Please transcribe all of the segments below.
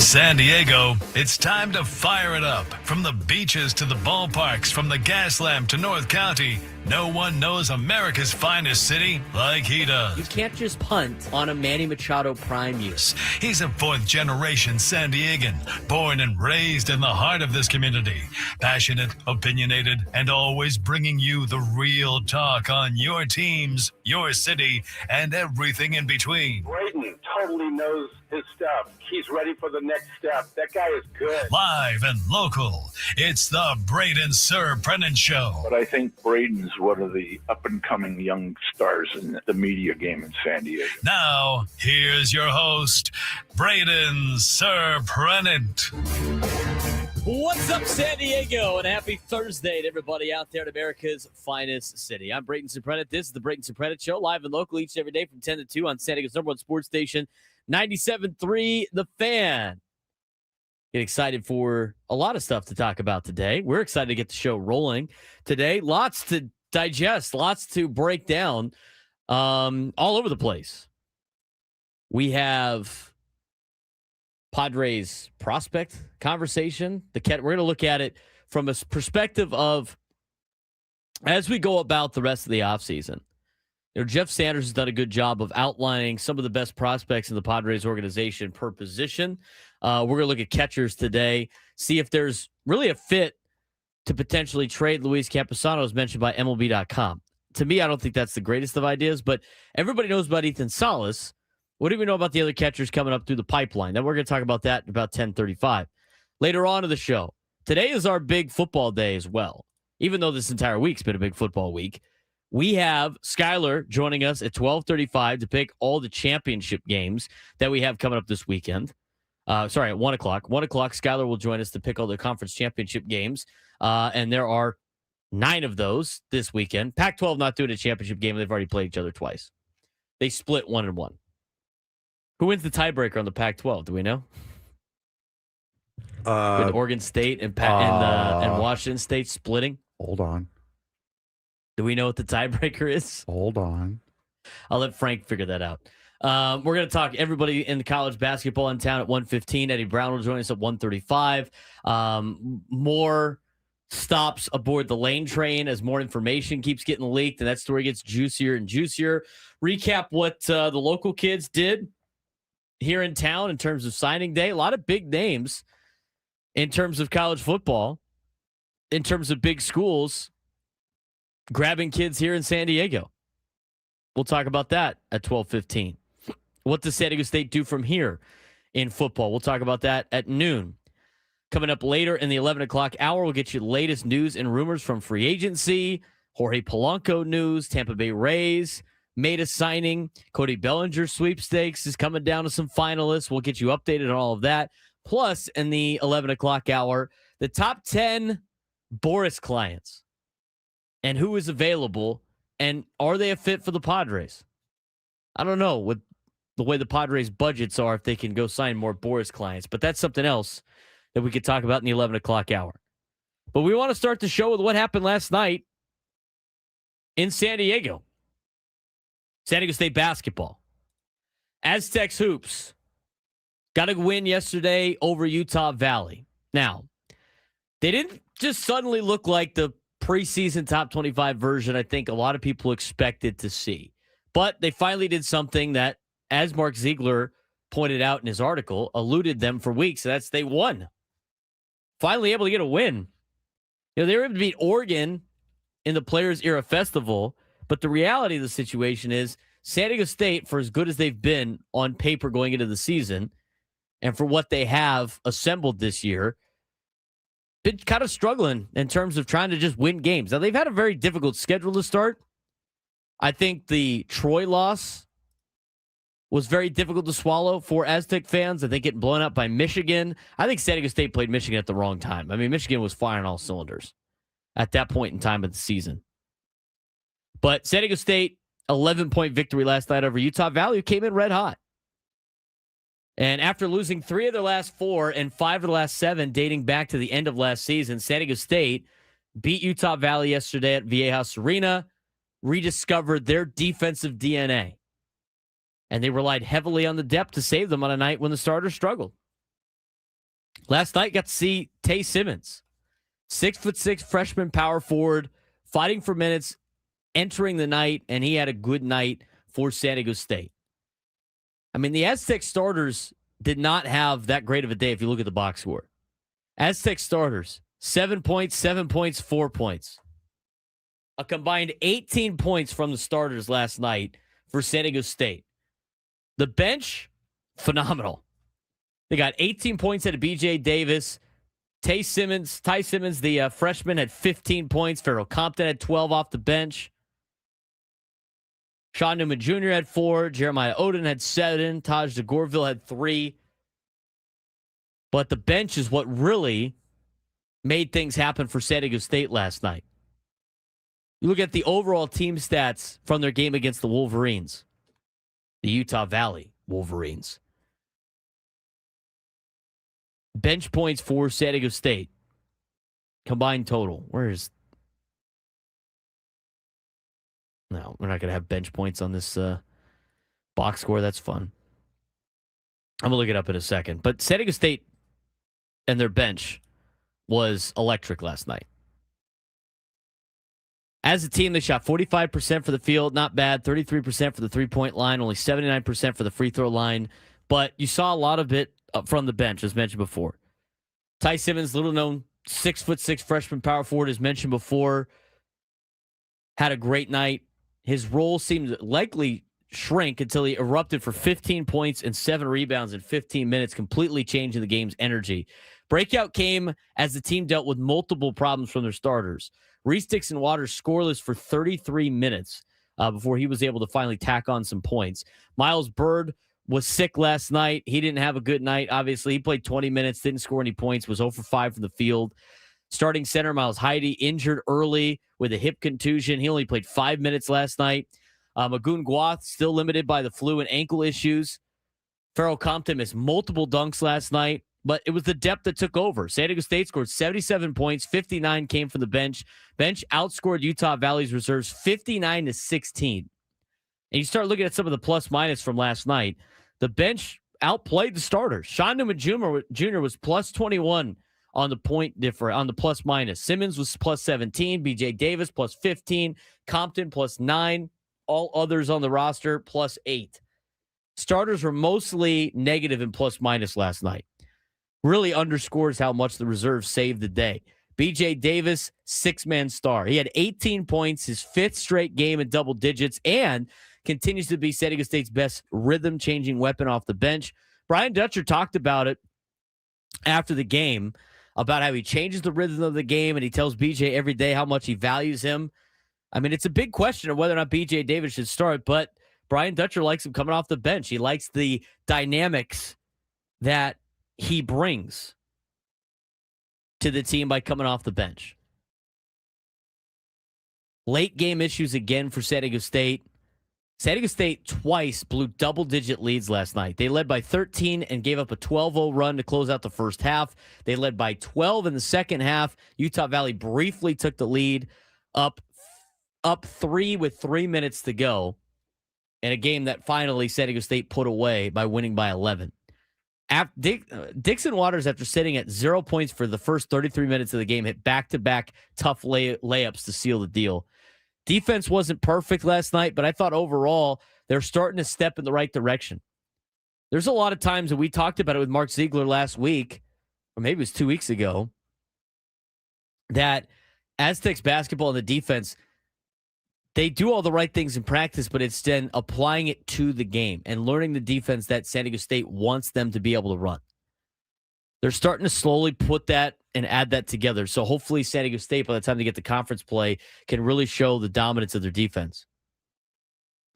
San Diego, it's time to fire it up. From the beaches to the ballparks, from the Gaslamp to North County, no one knows America's finest city like he does. You can't just punt on a Manny Machado prime use. He's a fourth-generation San Diegan, born and raised in the heart of this community. Passionate, opinionated, and always bringing you the real talk on your teams, your city, and everything in between. Braden totally knows his stuff. He's ready for the next step. That guy is good. Live and local, it's the Braden Surprenant Show. But I think Braden's one of the up-and-coming young stars in the media game in San Diego. Now, here's your host, Braden Surprenant. What's up, San Diego? And happy Thursday to everybody out there in America's finest city. I'm Braden Surprenant. This is the Braden Surprenant Show, live and local each and every day from 10 to 2 on San Diego's number one sports station, 97.3 The Fan. Get excited for a lot of stuff to talk about today. We're excited to get the show rolling today. Lots to digest, lots to break down all over the place. We have Padres prospect conversation. We're going to look at it from a perspective of as we go about the rest of the offseason. You know, Jeff Sanders has done a good job of outlining some of the best prospects in the Padres organization per position. We're going to look at catchers today, see if there's really a fit to potentially trade Luis Campusano, as mentioned by MLB.com. To me, I don't think that's the greatest of ideas, but everybody knows about Ethan Salas. What do we know about the other catchers coming up through the pipeline? Now, we're going to talk about that in about 10:35. Later on in the show, today is our big football day as well. Even though this entire week's been a big football week, we have Skyler joining us at 12:35 to pick all the championship games that we have coming up this weekend. At 1 o'clock. 1 o'clock, Skyler will join us to pick all the conference championship games. And there are 9 of those this weekend. Pac-12 not doing a championship game. They've already played each other twice. They split 1-1. Who wins the tiebreaker on the Pac-12? Do we know? With Oregon State and Washington State splitting? Hold on. Do we know what the tiebreaker is? Hold on. I'll let Frank figure that out. We're going to talk everybody in the college basketball in town at 1:15. Eddie Brown will join us at 1:35. More stops aboard the Lane train as more information keeps getting leaked, and that story gets juicier and juicier. Recap what the local kids did here in town in terms of signing day. A lot of big names in terms of college football, in terms of big schools, grabbing kids here in San Diego. We'll talk about that at 12:15. What does San Diego State do from here in football? We'll talk about that at noon. Coming up later in the 11 o'clock hour, we'll get you the latest news and rumors from free agency, Jorge Polanco news, Tampa Bay Rays made a signing, Cody Bellinger sweepstakes is coming down to some finalists. We'll get you updated on all of that. Plus, in the 11 o'clock hour, the top 10 Boras clients and who is available, and are they a fit for the Padres? I don't know with the way the Padres' budgets are if they can go sign more Boras clients, but that's something else that we could talk about in the 11 o'clock hour. But we want to start the show with what happened last night in San Diego. San Diego State basketball. Aztecs hoops got a win yesterday over Utah Valley. Now, they didn't just suddenly look like the preseason top 25 version I think a lot of people expected to see. But they finally did something that, as Mark Ziegler pointed out in his article, eluded them for weeks. So that's they won. Finally able to get a win. You know, they were able to beat Oregon in the Players Era Festival, but the reality of the situation is San Diego State, for as good as they've been on paper going into the season, and for what they have assembled this year, been kind of struggling in terms of trying to just win games. Now, they've had a very difficult schedule to start. I think the Troy loss was very difficult to swallow for Aztec fans. I think getting blown out by Michigan. I think San Diego State played Michigan at the wrong time. I mean, Michigan was firing all cylinders at that point in time of the season. But San Diego State, 11-point victory last night over Utah Valley, who came in red hot. And after losing 3 of their last 4 and 5 of the last 7 dating back to the end of last season, San Diego State beat Utah Valley yesterday at Viejas Arena, rediscovered their defensive DNA. And they relied heavily on the depth to save them on a night when the starters struggled. Last night, got to see Tay Simmons, 6'6" freshman power forward, fighting for minutes, entering the night, and he had a good night for San Diego State. I mean, the Aztec starters did not have that great of a day if you look at the box score. Aztec starters, 7 points, 7 points, 4 points. A combined 18 points from the starters last night for San Diego State. The bench, phenomenal. They got 18 points out of B.J. Davis. Ty Simmons, the freshman, had 15 points. Farrell Compton had 12 off the bench. Sean Newman Jr. had 4. Jeremiah Odin had 7. Taj DeGorville had 3. But the bench is what really made things happen for San Diego State last night. You look at the overall team stats from their game against the Wolverines, the Utah Valley Wolverines. Bench points for San Diego State. Combined total. No, we're not going to have bench points on this box score. That's fun. I'm going to look it up in a second. But San Diego State and their bench was electric last night. As a team, they shot 45% for the field. Not bad. 33% for the three-point line. Only 79% for the free throw line. But you saw a lot of it from the bench, as mentioned before. Ty Simmons, little-known 6'6" freshman power forward, as mentioned before, had a great night. His role seemed to likely shrink until he erupted for 15 points and 7 rebounds in 15 minutes, completely changing the game's energy. Breakout came as the team dealt with multiple problems from their starters. Reese Dixon Waters scoreless for 33 minutes before he was able to finally tack on some points. Miles Bird was sick last night. He didn't have a good night, obviously. He played 20 minutes, didn't score any points, was 0 for 5 from the field. Starting center Miles Heide injured early with a hip contusion. He only played 5 minutes last night. Magoon Guath still limited by the flu and ankle issues. Farrell Compton missed multiple dunks last night, but it was the depth that took over. San Diego State scored 77 points. 59 came from the bench. Bench outscored Utah Valley's reserves 59-16. And you start looking at some of the plus minus from last night. The bench outplayed the starters. Sean Newman Jr. was plus 21 on the point difference, on the plus minus. Simmons was plus 17. B.J. Davis plus 15. Compton plus 9. All others on the roster plus 8. Starters were mostly negative in plus minus last night. Really underscores how much the reserves saved the day. B.J. Davis, 6-man star. He had 18 points, his 5th straight game in double digits, and continues to be San Diego State's best rhythm-changing weapon off the bench. Brian Dutcher talked about it after the game, about how he changes the rhythm of the game, and he tells BJ every day how much he values him. I mean, it's a big question of whether or not BJ Davis should start, but Brian Dutcher likes him coming off the bench. He likes the dynamics that he brings to the team by coming off the bench. Late game issues again for San Diego State. San Diego State twice blew double-digit leads last night. They led by 13 and gave up a 12-0 run to close out the first half. They led by 12 in the second half. Utah Valley briefly took the lead, up 3 with 3 minutes to go, in a game that finally San Diego State put away by winning by 11. Dixon Waters, after sitting at 0 points for the first 33 minutes of the game, hit back-to-back tough layups to seal the deal. Defense wasn't perfect last night, but I thought overall they're starting to step in the right direction. There's a lot of times that we talked about it with Mark Ziegler last week, or maybe it was 2 weeks ago, that Aztecs basketball and the defense, they do all the right things in practice, but it's then applying it to the game and learning the defense that San Diego State wants them to be able to run. They're starting to slowly put that and add that together. So hopefully San Diego State, by the time they get to conference play, can really show the dominance of their defense.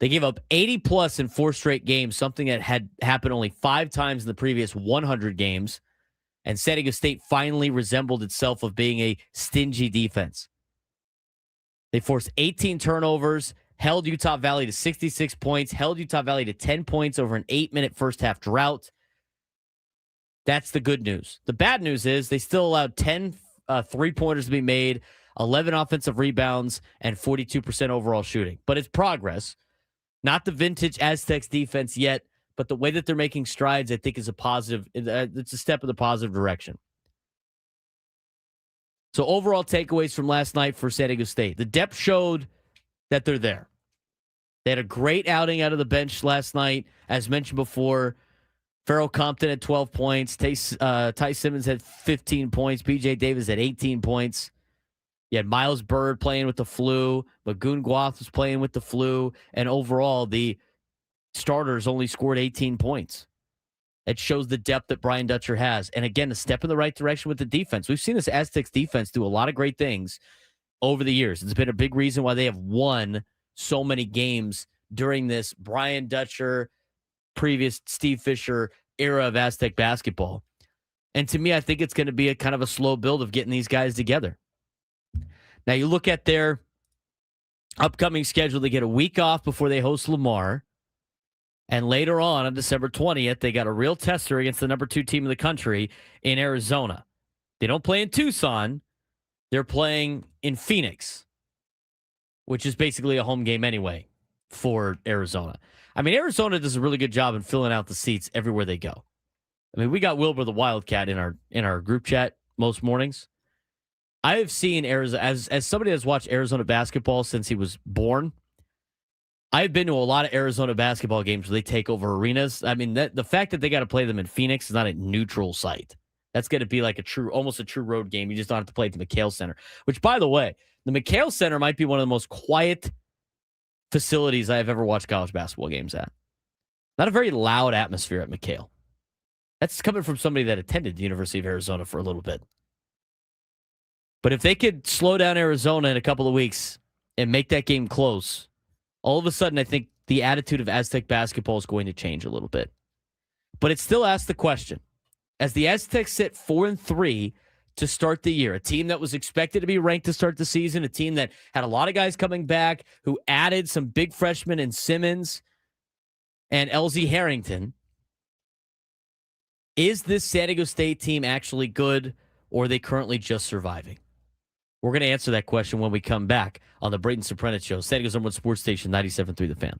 They gave up 80-plus in 4 straight games, something that had happened only 5 times in the previous 100 games. And San Diego State finally resembled itself of being a stingy defense. They forced 18 turnovers, held Utah Valley to 66 points, held Utah Valley to 10 points over an 8-minute first-half drought. That's the good news. The bad news is they still allowed 10 three-pointers to be made, 11 offensive rebounds, and 42% overall shooting. But it's progress. Not the vintage Aztecs defense yet, but the way that they're making strides, I think, is a positive. It's a step in the positive direction. So overall takeaways from last night for San Diego State. The depth showed that they're there. They had a great outing out of the bench last night. As mentioned before, Farrell Compton had 12 points. Ty Simmons had 15 points. BJ Davis had 18 points. You had Miles Bird playing with the flu. Magoon Guath was playing with the flu. And overall, the starters only scored 18 points. It shows the depth that Brian Dutcher has. And again, a step in the right direction with the defense. We've seen this Aztecs defense do a lot of great things over the years. It's been a big reason why they have won so many games during this Brian Dutcher, previous Steve Fisher era of Aztec basketball. And to me, I think it's going to be a kind of a slow build of getting these guys together. Now, you look at their upcoming schedule. They get a week off before they host Lamar. And later on December 20th, they got a real tester against the number 2 team in the country in Arizona. They don't play in Tucson. They're playing in Phoenix, which is basically a home game anyway for Arizona. I mean, Arizona does a really good job in filling out the seats everywhere they go. I mean, we got Wilbur the Wildcat in our group chat most mornings. I have seen Arizona, as somebody that's watched Arizona basketball since he was born, I've been to a lot of Arizona basketball games where they take over arenas. I mean, the fact that they got to play them in Phoenix is not a neutral site. That's going to be like almost a true road game. You just don't have to play at the McHale Center, which, by the way, the McHale Center might be one of the most quiet facilities I have ever watched college basketball games at. Not a very loud atmosphere at McHale. That's coming from somebody that attended the University of Arizona for a little bit. But if they could slow down Arizona in a couple of weeks and make that game close, all of a sudden I think the attitude of Aztec basketball is going to change a little bit. But it still asks the question, as the Aztecs sit 4-3 to start the year, a team that was expected to be ranked to start the season, a team that had a lot of guys coming back, who added some big freshmen in Simmons and LZ Harrington, is this San Diego State team actually good, or are they currently just surviving? We're going to answer that question when we come back on the Braden Surprenant Show, San Diego's #1 sports station, 97.3 The Fan.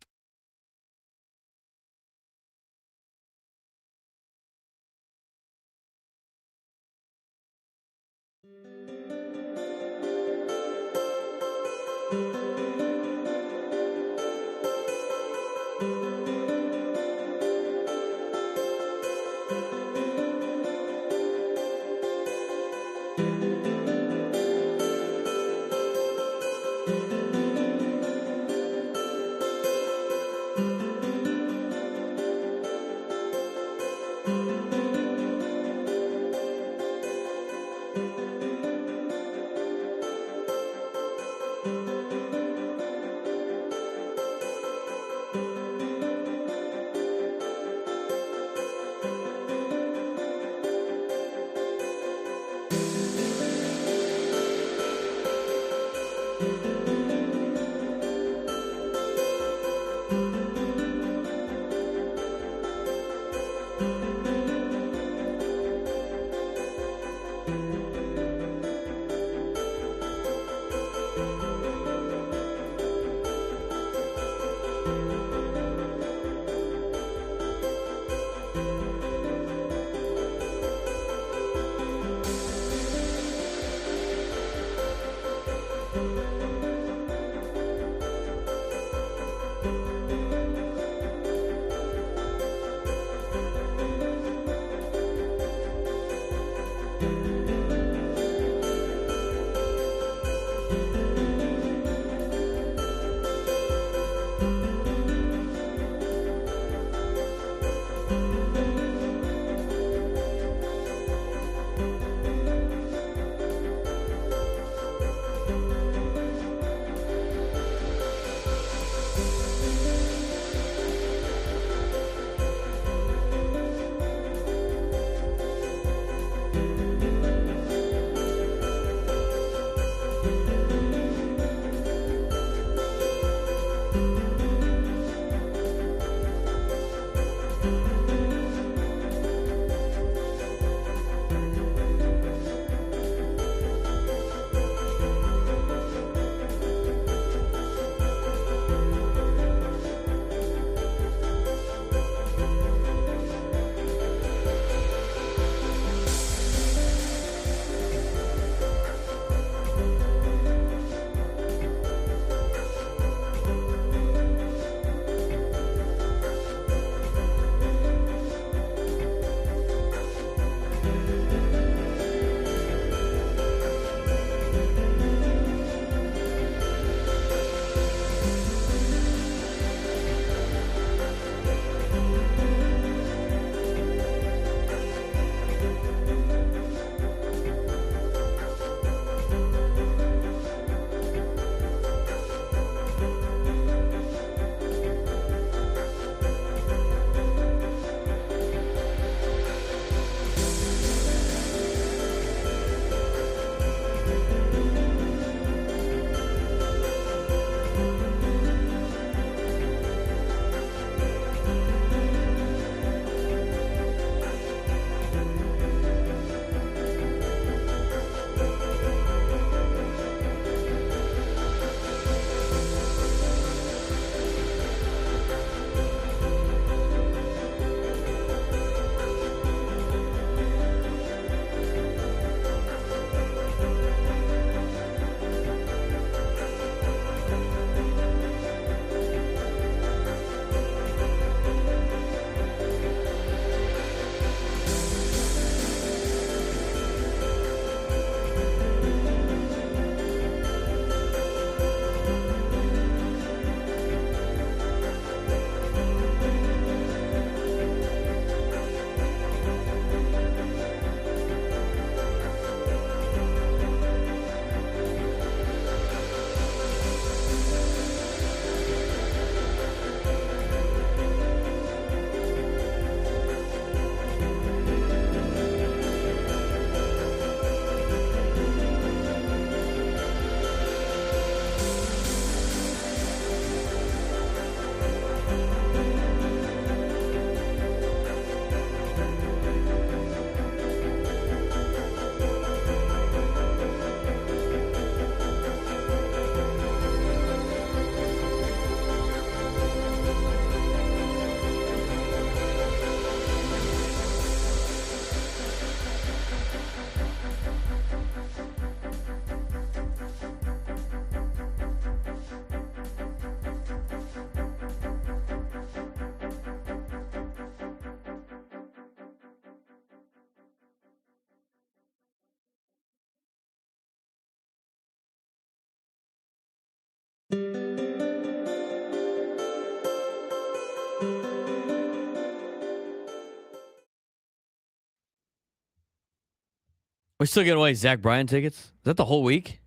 We're still giving away Zach Bryan tickets? Is that the whole week?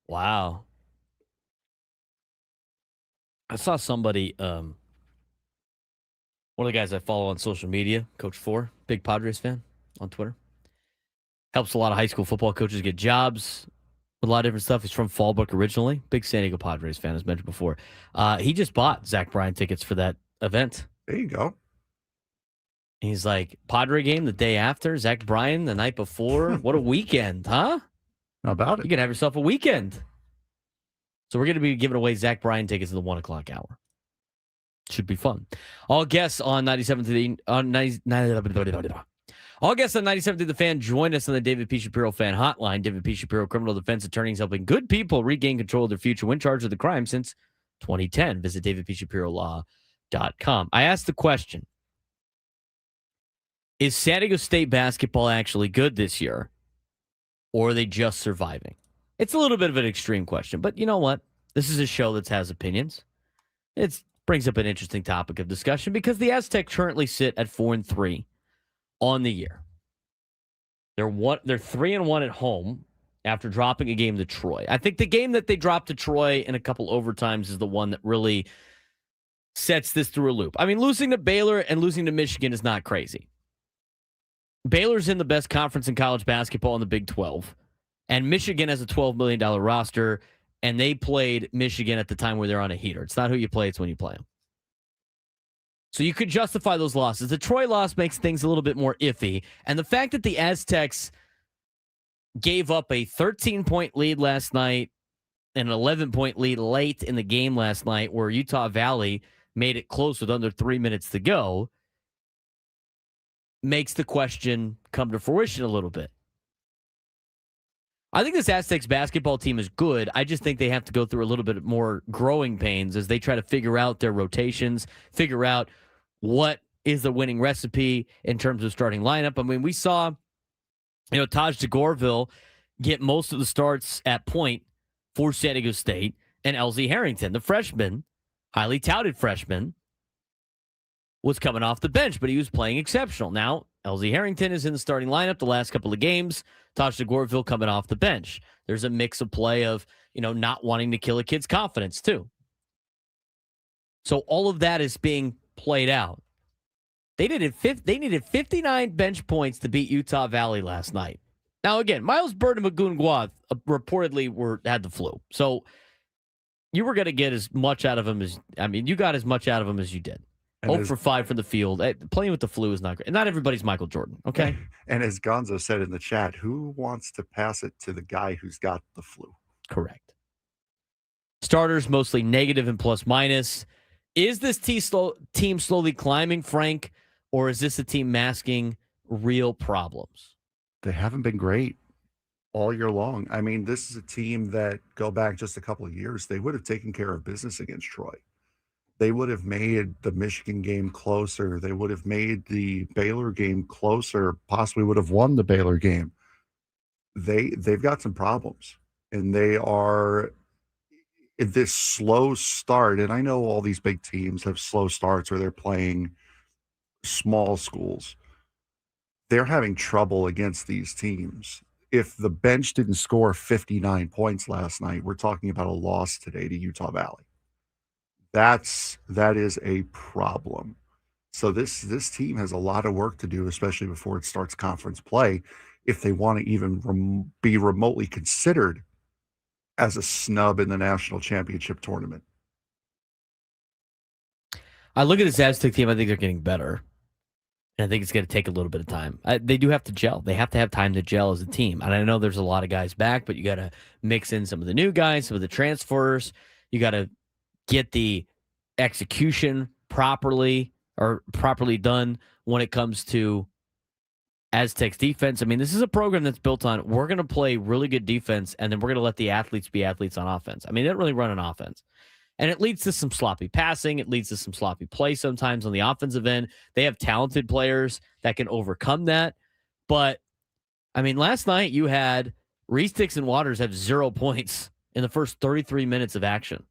Wow. I saw somebody, one of the guys I follow on social media, Coach 4, big Padres fan on Twitter. Helps a lot of high school football coaches get jobs with a lot of different stuff. He's from Fallbrook originally. Big San Diego Padres fan, as mentioned before. He just bought Zach Bryan tickets for that event. There you go. He's like, Padre game the day after, Zach Bryan the night before. What a weekend, huh? How about You it? can have yourself a weekend. So we're going to be giving away Zach Bryan tickets in the 1 o'clock hour. Should be fun. All guests on 97 to the all guests on 97 to the Fan join us on the David P. Shapiro Fan Hotline. David P. Shapiro, criminal defense attorneys helping good people regain control of their future when charged with the crime since 2010. Visit davidpshapirolaw.com. I asked the question, is San Diego State basketball actually good this year, or are they just surviving? It's a little bit of an extreme question, but you know what? This is a show that has opinions. It brings up an interesting topic of discussion because the Aztecs currently sit at 4-3 on the year. They're 3-1 at home after dropping a game to Troy. I think the game that they dropped to Troy in a couple overtimes is the one that really sets this through a loop. I mean, losing to Baylor and losing to Michigan is not crazy. Baylor's in the best conference in college basketball in the Big 12, and Michigan has a $12 million roster, and they played Michigan at the time where they're on a heater. It's not who you play, it's when you play them. So you could justify those losses. The Troy loss makes things a little bit more iffy, and the fact that the Aztecs gave up a 13-point lead last night and an 11-point lead late in the game last night where Utah Valley made it close with under 3 minutes to go makes the question come to fruition a little bit. I think this Aztecs basketball team is good. I just think they have to go through a little bit more growing pains as they try to figure out their rotations, figure out what is the winning recipe in terms of starting lineup. I mean, we saw, Taj DeGorville get most of the starts at point for San Diego State, and LZ Harrington, the freshman, highly touted freshman, was coming off the bench, but he was playing exceptional. Now, LZ Harrington is in the starting lineup the last couple of games. Taj DeGorville coming off the bench. There's a mix of play of, not wanting to kill a kid's confidence, too. So all of that is being played out. They needed 59 bench points to beat Utah Valley last night. Now, again, Miles Bird and Magoon reportedly had the flu. So you were going to get as much out of him you got as much out of him as you did. 0 for 5 from the field. Playing with the flu is not great. And not everybody's Michael Jordan, okay? And as Gonzo said in the chat, who wants to pass it to the guy who's got the flu? Correct. Starters mostly negative and plus minus. Is this team slowly climbing, Frank, or is this a team masking real problems? They haven't been great all year long. I mean, this is a team that, go back just a couple of years, they would have taken care of business against Troy. They would have made the Michigan game closer. They would have made the Baylor game closer, possibly would have won the Baylor game. They've got some problems, and they are in this slow start. And I know all these big teams have slow starts where they're playing small schools. They're having trouble against these teams. If the bench didn't score 59 points last night, we're talking about a loss today to Utah Valley. That is a problem. So this team has a lot of work to do, especially before it starts conference play, if they want to even be remotely considered as a snub in the national championship tournament. I look at this Aztec team, I think they're getting better. And I think it's going to take a little bit of time. They do have to gel. They have to have time to gel as a team. And I know there's a lot of guys back, but you got to mix in some of the new guys, some of the transfers. You got to get the execution properly done when it comes to Aztecs defense. I mean, this is a program that's built on, we're going to play really good defense, and then we're going to let the athletes be athletes on offense. I mean, they don't really run an offense. And it leads to some sloppy passing. It leads to some sloppy play sometimes on the offensive end. They have talented players that can overcome that. But, I mean, last night you had Reese Dixon Waters have 0 points in the first 33 minutes of action.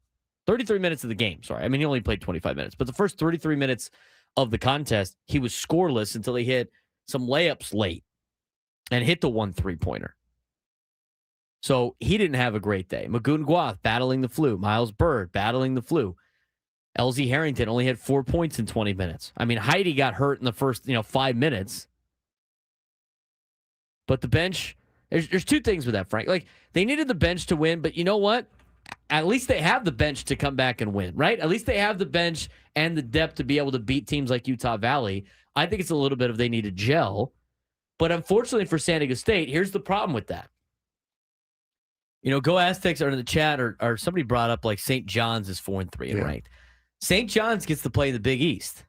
33 minutes of the game. Sorry. I mean, he only played 25 minutes, but the first 33 minutes of the contest, he was scoreless until he hit some layups late and hit the 1 3-pointer. So he didn't have a great day. Magoon Guath battling the flu. Miles Bird battling the flu. LZ Harrington only had 4 points in 20 minutes. I mean, Heidi got hurt in the first 5 minutes. But the bench, there's two things with that, Frank. Like, they needed the bench to win, but you know what? At least they have the bench to come back and win, right? At least they have the bench and the depth to be able to beat teams like Utah Valley. I think it's a little bit of they need to gel. But unfortunately for San Diego State, here's the problem with that. Go Aztecs are in the chat, or somebody brought up like St. John's is 4-3 and ranked. St. John's gets to play in the Big East,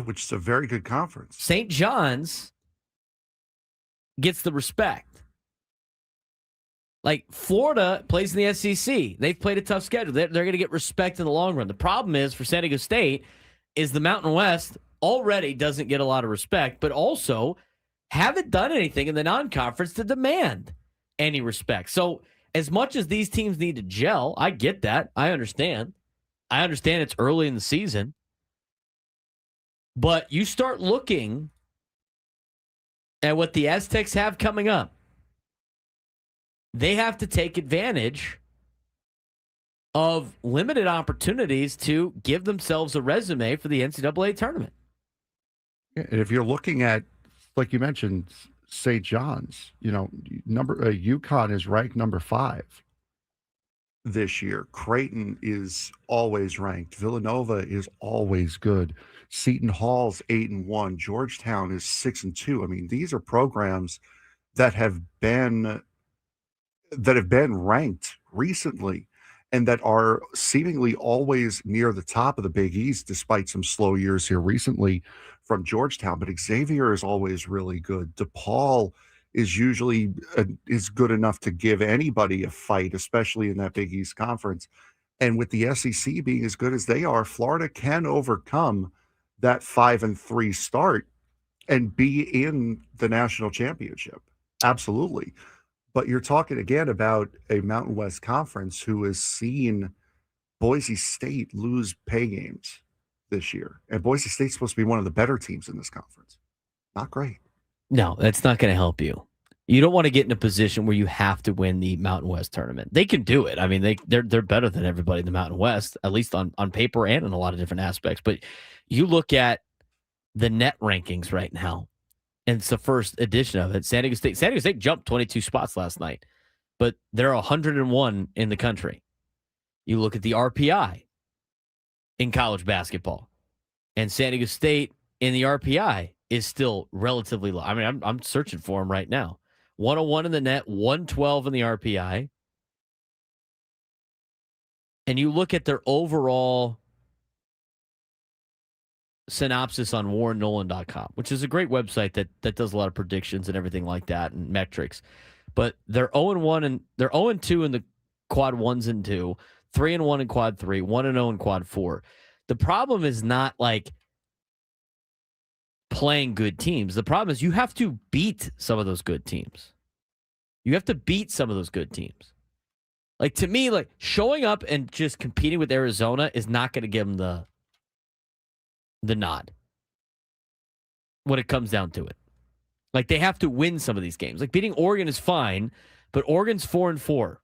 which is a very good conference. St. John's gets the respect. Like, Florida plays in the SEC. They've played a tough schedule. They're going to get respect in the long run. The problem is for San Diego State is the Mountain West already doesn't get a lot of respect, but also haven't done anything in the non-conference to demand any respect. So as much as these teams need to gel, I get that. I understand. It's early in the season. But you start looking at what the Aztecs have coming up. They have to take advantage of limited opportunities to give themselves a resume for the NCAA tournament. And if you're looking at, like you mentioned, St. John's, UConn is ranked number 5 this year. Creighton is always ranked. Villanova is always good. Seton Hall's 8-1. Georgetown is 6-2. I mean, these are programs that have been ranked recently and that are seemingly always near the top of the Big East, despite some slow years here recently from Georgetown. But Xavier is always really good. DePaul is usually is good enough to give anybody a fight, especially in that Big East conference. And with the SEC being as good as they are, Florida can overcome that 5-3 start and be in the national championship. Absolutely. But you're talking again about a Mountain West Conference who has seen Boise State lose pay games this year. And Boise State's supposed to be one of the better teams in this conference. Not great. No, that's not going to help you. You don't want to get in a position where you have to win the Mountain West tournament. They can do it. I mean, they're better than everybody in the Mountain West, at least on paper and in a lot of different aspects. But you look at the net rankings right now, and it's the first edition of it. San Diego State jumped 22 spots last night, but they're 101 in the country. You look at the RPI in college basketball, and San Diego State in the RPI is still relatively low. I mean, I'm searching for them right now. 101 in the net, 112 in the RPI. And you look at their overall synopsis on WarrenNolan.com, which is a great website that does a lot of predictions and everything like that and metrics. But they're 0-1 and they're 0-2 in the quad 1s and 2, 3-1 in quad 3, 1-0 in quad 4. The problem is not like playing good teams. The problem is you have to beat some of those good teams. You have to beat some of those good teams. Like, to me, like, showing up and just competing with Arizona is not going to give them the nod when it comes down to it. Like, they have to win some of these games. Like, beating Oregon is fine, but Oregon's 4-4.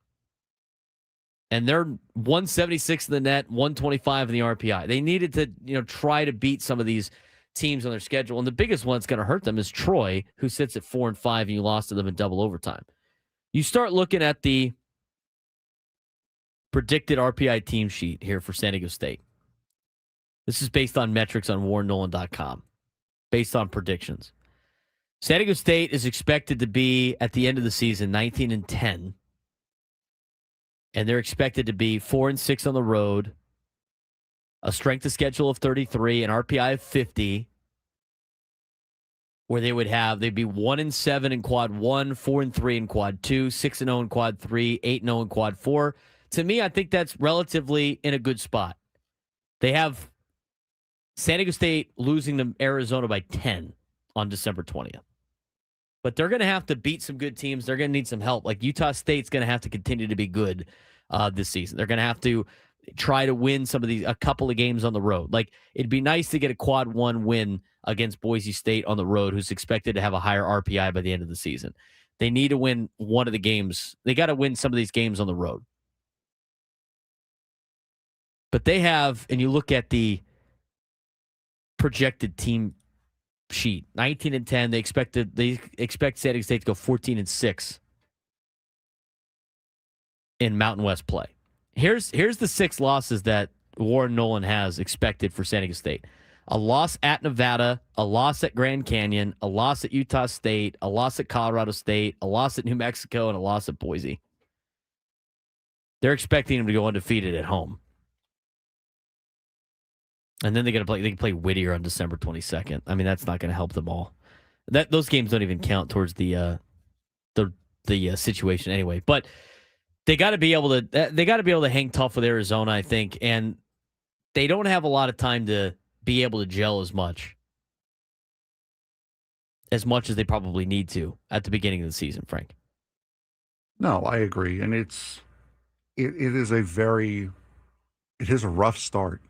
And they're 176 in the net, 125 in the RPI. They needed to, try to beat some of these teams on their schedule. And the biggest one that's going to hurt them is Troy, who sits at 4-5, and you lost to them in double overtime. You start looking at the predicted RPI team sheet here for San Diego State. This is based on metrics on WarrenNolan.com, based on predictions. San Diego State is expected to be, at the end of the season, 19-10. And they're expected to be 4-6 on the road, a strength of schedule of 33, an RPI of 50, where they'd be 1-7 in quad 1, 4-3 in quad 2, 6-0 in quad 3, 8-0 in quad 4. To me, I think that's relatively in a good spot. They have San Diego State losing to Arizona by 10 on December 20th. But they're going to have to beat some good teams. They're going to need some help. Like, Utah State's going to have to continue to be good this season. They're going to have to, try to win a couple of games on the road. Like, it'd be nice to get a quad 1 win against Boise State on the road, who's expected to have a higher RPI by the end of the season. They need to win one of the games. They got to win some of these games on the road. But they have, and you look at the projected team sheet, 19-10. They expect San Diego State to go 14-6 in Mountain West play. Here's the 6 losses that Warren Nolan has expected for San Diego State. A loss at Nevada, a loss at Grand Canyon, a loss at Utah State, a loss at Colorado State, a loss at New Mexico, and a loss at Boise. They're expecting them to go undefeated at home. And then they can play Whittier on December 22nd. I mean, that's not going to help them all. Those games don't even count towards the situation anyway. But they got to be able to hang tough with Arizona, I think, and they don't have a lot of time to be able to gel as much as they probably need to at the beginning of the season, Frank. No, I agree, and it is a rough start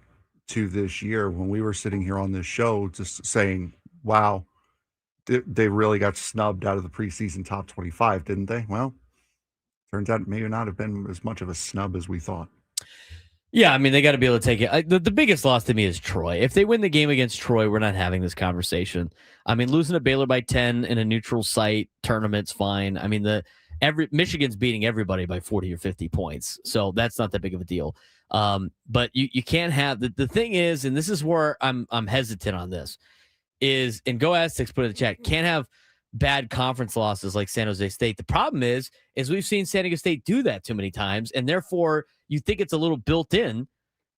to this year. When we were sitting here on this show just saying, wow, they really got snubbed out of the preseason top 25, didn't they? Well, turns out it may not have been as much of a snub as we thought. Yeah, I mean, they got to be able to take it. The biggest loss to me is Troy. If they win the game against Troy, we're not having this conversation. I mean, losing to Baylor by 10 in a neutral site tournament's fine. I mean, Michigan's beating everybody by 40 or 50 points, so that's not that big of a deal. But you can't have the thing is, and this is where I'm hesitant on this, is, and Go Aztecs put in the chat, can't have bad conference losses like San Jose State. The problem is we've seen San Diego State do that too many times, and therefore you think it's a little built in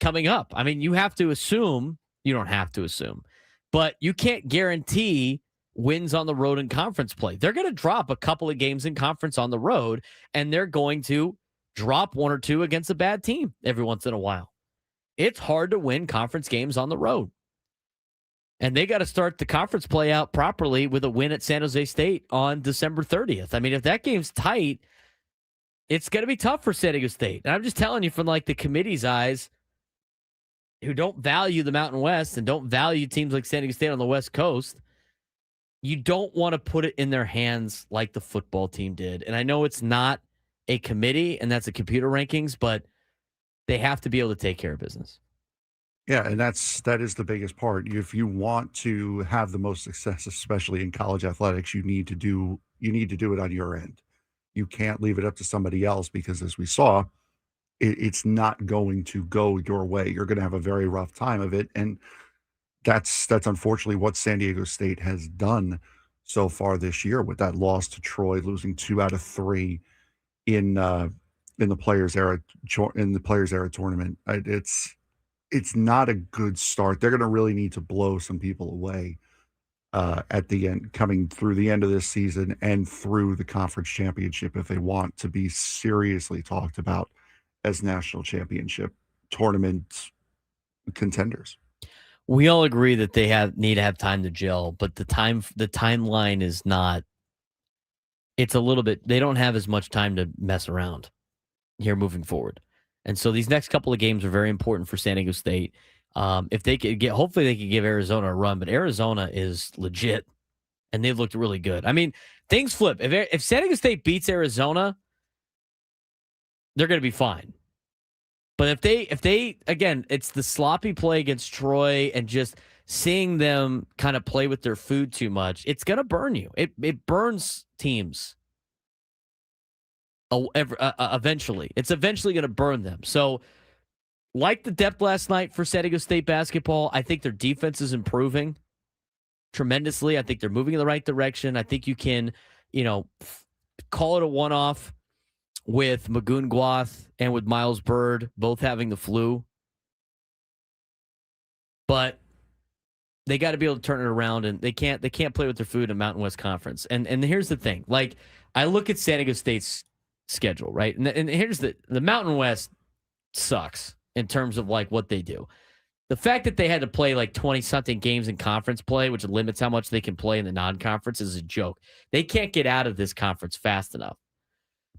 coming up. I mean, you have to assume, you don't have to assume, but you can't guarantee wins on the road in conference play. They're going to drop a couple of games in conference on the road, and they're going to drop 1 or 2 against a bad team every once in a while. It's hard to win conference games on the road. And they got to start the conference play out properly with a win at San Jose State on December 30th. I mean, if that game's tight, it's going to be tough for San Diego State. And I'm just telling you from like the committee's eyes, who don't value the Mountain West and don't value teams like San Diego State on the West Coast, you don't want to put it in their hands like the football team did. And I know it's not a committee and that's a computer rankings, but they have to be able to take care of business. Yeah, and that is the biggest part. If you want to have the most success, especially in college athletics, you need to do it on your end. You can't leave it up to somebody else because, as we saw, it's not going to go your way. You're going to have a very rough time of it, and that's unfortunately what San Diego State has done so far this year with that loss to Troy, losing 2 out of 3 in the Players Era tournament. It's not a good start. They're going to really need to blow some people away at the end, coming through the end of this season and through the conference championship if they want to be seriously talked about as national championship tournament contenders. We all agree that they need to have time to gel, but the timeline is not. It's a little bit. They don't have as much time to mess around here moving forward. And so these next couple of games are very important for San Diego State. If they could hopefully they could give Arizona a run, but Arizona is legit, and they've looked really good. I mean, things flip. If San Diego State beats Arizona, they're going to be fine. But if they again, it's the sloppy play against Troy and just seeing them kind of play with their food too much, it's going to burn you. It burns teams. Eventually, it's eventually going to burn them. So, like the depth last night for San Diego State basketball, I think their defense is improving tremendously. I think they're moving in the right direction. I think you can, call it a one-off with Magoon Guath and with Miles Bird both having the flu. But they got to be able to turn it around, and they can't play with their food in Mountain West Conference. And here's the thing. Like, I look at San Diego State's schedule, right? And here's the Mountain West sucks in terms of like what they do. The fact that they had to play like 20-something games in conference play, which limits how much they can play in the non-conference, is a joke. They can't get out of this conference fast enough.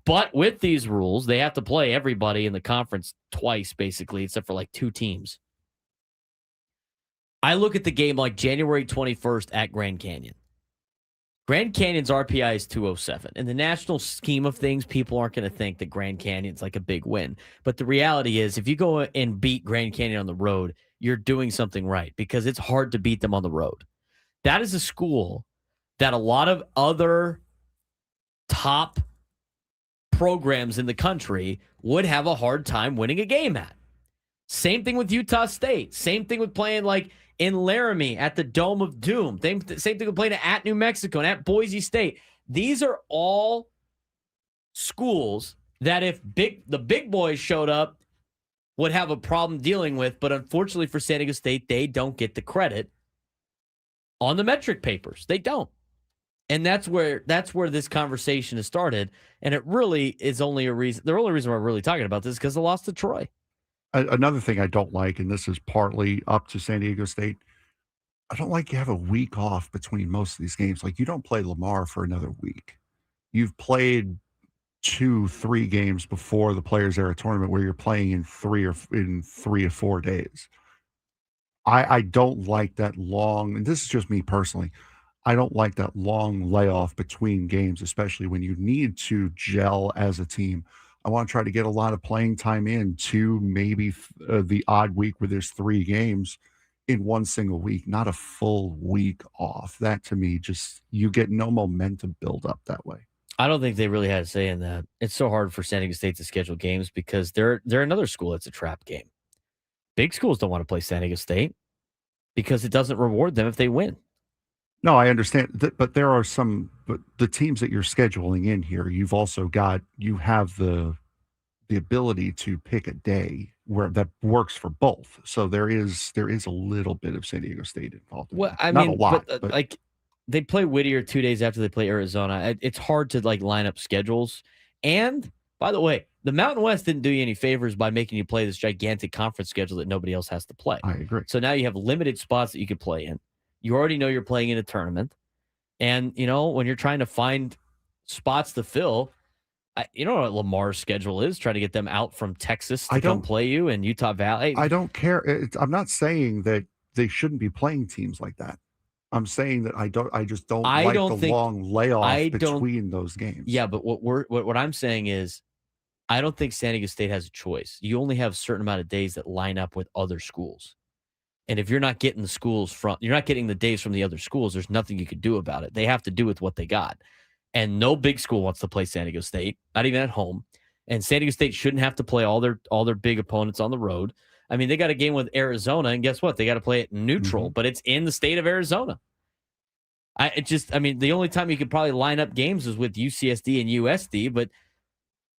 But with these rules, they have to play everybody in the conference twice, basically, except for like 2 teams. I look at the game like January 21st at Grand Canyon. Grand Canyon's RPI is 207. In the national scheme of things, people aren't going to think that Grand Canyon's like a big win. But the reality is, if you go and beat Grand Canyon on the road, you're doing something right because it's hard to beat them on the road. That is a school that a lot of other top programs in the country would have a hard time winning a game at. Same thing with Utah State. Same thing with playing like in Laramie at the Dome of Doom. Same thing with playing at New Mexico and at Boise State. These are all schools that if the big boys showed up would have a problem dealing with, but unfortunately for San Diego State, they don't get the credit on the metric papers. They don't. And that's where this conversation has started. And it really is only a reason. The only reason we're really talking about this is because they lost to Troy. Another thing I don't like, and this is partly up to San Diego State, I don't like you have a week off between most of these games. Like, you don't play Lamar for another week. You've played 2-3 games before the Players Era tournament where you're playing in 3 or 4 days. I don't like that long, and this is just me personally, I don't like that long layoff between games, especially when you need to gel as a team. I want to try to get a lot of playing time in to maybe the odd week where there's 3 games in one single week, not a full week off. That to me, just you get no momentum build up that way. I don't think they really had a say in that. It's so hard for San Diego State to schedule games because they're another school that's a trap game. Big schools don't want to play San Diego State because it doesn't reward them if they win. No, I understand that, but there are but the teams that you're scheduling in here, you've also you have the ability to pick a day where that works for both. So there is a little bit of San Diego State involved. Well, Not a lot, but like they play Whittier 2 days after they play Arizona. It's hard to like line up schedules. And by the way, the Mountain West didn't do you any favors by making you play this gigantic conference schedule that nobody else has to play. I agree. So now you have limited spots that you could play in. You already know you're playing in a tournament. And, when you're trying to find spots to fill, you know what Lamar's schedule is, trying to get them out from Texas to come play you in Utah Valley. I don't care. I'm not saying that they shouldn't be playing teams like that. I'm saying that I just don't like the long layoff between those games. Yeah, but what I'm saying is I don't think San Diego State has a choice. You only have a certain amount of days that line up with other schools. And if you're not getting you're not getting the days from the other schools, there's nothing you could do about it. They have to do with what they got. And no big school wants to play San Diego State, not even at home. And San Diego State shouldn't have to play all their big opponents on the road. I mean, they got a game with Arizona, and guess what? They got to play it neutral, but it's in the state of Arizona. The only time you could probably line up games is with UCSD and USD, but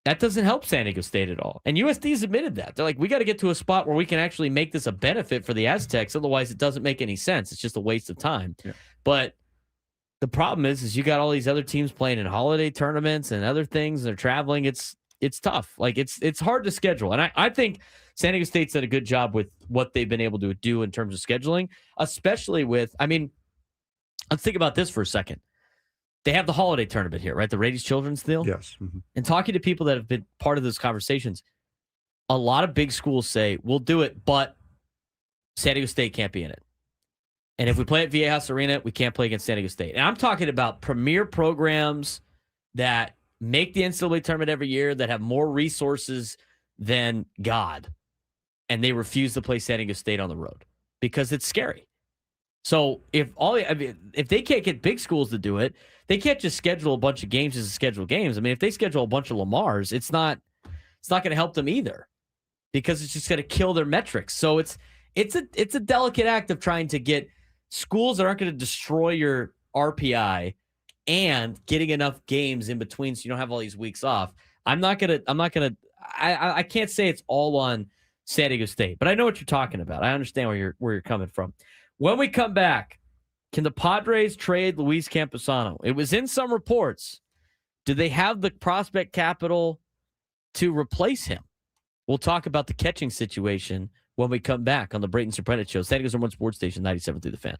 that doesn't help San Diego State at all. And USD's admitted that. They're like, we got to get to a spot where we can actually make this a benefit for the Aztecs. Otherwise, it doesn't make any sense. It's just a waste of time. Yeah. But the problem is you got all these other teams playing in holiday tournaments and other things. And they're traveling. It's tough. Like it's hard to schedule. And I think San Diego State's done a good job with what they've been able to do in terms of scheduling, especially with, let's think about this for a second. They have the holiday tournament here, right? The Rady's Children's deal. Yes. Mm-hmm. And talking to people that have been part of those conversations, a lot of big schools say, we'll do it, but San Diego State can't be in it. And if we play at Viejas Arena, we can't play against San Diego State. And I'm talking about premier programs that make the NCAA tournament every year, that have more resources than God. And they refuse to play San Diego State on the road because it's scary. So if they can't get big schools to do it, they can't just schedule a bunch of games as schedule games. I mean, if they schedule a bunch of Lamars, it's not going to help them either because it's just going to kill their metrics. So it's a delicate act of trying to get schools that aren't going to destroy your RPI and getting enough games in between so you don't have all these weeks off. I can't say it's all on San Diego State, but I know what you're talking about. I understand where you're coming from. When we come back, can the Padres trade Luis Campusano? It was in some reports. Do they have the prospect capital to replace him? We'll talk about the catching situation when we come back on the Braden Surprenant Show. San Diego's #1 sports station, 97 through the Fan.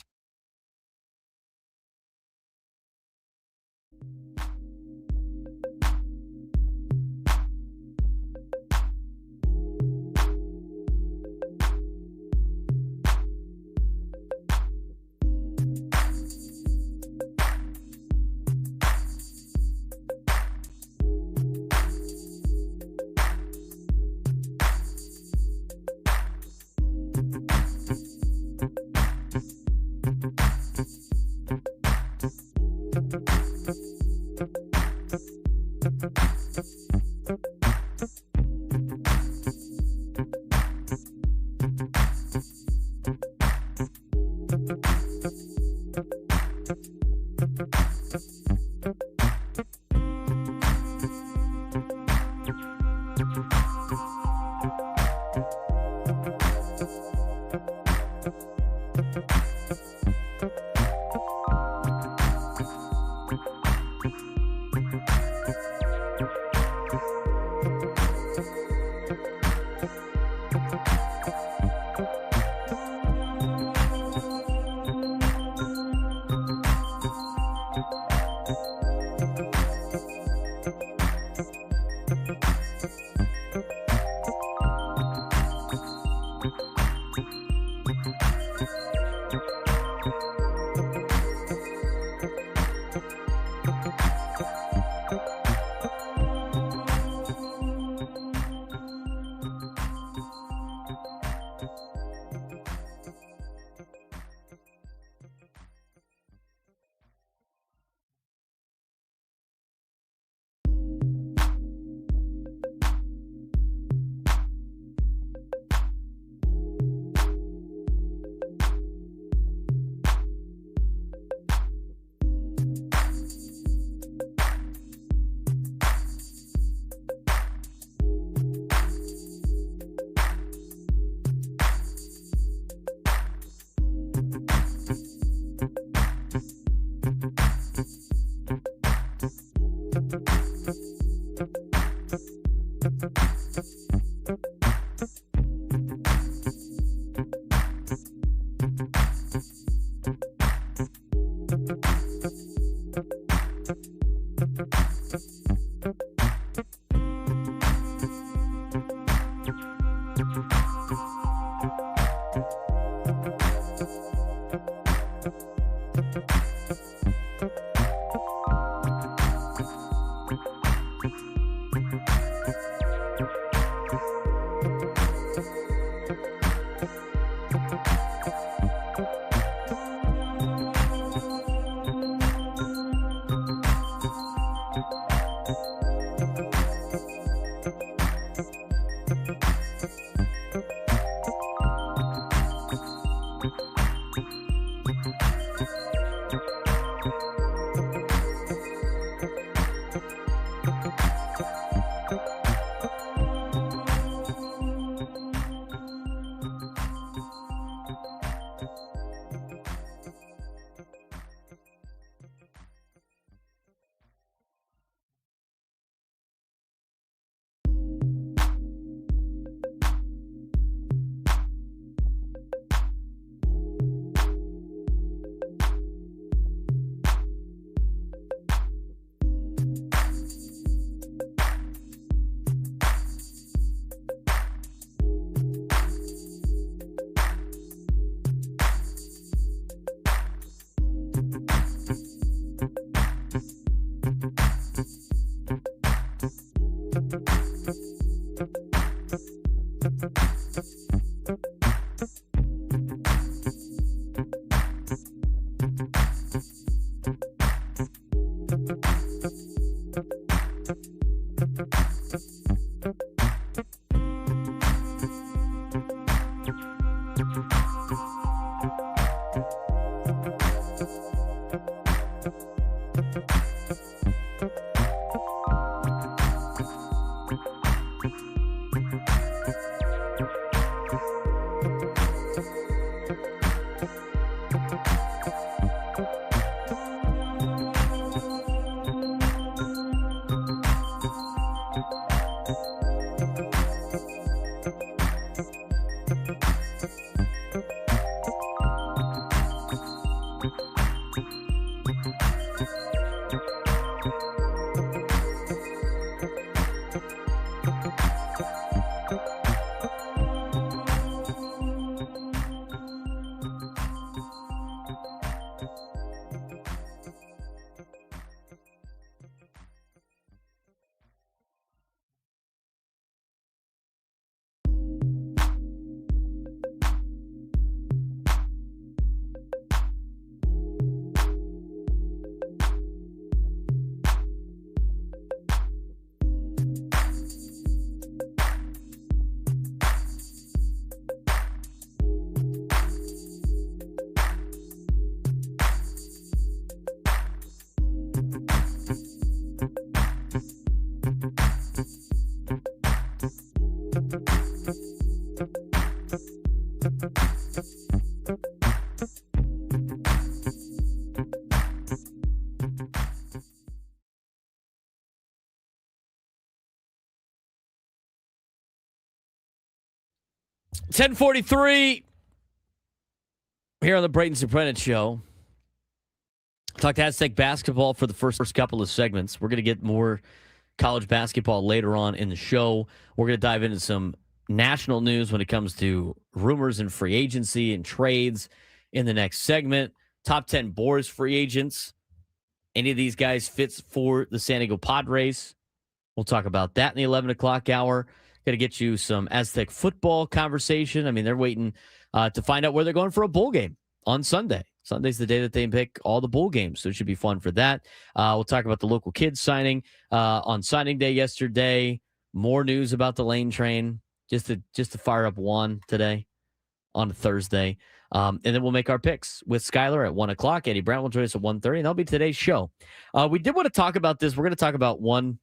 10:43 here on the Braden Surprenant Show. Talked Aztec basketball for the first couple of segments. We're going to get more college basketball later on in the show. We're going to dive into some national news when it comes to rumors and free agency and trades in the next segment. Top 10 Boras free agents. Any of these guys fits for the San Diego Padres? We'll talk about that in the 11 o'clock hour. Got to get you some Aztec football conversation. I mean, they're waiting to find out where they're going for a bowl game on Sunday. Sunday's the day that they pick all the bowl games, so it should be fun for that. We'll talk about the local kids signing on signing day yesterday. More news about the Lane train, just to fire up one today on a Thursday. And then we'll make our picks with Skyler at 1 o'clock. Eddie Brown will join us at 1:30, and that'll be today's show. We did want to talk about this. We're going to talk about one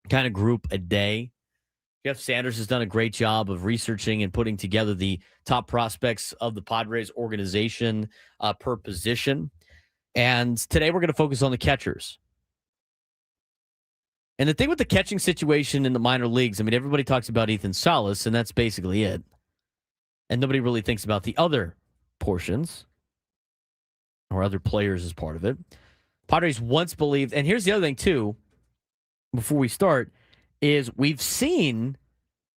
kind of group a day. Jeff Sanders has done a great job of researching and putting together the top prospects of the Padres organization per position. And today we're going to focus on the catchers. And the thing with the catching situation in the minor leagues, I mean, everybody talks about Ethan Salas, and that's basically it. And nobody really thinks about the other portions. or other players as part of it. Padres once believed, and here's the other thing too, before we start, is we've seen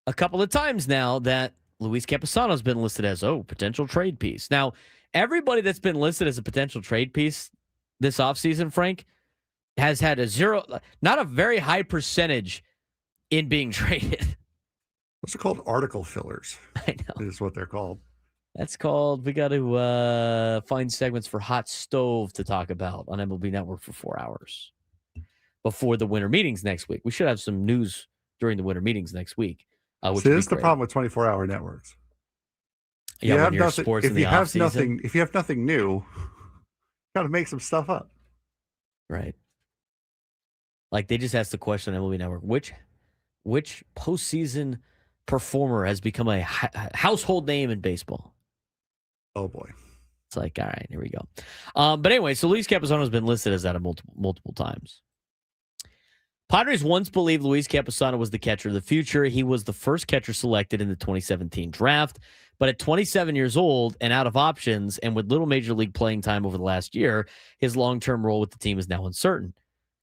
a couple of times now that Luis Campusano's been listed as, potential trade piece. Now, everybody that's been listed as a potential trade piece this offseason, Frank, has had not a very high percentage in being traded. What's it called? Article fillers. I know. Is what they're called. That's called, we got to find segments for Hot Stove to talk about on MLB Network for 4 hours before the winter meetings next week. We should have some news during the winter meetings next week. See, this is the problem with 24-hour networks. Yeah, you have nothing, sports if in the you have offseason. nothing, if you have nothing new, got to make some stuff up. Right. Like they just asked the question on MLB Network, which postseason performer has become a household name in baseball? Oh boy. It's like, all right, here we go. But anyway, so Luis Campusano has been listed as that multiple times. Padres once believed Luis Campusano was the catcher of the future. He was the first catcher selected in the 2017 draft. But at 27 years old and out of options and with little major league playing time over the last year, his long-term role with the team is now uncertain.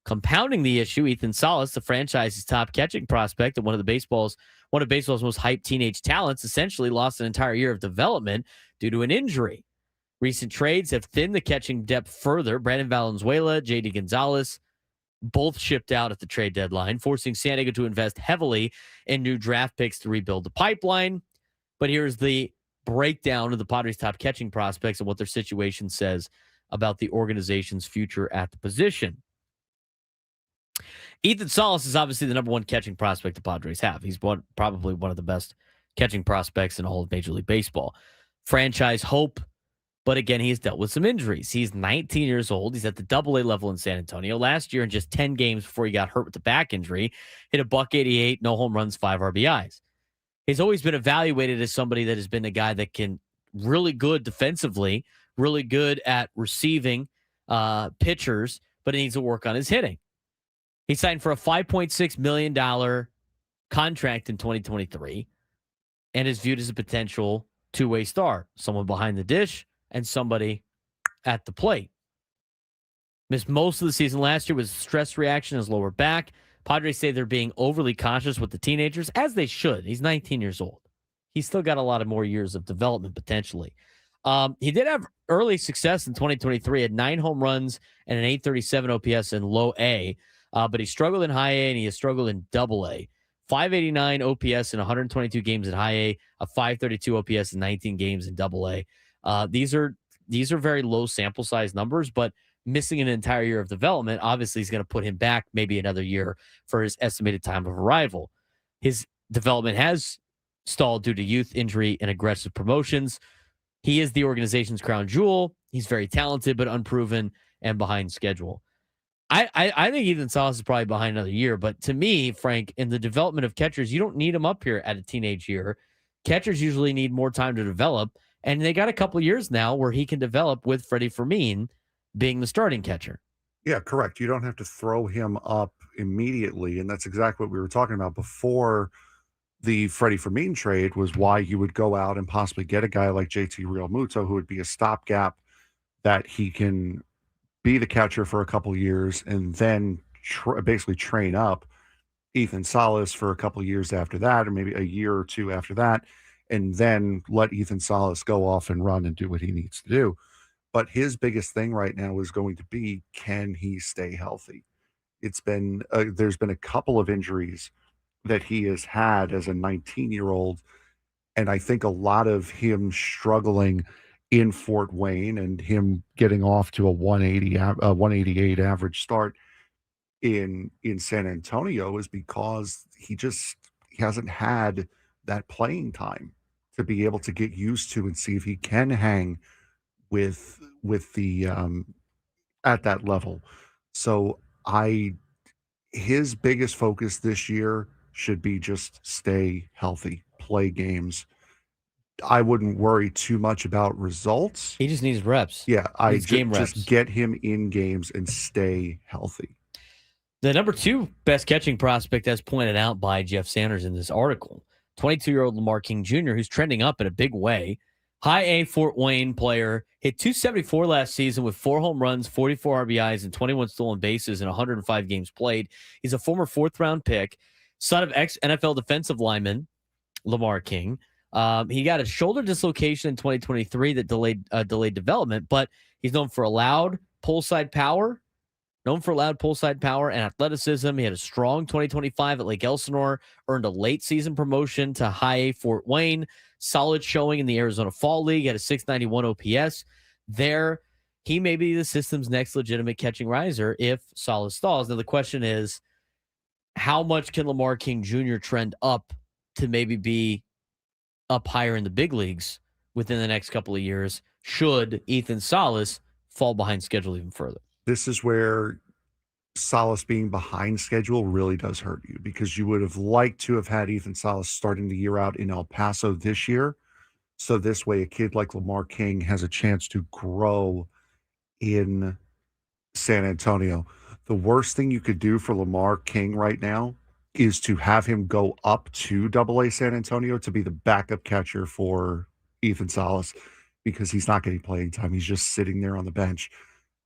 Compounding the issue, Ethan Salas, the franchise's top catching prospect and one of baseball's most hyped teenage talents, essentially lost an entire year of development due to an injury. Recent trades have thinned the catching depth further. Brandon Valenzuela, J.D. Gonzalez, both shipped out at the trade deadline, forcing San Diego to invest heavily in new draft picks to rebuild the pipeline. But here's the breakdown of the Padres' top catching prospects and what their situation says about the organization's future at the position. Ethan Salas is obviously the number one catching prospect the Padres have. He's probably one of the best catching prospects in all of Major League Baseball. Franchise hope, but again, he's dealt with some injuries. He's 19 years old. He's at the AA level in San Antonio. Last year, in just 10 games before he got hurt with the back injury, hit a .188, no home runs, 5 RBIs. He's always been evaluated as somebody that has been a guy that can really good defensively, really good at receiving pitchers, but he needs to work on his hitting. He signed for a $5.6 million contract in 2023 and is viewed as a potential two-way star, someone behind the dish and somebody at the plate. Missed most of the season last year with stress reaction in his lower back. Padres say they're being overly cautious with the teenagers, as they should. He's 19 years old. He's still got a lot of more years of development potentially. He did have early success in 2023, had 9 home runs and an 837 OPS in low A, but he struggled in high A and he has struggled in double A. 589 OPS in 122 games in high A, a 532 OPS in 19 games in double A. These are very low sample size numbers, but missing an entire year of development obviously is going to put him back maybe another year for his estimated time of arrival. His development has stalled due to youth injury and aggressive promotions. He is the organization's crown jewel. He's very talented, but unproven and behind schedule. I think Ethan Salas is probably behind another year, but to me, Frank, in the development of catchers, you don't need him up here at a teenage year. Catchers usually need more time to develop, and they got a couple of years now where he can develop with Freddie Fermin being the starting catcher. Yeah, correct. You don't have to throw him up immediately, and that's exactly what we were talking about before the Freddie Fermin trade, was why you would go out and possibly get a guy like JT Realmuto, who would be a stopgap that he can be the catcher for a couple of years and then basically train up Ethan Salas for a couple of years after that, or maybe a year or two after that, and then let Ethan Salas go off and run and do what he needs to do. But his biggest thing right now is going to be, can he stay healthy? It's been there's been a couple of injuries that he has had as a 19-year-old, and I think a lot of him struggling in Fort Wayne and him getting off to a 188 average start in San Antonio is because he hasn't had that playing time to be able to get used to and see if he can hang with the at that level. So his biggest focus this year should be just stay healthy, play games. I wouldn't worry too much about results. He just needs reps. Yeah, game reps. Just get him in games and stay healthy. The number 2 best catching prospect, as pointed out by Jeff Sanders in this article, 22-year-old Lamar King Jr., who's trending up in a big way. High A Fort Wayne player, hit 274 last season with 4 home runs, 44 RBIs, and 21 stolen bases in 105 games played. He's a former 4th-round pick, son of ex-NFL defensive lineman Lamar King. He got a shoulder dislocation in 2023 that delayed development, but he's known for loud pull-side power and athleticism. He had a strong 2025 at Lake Elsinore, earned a late season promotion to High A Fort Wayne, solid showing in the Arizona Fall League, had a 691 OPS. There, he may be the system's next legitimate catching riser if Salas stalls. Now, the question is, how much can Lamar King Jr. trend up to maybe be up higher in the big leagues within the next couple of years should Ethan Salas fall behind schedule even further? This is where Salas being behind schedule really does hurt you, because you would have liked to have had Ethan Salas starting the year out in El Paso this year. So this way, a kid like Lamar King has a chance to grow in San Antonio. The worst thing you could do for Lamar King right now is to have him go up to AA San Antonio to be the backup catcher for Ethan Salas, because he's not getting playing time. He's just sitting there on the bench.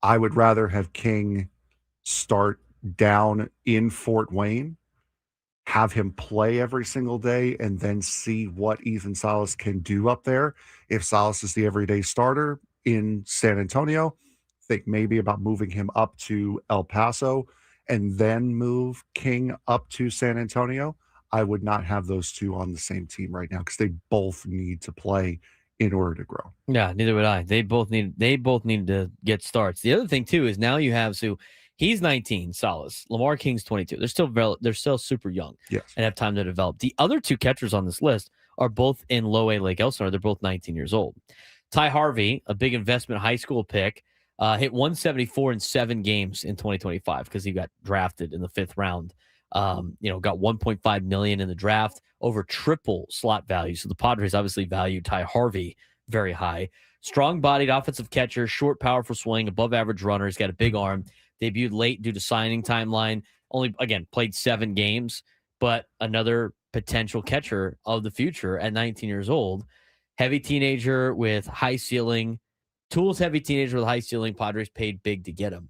I would rather have King start down in Fort Wayne, have him play every single day, and then see what Ethan Salas can do up there. If Salas is the everyday starter in San Antonio, think maybe about moving him up to El Paso and then move King up to San Antonio. I would not have those two on the same team right now, because they both need to play in order to grow. Yeah, neither would I. They both need to get starts. The other thing too is now you have, so he's 19, Salas. Lamar King's 22. They're still super young. Yes. And have time to develop. The other 2 catchers on this list are both in low A Lake Elsinore. They're both 19 years old. Ty Harvey, a big investment high school pick, hit 174 in 7 games in 2025 because he got drafted in the 5th round. Got $1.5 million in the draft, over triple slot value. So the Padres obviously value Ty Harvey very high. Strong-bodied offensive catcher, short, powerful swing, above-average runner. He's got a big arm. Debuted late due to signing timeline. Only, again, played 7 games, but another potential catcher of the future at 19 years old. Heavy teenager with high ceiling. Tools heavy teenager with high ceiling. Padres paid big to get him.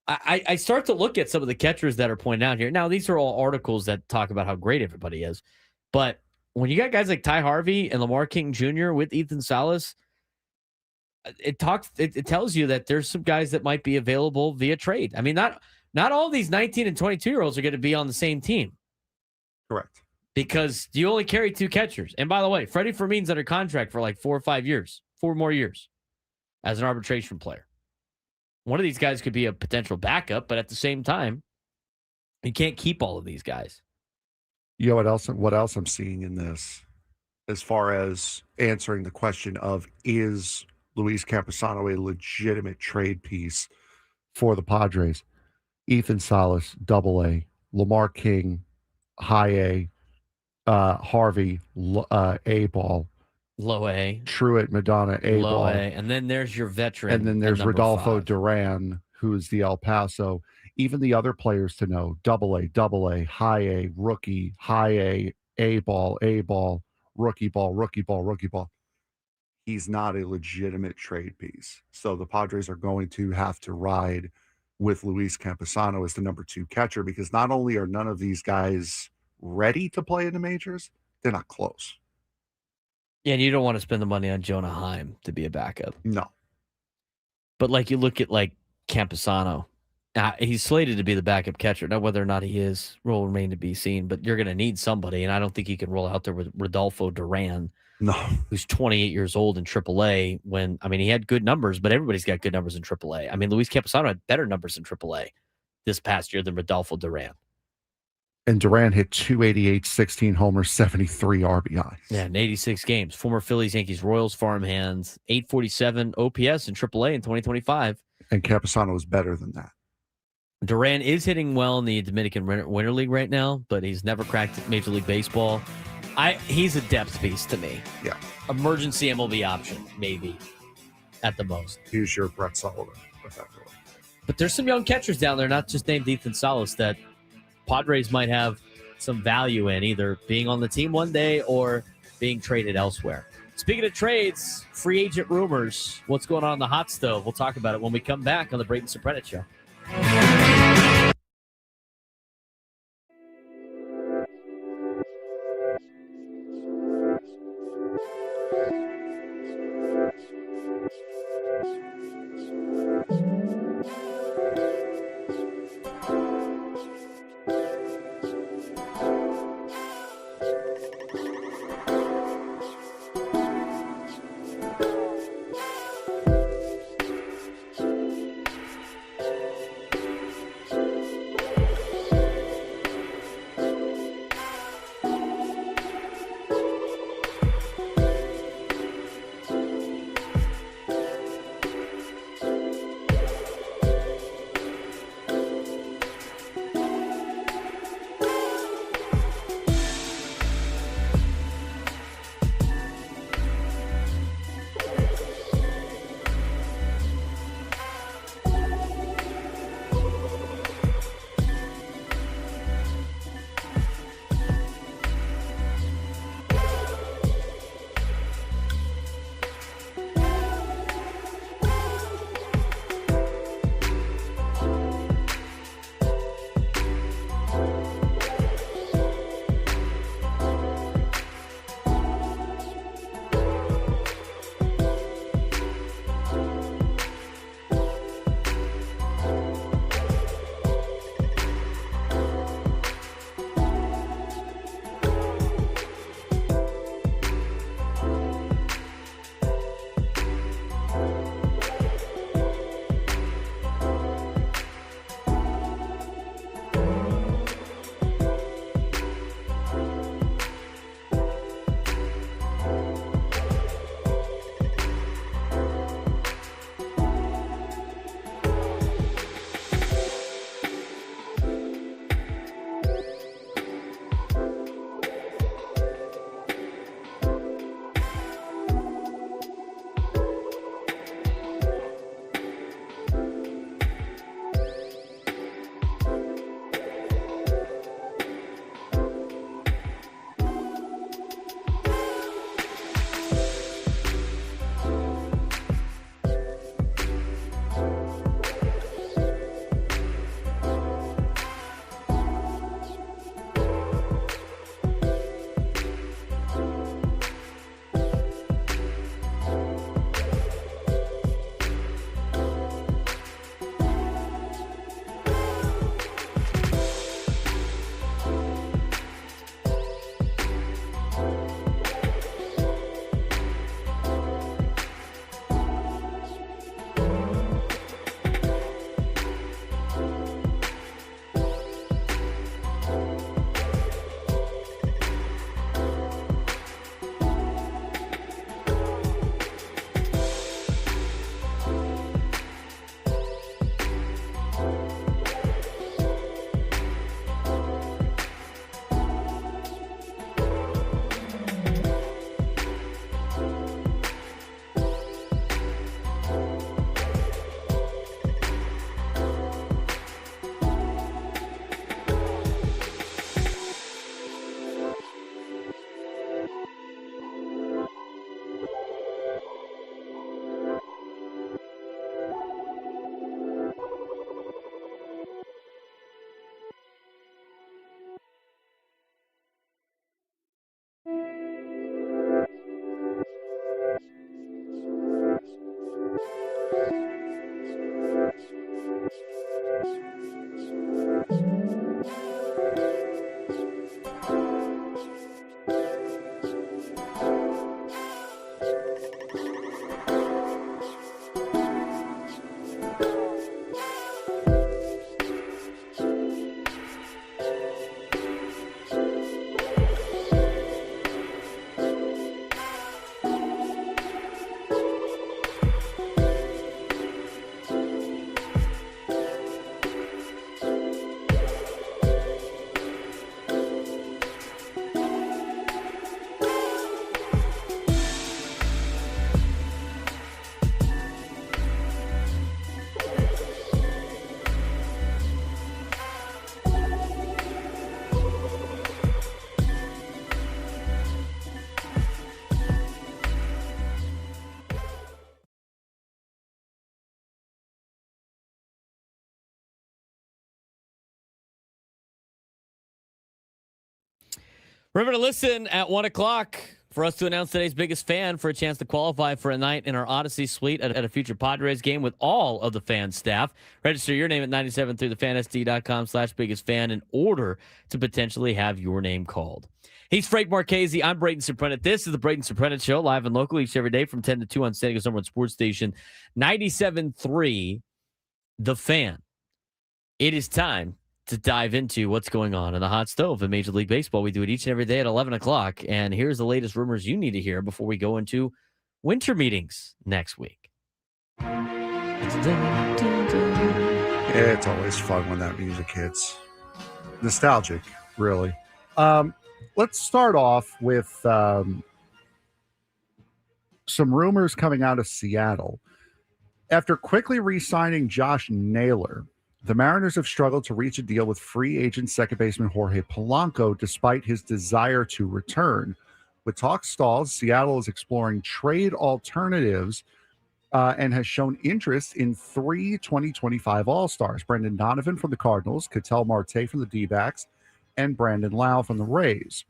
I start to look at some of the catchers that are pointed out here. Now, these are all articles that talk about how great everybody is. But when you got guys like Ty Harvey and Lamar King Jr. with Ethan Salas, it tells you that there's some guys that might be available via trade. I mean, not all these 19 and 22-year-olds are going to be on the same team. Correct. Because you only carry 2 catchers. And by the way, Freddie Fermin's under contract for like 4 or 5 years, 4 more years as an arbitration player. One of these guys could be a potential backup, but at the same time, you can't keep all of these guys. You know what else I'm seeing in this, as far as answering the question of, is Luis Camposano a legitimate trade piece for the Padres? Ethan Salas, AA, Lamar King, High A, Harvey, A ball, low A, Truitt, Madonna, A low ball, A, and then there's your veteran, and then there's Rodolfo 5. Duran, who is the El Paso. Even the other players to know: AA, High A, rookie, High A ball, rookie ball. He's not a legitimate trade piece. So the Padres are going to have to ride with Luis Camposano as the number 2 catcher, because not only are none of these guys ready to play in the majors, they're not close. Yeah, and you don't want to spend the money on Jonah Heim to be a backup. No. But like you look at like Camposano, he's slated to be the backup catcher. Now, whether or not he is will remain to be seen, but you're going to need somebody, and I don't think you can roll out there with Rodolfo Duran, who's 28 years old in AAA when, I mean, he had good numbers, but everybody's got good numbers in AAA. I mean, Luis Camposano had better numbers in AAA this past year than Rodolfo Duran. And Duran hit 288, 16 homers, 73 RBI. Yeah, in 86 games. Former Phillies, Yankees, Royals, farmhands, 847 OPS in AAA in 2025. And Camposano was better than that. Duran is hitting well in the Dominican Winter League right now, but he's never cracked Major League Baseball. He's a depth piece to me. Yeah. Emergency MLB option, maybe, at the most. Here's your Brett Sullivan, effectively. But there's some young catchers down there, not just named Ethan Salas, that Padres might have some value in, either being on the team one day or being traded elsewhere. Speaking of trades, free agent rumors, what's going on in the hot stove? We'll talk about it when we come back on the Braden Surprenant Show. Remember to listen at 1 o'clock for us to announce today's biggest fan for a chance to qualify for a night in our Odyssey suite at a future Padres game with all of the fan staff. Register your name at 97 through thefansd.com/biggest fan in order to potentially have your name called. He's Frank Marchese. I'm Braden Surprenant. This is the Braden Surprenant Show, live and local each every day from 10 to 2 on San Diego's number one sports station, 97.3 The Fan. It is time to dive into what's going on in the hot stove in Major League Baseball. We do it each and every day at 11 o'clock. And here's the latest rumors you need to hear before we go into winter meetings next week. It's always fun when that music hits. Nostalgic, really. Let's start off with some rumors coming out of Seattle. After quickly re-signing Josh Naylor, the Mariners have struggled to reach a deal with free agent second baseman Jorge Polanco despite his desire to return. With talks stalled, Seattle is exploring trade alternatives and has shown interest in 3 2025 All-Stars: Brendan Donovan from the Cardinals, Ketel Marte from the D-backs, and Brandon Lau from the Rays.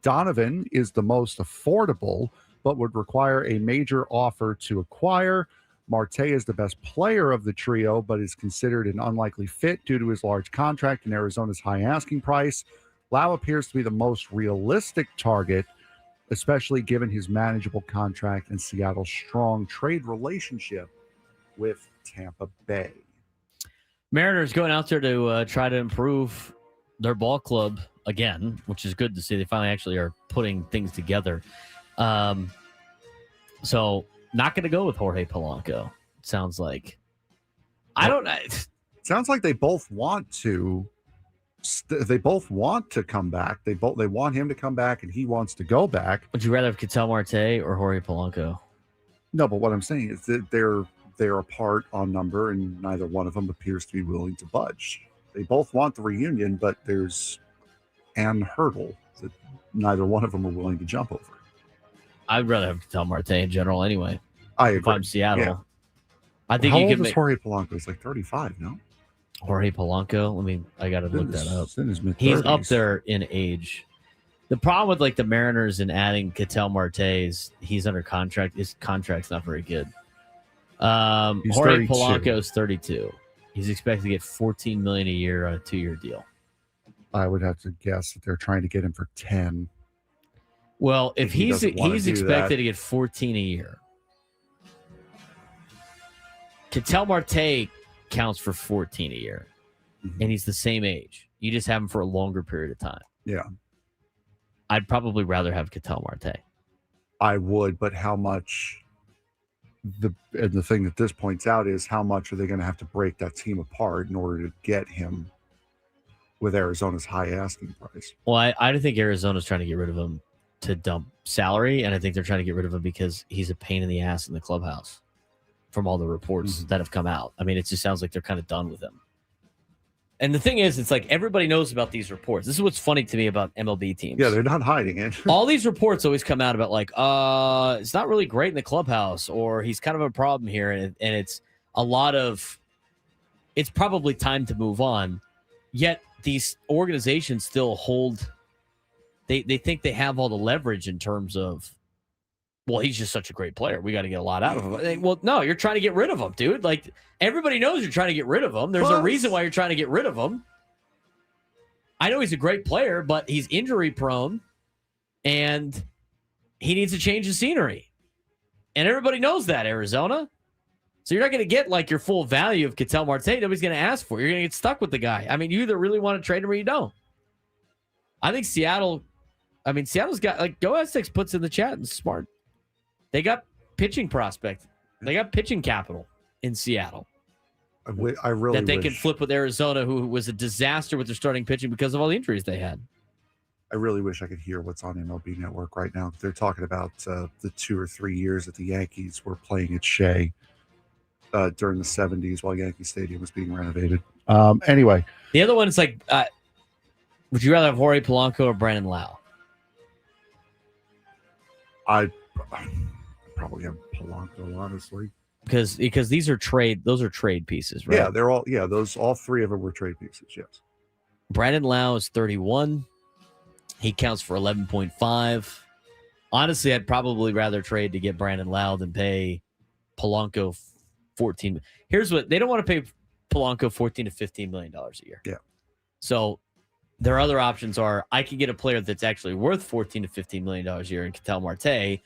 Donovan is the most affordable, but would require a major offer to acquire. Marte is the best player of the trio, but is considered an unlikely fit due to his large contract and Arizona's high asking price. Lau appears to be the most realistic target, especially given his manageable contract and Seattle's strong trade relationship with Tampa Bay. Mariners going out there to try to improve their ball club again, which is good to see. They finally actually are putting things together. So not going to go with Jorge Polanco. It sounds like. I don't know. Sounds like they both want to. They both want to come back. They want him to come back, and he wants to go back. Would you rather have Ketel Marte or Jorge Polanco? No, but what I'm saying is that they're apart on number, and neither one of them appears to be willing to budge. They both want the reunion, but there's an hurdle that neither one of them are willing to jump over. I'd rather have Ketel Marte in general anyway. I agree. If I'm Seattle. Yeah. I think How you old could is make Jorge Polanco? He's like 35, no? Jorge Polanco. I got to look that up. In his mid-30s. He's up there in age. The problem with like the Mariners and adding Ketel Marte is he's under contract. His contract's not very good. Jorge 32. Polanco is 32. He's expected to get $14 million a year on a 2-year deal. I would have to guess that they're trying to get him for 10. Well, if he's expected that. to get 14 a year, Ketel Marte counts for 14 a year, and he's the same age. You just have him for a longer period of time. Yeah. I'd probably rather have Ketel Marte. I would, but how much? And the thing that this points out is how much are they going to have to break that team apart in order to get him with Arizona's high asking price? Well, I think Arizona's trying to get rid of him to dump salary, and I think they're trying to get rid of him because he's a pain in the ass in the clubhouse from all the reports that have come out. I mean, it just sounds like they're kind of done with him. And the thing is, it's like everybody knows about these reports. This is what's funny to me about MLB teams. Yeah, they're not hiding it. All these reports always come out about like, it's not really great in the clubhouse, or he's kind of a problem here. And it's a lot of, it's probably time to move on. Yet these organizations still hold, they think they have all the leverage in terms of, well, he's just such a great player. We got to get a lot out of him. Well, no, you're trying to get rid of him, dude. Like, everybody knows you're trying to get rid of him. There's a reason why you're trying to get rid of him. I know he's a great player, but he's injury prone, and he needs to change the scenery. And everybody knows that, Arizona. So you're not going to get like your full value of Ketel Marte. Nobody's going to ask for it. You're going to get stuck with the guy. I mean, you either really want to trade him or you don't. I think Seattle's got, like, Go Aztecs puts in the chat and smart. They got pitching prospect. They got pitching capital in Seattle. I really that they wish, can flip with Arizona, who was a disaster with their starting pitching because of all the injuries they had. I really wish I could hear what's on MLB Network right now. They're talking about the 2 or 3 years that the Yankees were playing at Shea during the 70s while Yankee Stadium was being renovated. Anyway. The other one is like, would you rather have Jorge Polanco or Brandon Lau? I'd probably have Polanco, honestly. Because those are trade pieces, right? Yeah, all 3 of them were trade pieces, yes. Brandon Lau is 31. He counts for 11.5. Honestly, I'd probably rather trade to get Brandon Lau than pay Polanco 14. Here's what they don't want to pay Polanco $14 to $15 million a year. Yeah. So their other options are I can get a player that's actually worth $14 to $15 million a year in Ketel Marte,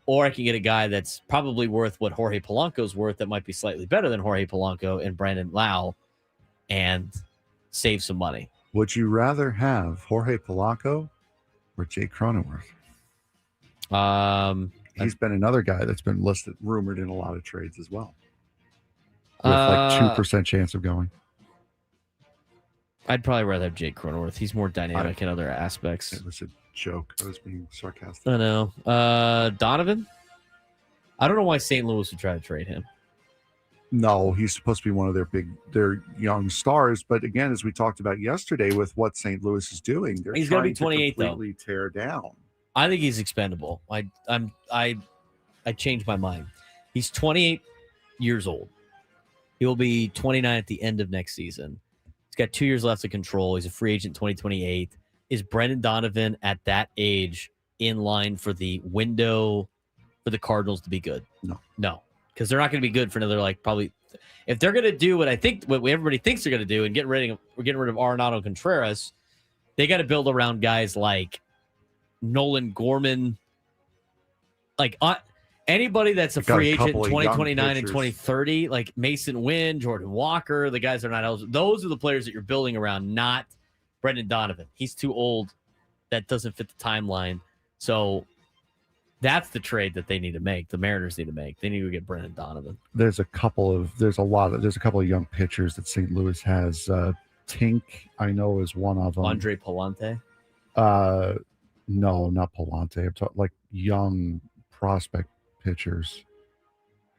or I can get a guy that's probably worth what Jorge Polanco's worth that might be slightly better than Jorge Polanco and Brandon Lau and save some money. Would you rather have Jorge Polanco or Jake Cronenworth? He's been another guy that's been rumored in a lot of trades as well. With like 2% chance of going. I'd probably rather have Jake Cronenworth. He's more dynamic in other aspects. It was a joke. I was being sarcastic. I know. Donovan? I don't know why St. Louis would try to trade him. No, he's supposed to be one of their young stars. But again, as we talked about yesterday with what St. Louis is doing, they're he's going to be 28 to completely tear down. I think he's expendable. I changed my mind. He's 28 years old. He will be 29 at the end of next season. He's got 2 years left of control. He's a free agent 2028. Is Brendan Donovan at that age in line for the window for the Cardinals to be good? No. Because they're not going to be good for another, probably, if they're going to do what everybody thinks they're going to do and getting rid of Arenado Contreras, they got to build around guys like Nolan Gorman, anybody that's a free agent in 2029 and 2030, like Mason Wynn, Jordan Walker, the guys that are not eligible. Those are the players that you're building around, not Brendan Donovan. He's too old. That doesn't fit the timeline. So that's the trade that they need to make. The Mariners need to make. They need to get Brendan Donovan. There's a couple of young pitchers that St. Louis has. Tink, I know, is one of them. Andre Palante? No, not Palante. I'm talking like young prospect pitchers.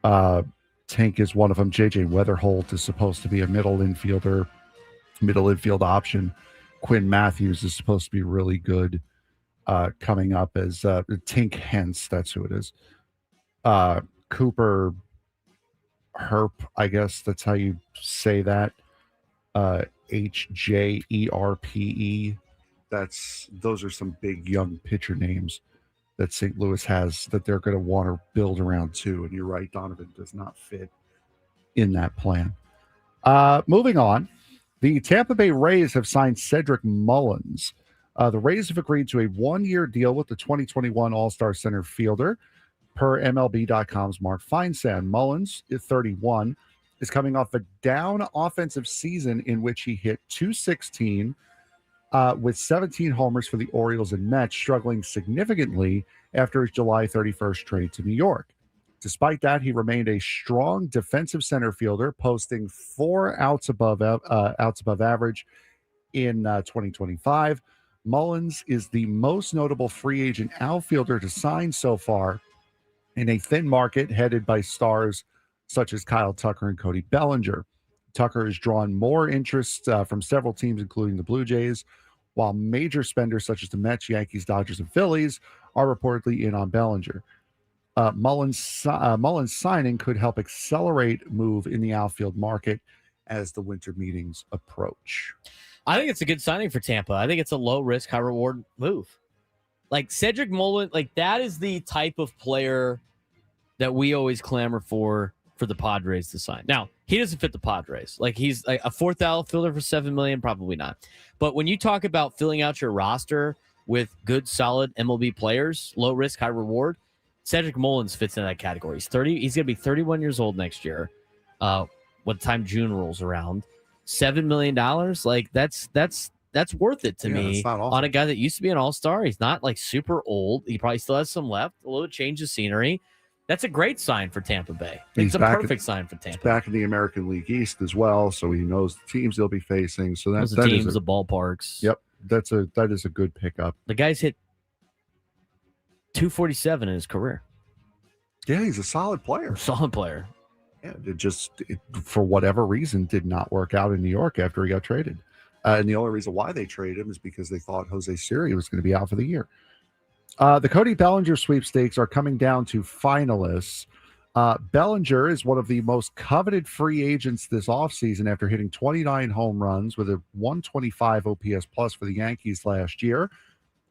Tink is one of them. JJ Weatherholt is supposed to be a middle infield option. Quinn Matthews is supposed to be really good. Coming up as Tink Hence, that's who it is. Cooper Herp, I guess that's how you say that. HJERPE. Those are some big young pitcher names that St. Louis has that they're going to want to build around too. And you're right, Donovan does not fit in that plan. Moving on, the Tampa Bay Rays have signed Cedric Mullins. The Rays have agreed to a 1-year deal with the 2021 All-Star center fielder, per MLB.com's Mark Feinsand. Mullins, 31, is coming off a down offensive season in which he hit .216 with 17 homers for the Orioles and Mets, struggling significantly after his July 31st trade to New York. Despite that, he remained a strong defensive center fielder, posting 4 outs above average in 2025. Mullins is the most notable free agent outfielder to sign so far in a thin market headed by stars such as Kyle Tucker and Cody Bellinger. Tucker has drawn more interest from several teams, including the Blue Jays, while major spenders such as the Mets, Yankees, Dodgers, and Phillies are reportedly in on Bellinger. Mullins' signing could help accelerate move in the outfield market as the winter meetings approach. I think it's a good signing for Tampa. I think it's a low risk, high reward move. Like Cedric Mullins, that is the type of player that we always clamor for the Padres to sign. Now, he doesn't fit the Padres. He's like a fourth outfielder for $7 million, probably not. But when you talk about filling out your roster with good, solid MLB players, low risk, high reward, Cedric Mullins fits in that category. He's 30. He's going to be 31 years old next year. What time June rolls around, $7 million. That's worth it to me on a guy that used to be an all-star. He's not super old. He probably still has some left. A little change of scenery. That's a great sign for Tampa Bay. It's a perfect sign for Tampa. He's back in the American League East as well, so he knows the teams they'll be facing. So that's the teams, the ballparks. Yep, that is a good pickup. The guy's hit 247 in his career. Yeah, he's a solid player. Yeah, it for whatever reason did not work out in New York after he got traded. And the only reason why they traded him is because they thought Jose Siri was going to be out for the year. The Cody Bellinger sweepstakes are coming down to finalists. Bellinger is one of the most coveted free agents this offseason after hitting 29 home runs with a 125 OPS plus for the Yankees last year.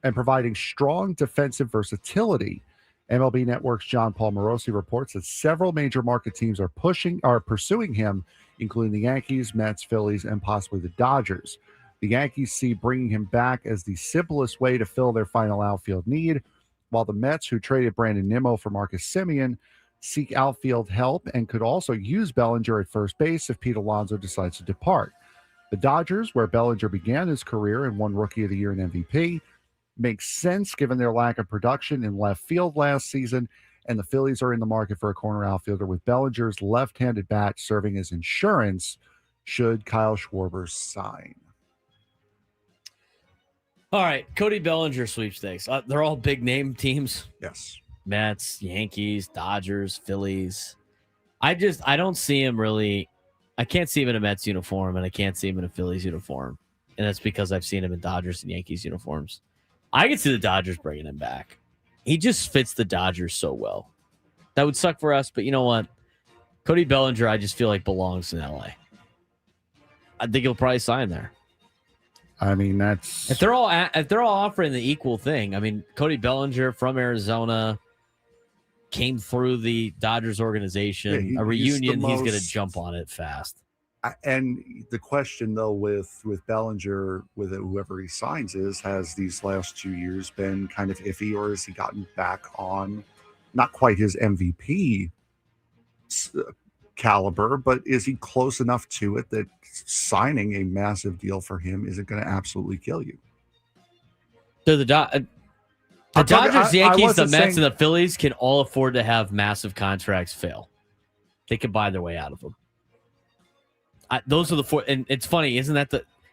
and providing strong defensive versatility. MLB Network's John Paul Morosi reports that several major market teams are pursuing him, including the Yankees, Mets, Phillies, and possibly the Dodgers. The Yankees see bringing him back as the simplest way to fill their final outfield need, while the Mets, who traded Brandon Nimmo for Marcus Semien, seek outfield help and could also use Bellinger at first base if Pete Alonso decides to depart. The Dodgers, where Bellinger began his career and won Rookie of the Year and MVP, makes sense given their lack of production in left field last season, and the Phillies are in the market for a corner outfielder with Bellinger's left-handed bat serving as insurance should Kyle Schwarber sign. All right, Cody Bellinger sweepstakes. They're all big name teams. Yes. Mets, Yankees, Dodgers, Phillies. I don't see him really. I can't see him in a Mets uniform, and I can't see him in a Phillies uniform. And that's because I've seen him in Dodgers and Yankees uniforms. I can see the Dodgers bringing him back. He just fits the Dodgers so well. That would suck for us, but you know what? Cody Bellinger, I just feel like belongs in LA. I think he'll probably sign there. I mean, that's if they're all offering the equal thing. I mean, Cody Bellinger from Arizona came through the Dodgers organization. Yeah, a reunion, he's going to most... jump on it fast. And the question, though, with Bellinger, with whoever he signs has these last 2 years been kind of iffy, or has he gotten back on not quite his MVP caliber, but is he close enough to it that signing a massive deal for him isn't going to absolutely kill you? So the Dodgers, the Yankees, the Mets, and the Phillies can all afford to have massive contracts fail. They can buy their way out of them. Those are the four, and it's funny, isn't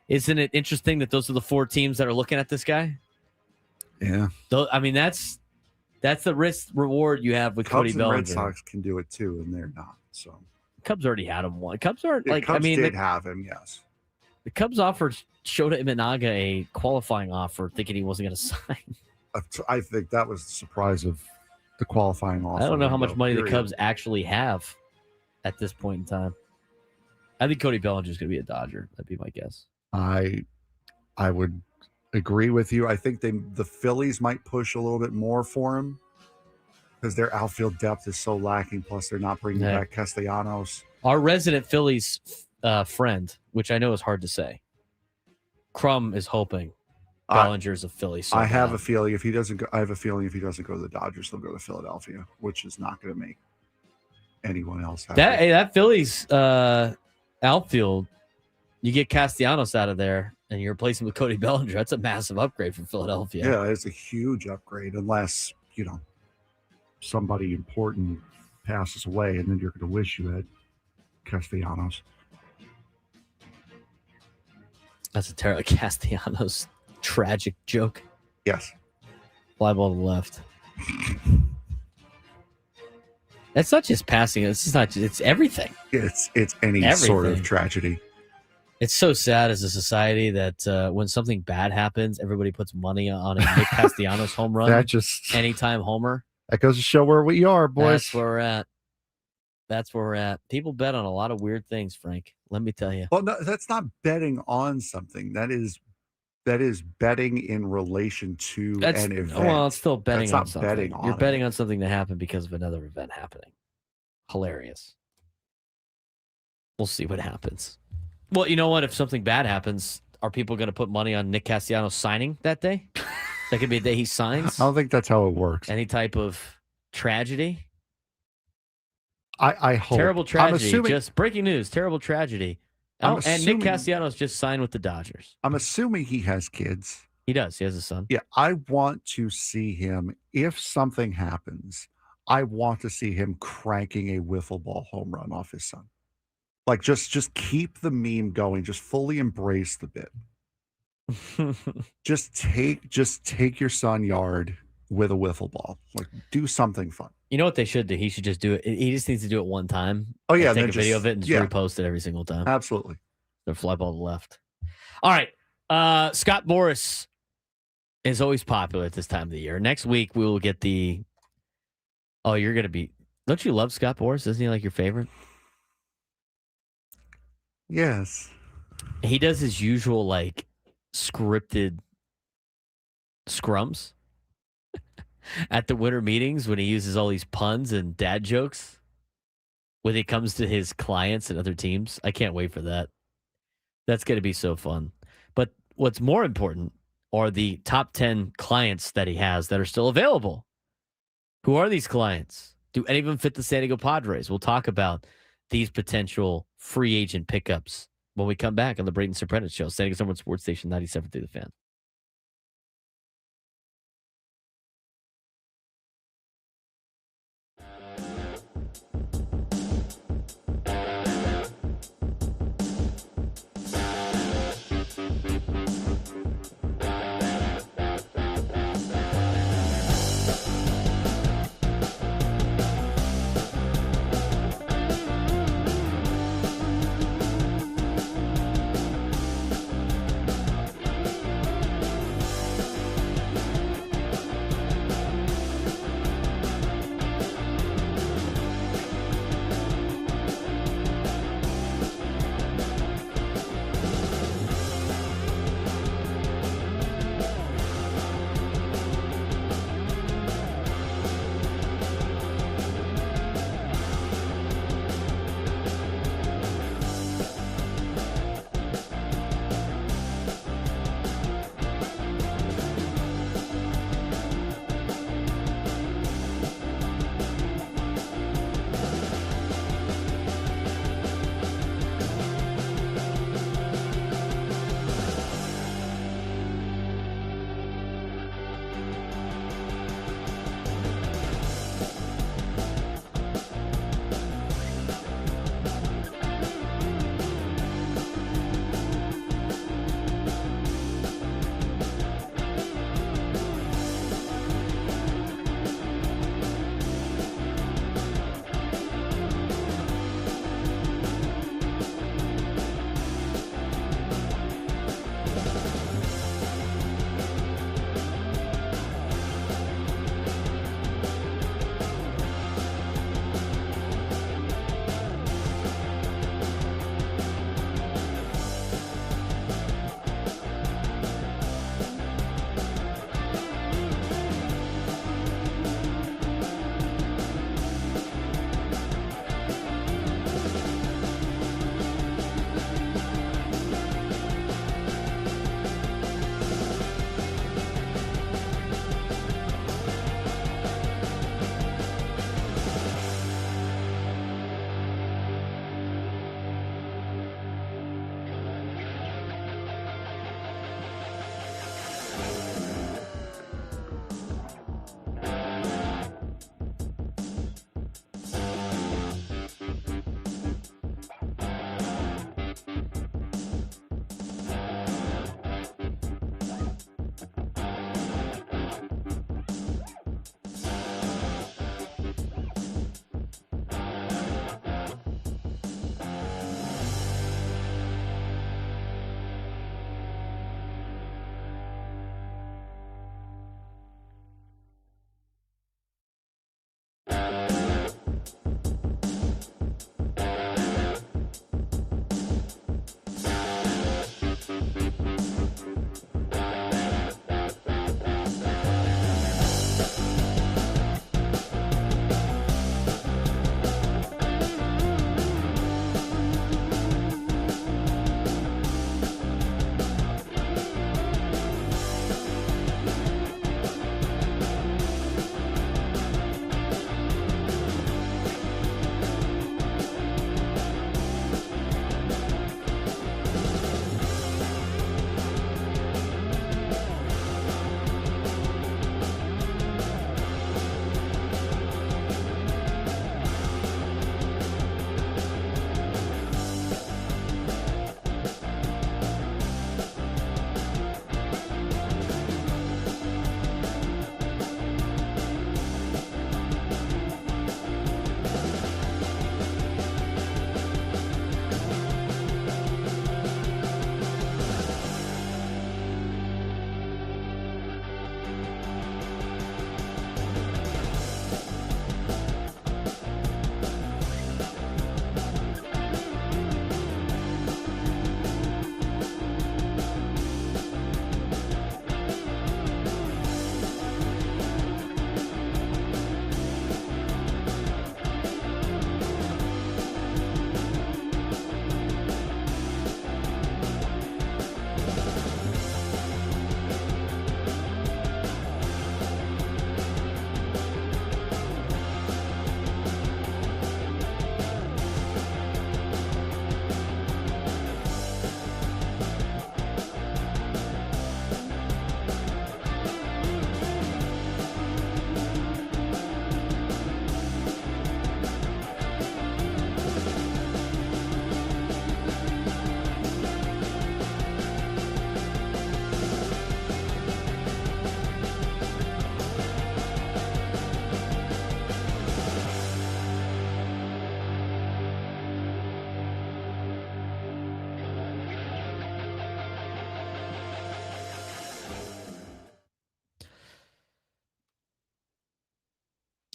it interesting that those are the four teams that are looking at this guy? Yeah. I mean, that's the risk reward you have with Cubs Cody Bellinger. Red Sox can do it too, and they're not. So Cubs already had him one. Cubs aren't like Cubs I mean, did have him, yes. The Cubs offered Shota Imanaga a qualifying offer, thinking he wasn't going to sign. I think that was the surprise of the qualifying offer. I don't know how much money the Cubs actually have at this point in time. I think Cody Bellinger is going to be a Dodger. That'd be my guess. I would agree with you. I think the Phillies might push a little bit more for him because their outfield depth is so lacking. Plus, they're not bringing back Castellanos. Our resident Phillies friend, which I know is hard to say, Crum is hoping Bellinger's a Philly. So I have a feeling if he doesn't go, to the Dodgers, he'll go to Philadelphia, which is not going to make anyone else happy. That Phillies outfield, you get Castellanos out of there and you replace him with Cody Bellinger. That's a massive upgrade for Philadelphia. Yeah, it's a huge upgrade unless, somebody important passes away and then you're going to wish you had Castellanos. That's a terrible Castellanos tragic joke. Yes. Fly ball to the left. That's not just passing. It's everything. It's any sort of tragedy. It's so sad as a society that when something bad happens, everybody puts money on a Nick Castellanos home run. That just anytime homer. That goes to show where we are, boys. That's where we're at. People bet on a lot of weird things, Frank. Let me tell you. Well, no, that's not betting on something. That is betting in relation to an event. Well, it's still betting on something. Betting on You're betting on something that happened because of another event happening. Hilarious. We'll see what happens. Well, you know what? If something bad happens, are people going to put money on Nick Castellanos signing that day? That could be a day he signs. I don't think that's how it works. Any type of tragedy? I hope. Terrible tragedy. Just breaking news. Terrible tragedy. And Nick Castellanos just signed with the Dodgers. I'm assuming he has kids. He does. He has a son. Yeah, I want to see him. If something happens, I want to see him cranking a wiffle ball home run off his son. Like just keep the meme going. Just fully embrace the bit. just take your son yard with a wiffle ball. Like do something fun. You know what they should do? He should just do it. He just needs to do it one time. Oh yeah, take a video of it and just repost it every single time. Absolutely. The fly ball to the left. All right. Scott Boras is always popular at this time of the year. Next week we will get the. Oh, you're gonna be. Don't you love Scott Boras? Isn't he like your favorite? Yes. He does his usual like scripted scrums at the winter meetings when he uses all these puns and dad jokes when it comes to his clients and other teams. I can't wait for that. That's going to be so fun. But what's more important are the top 10 clients that he has that are still available. Who are these clients? Do any of them fit the San Diego Padres? We'll talk about these potential free agent pickups when we come back on the Braden Surprenant Show. San Diego Summer Sports Station 97 through the Fan.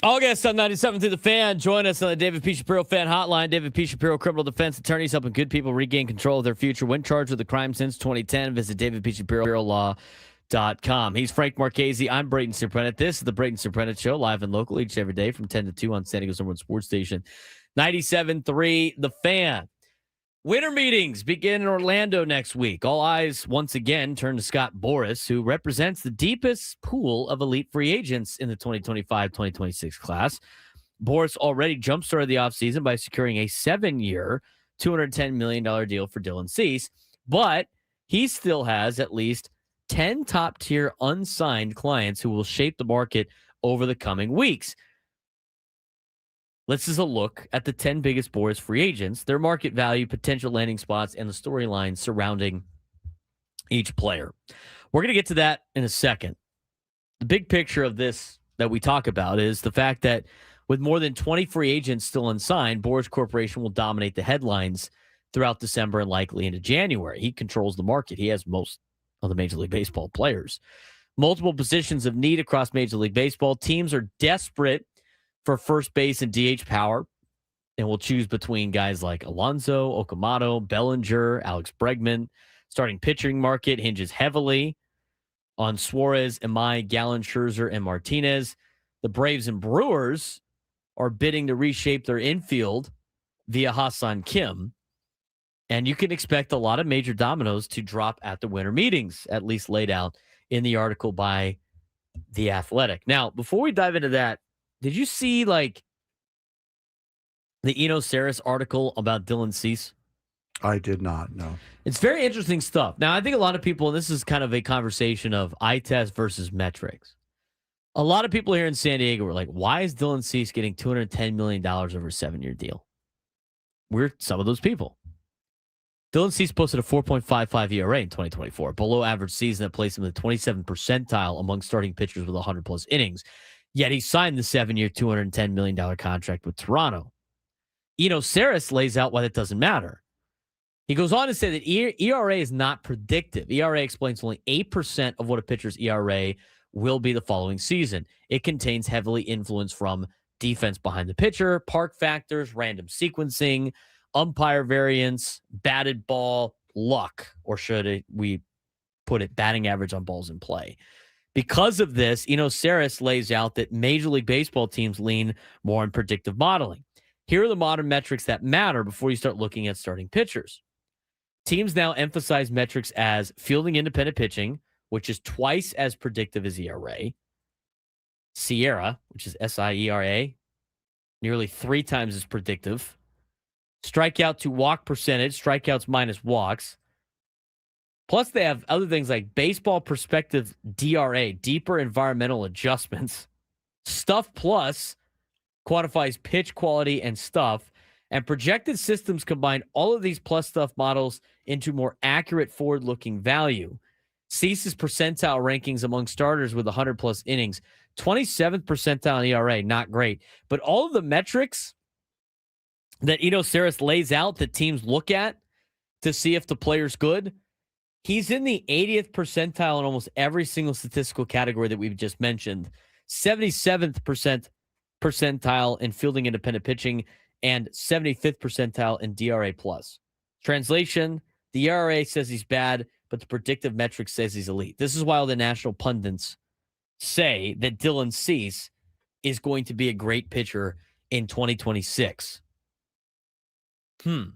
August on 97 through the Fan. Join us on the David P. Shapiro Fan Hotline. David P. Shapiro, criminal defense attorneys helping good people regain control of their future when charged with a crime since 2010. Visit davidpshapirolaw.com. He's Frank Marchese. I'm Braden Surprenant. This is the Braden Surprenant Show, live and local each and every day from 10 to 2 on San Diego's number one sports station, 97.3 The Fan. Winter meetings begin in Orlando next week. All eyes once again turn to Scott Boras, who represents the deepest pool of elite free agents in the 2025-2026 class. Boras already jump-started the offseason by securing a 7-year, $210 million deal for Dylan Cease, but he still has at least 10 top-tier unsigned clients who will shape the market over the coming weeks. This is a look at the 10 biggest Boras free agents, their market value, potential landing spots, and the storylines surrounding each player. We're going to get to that in a second. The big picture of this that we talk about is the fact that with more than 20 free agents still unsigned, Boras Corporation will dominate the headlines throughout December and likely into January. He controls the market. He has most of the Major League Baseball players. Multiple positions of need across Major League Baseball. Teams are desperate for first base and DH power, and we'll choose between guys like Alonso, Okamoto, Bellinger, Alex Bregman. Starting pitching market hinges heavily on Suarez, Amai, Gallen, Scherzer, and Martinez. The Braves and Brewers are bidding to reshape their infield via Hassan Kim, and you can expect a lot of major dominoes to drop at the winter meetings, at least laid out in the article by The Athletic. Now, before we dive into that, did you see the Eno Saris article about Dylan Cease? I did not, no. It's very interesting stuff. Now, I think a lot of people, and this is kind of a conversation of eye test versus metrics. A lot of people here in San Diego were like, why is Dylan Cease getting $210 million over a 7-year deal? We're some of those people. Dylan Cease posted a 4.55 ERA in 2024, below average season that placed him in the 27th percentile among starting pitchers with 100-plus innings. Yet he signed the 7-year, $210 million contract with Toronto. Eno Saris lays out why that doesn't matter. He goes on to say that ERA is not predictive. ERA explains only 8% of what a pitcher's ERA will be the following season. It contains heavily influence from defense behind the pitcher, park factors, random sequencing, umpire variance, batted ball, luck, or we put it, batting average on balls in play. Because of this, Eno Saris lays out that Major League Baseball teams lean more on predictive modeling. Here are the modern metrics that matter before you start looking at starting pitchers. Teams now emphasize metrics as fielding independent pitching, which is twice as predictive as ERA. SIERA, which is SIERA, nearly 3 times as predictive. Strikeout to walk percentage, strikeouts minus walks. Plus, they have other things like baseball perspective DRA, deeper environmental adjustments. Stuff Plus quantifies pitch quality and stuff. And projected systems combine all of these plus stuff models into more accurate forward-looking value. Cease's percentile rankings among starters with 100-plus innings, 27th percentile in ERA, not great. But all of the metrics that Eno Saris lays out that teams look at to see if the player's good, he's in the 80th percentile in almost every single statistical category that we've just mentioned. 77th percentile in fielding independent pitching and 75th percentile in DRA plus. Translation, the ERA says he's bad, but the predictive metric says he's elite. This is why all the national pundits say that Dylan Cease is going to be a great pitcher in 2026. Do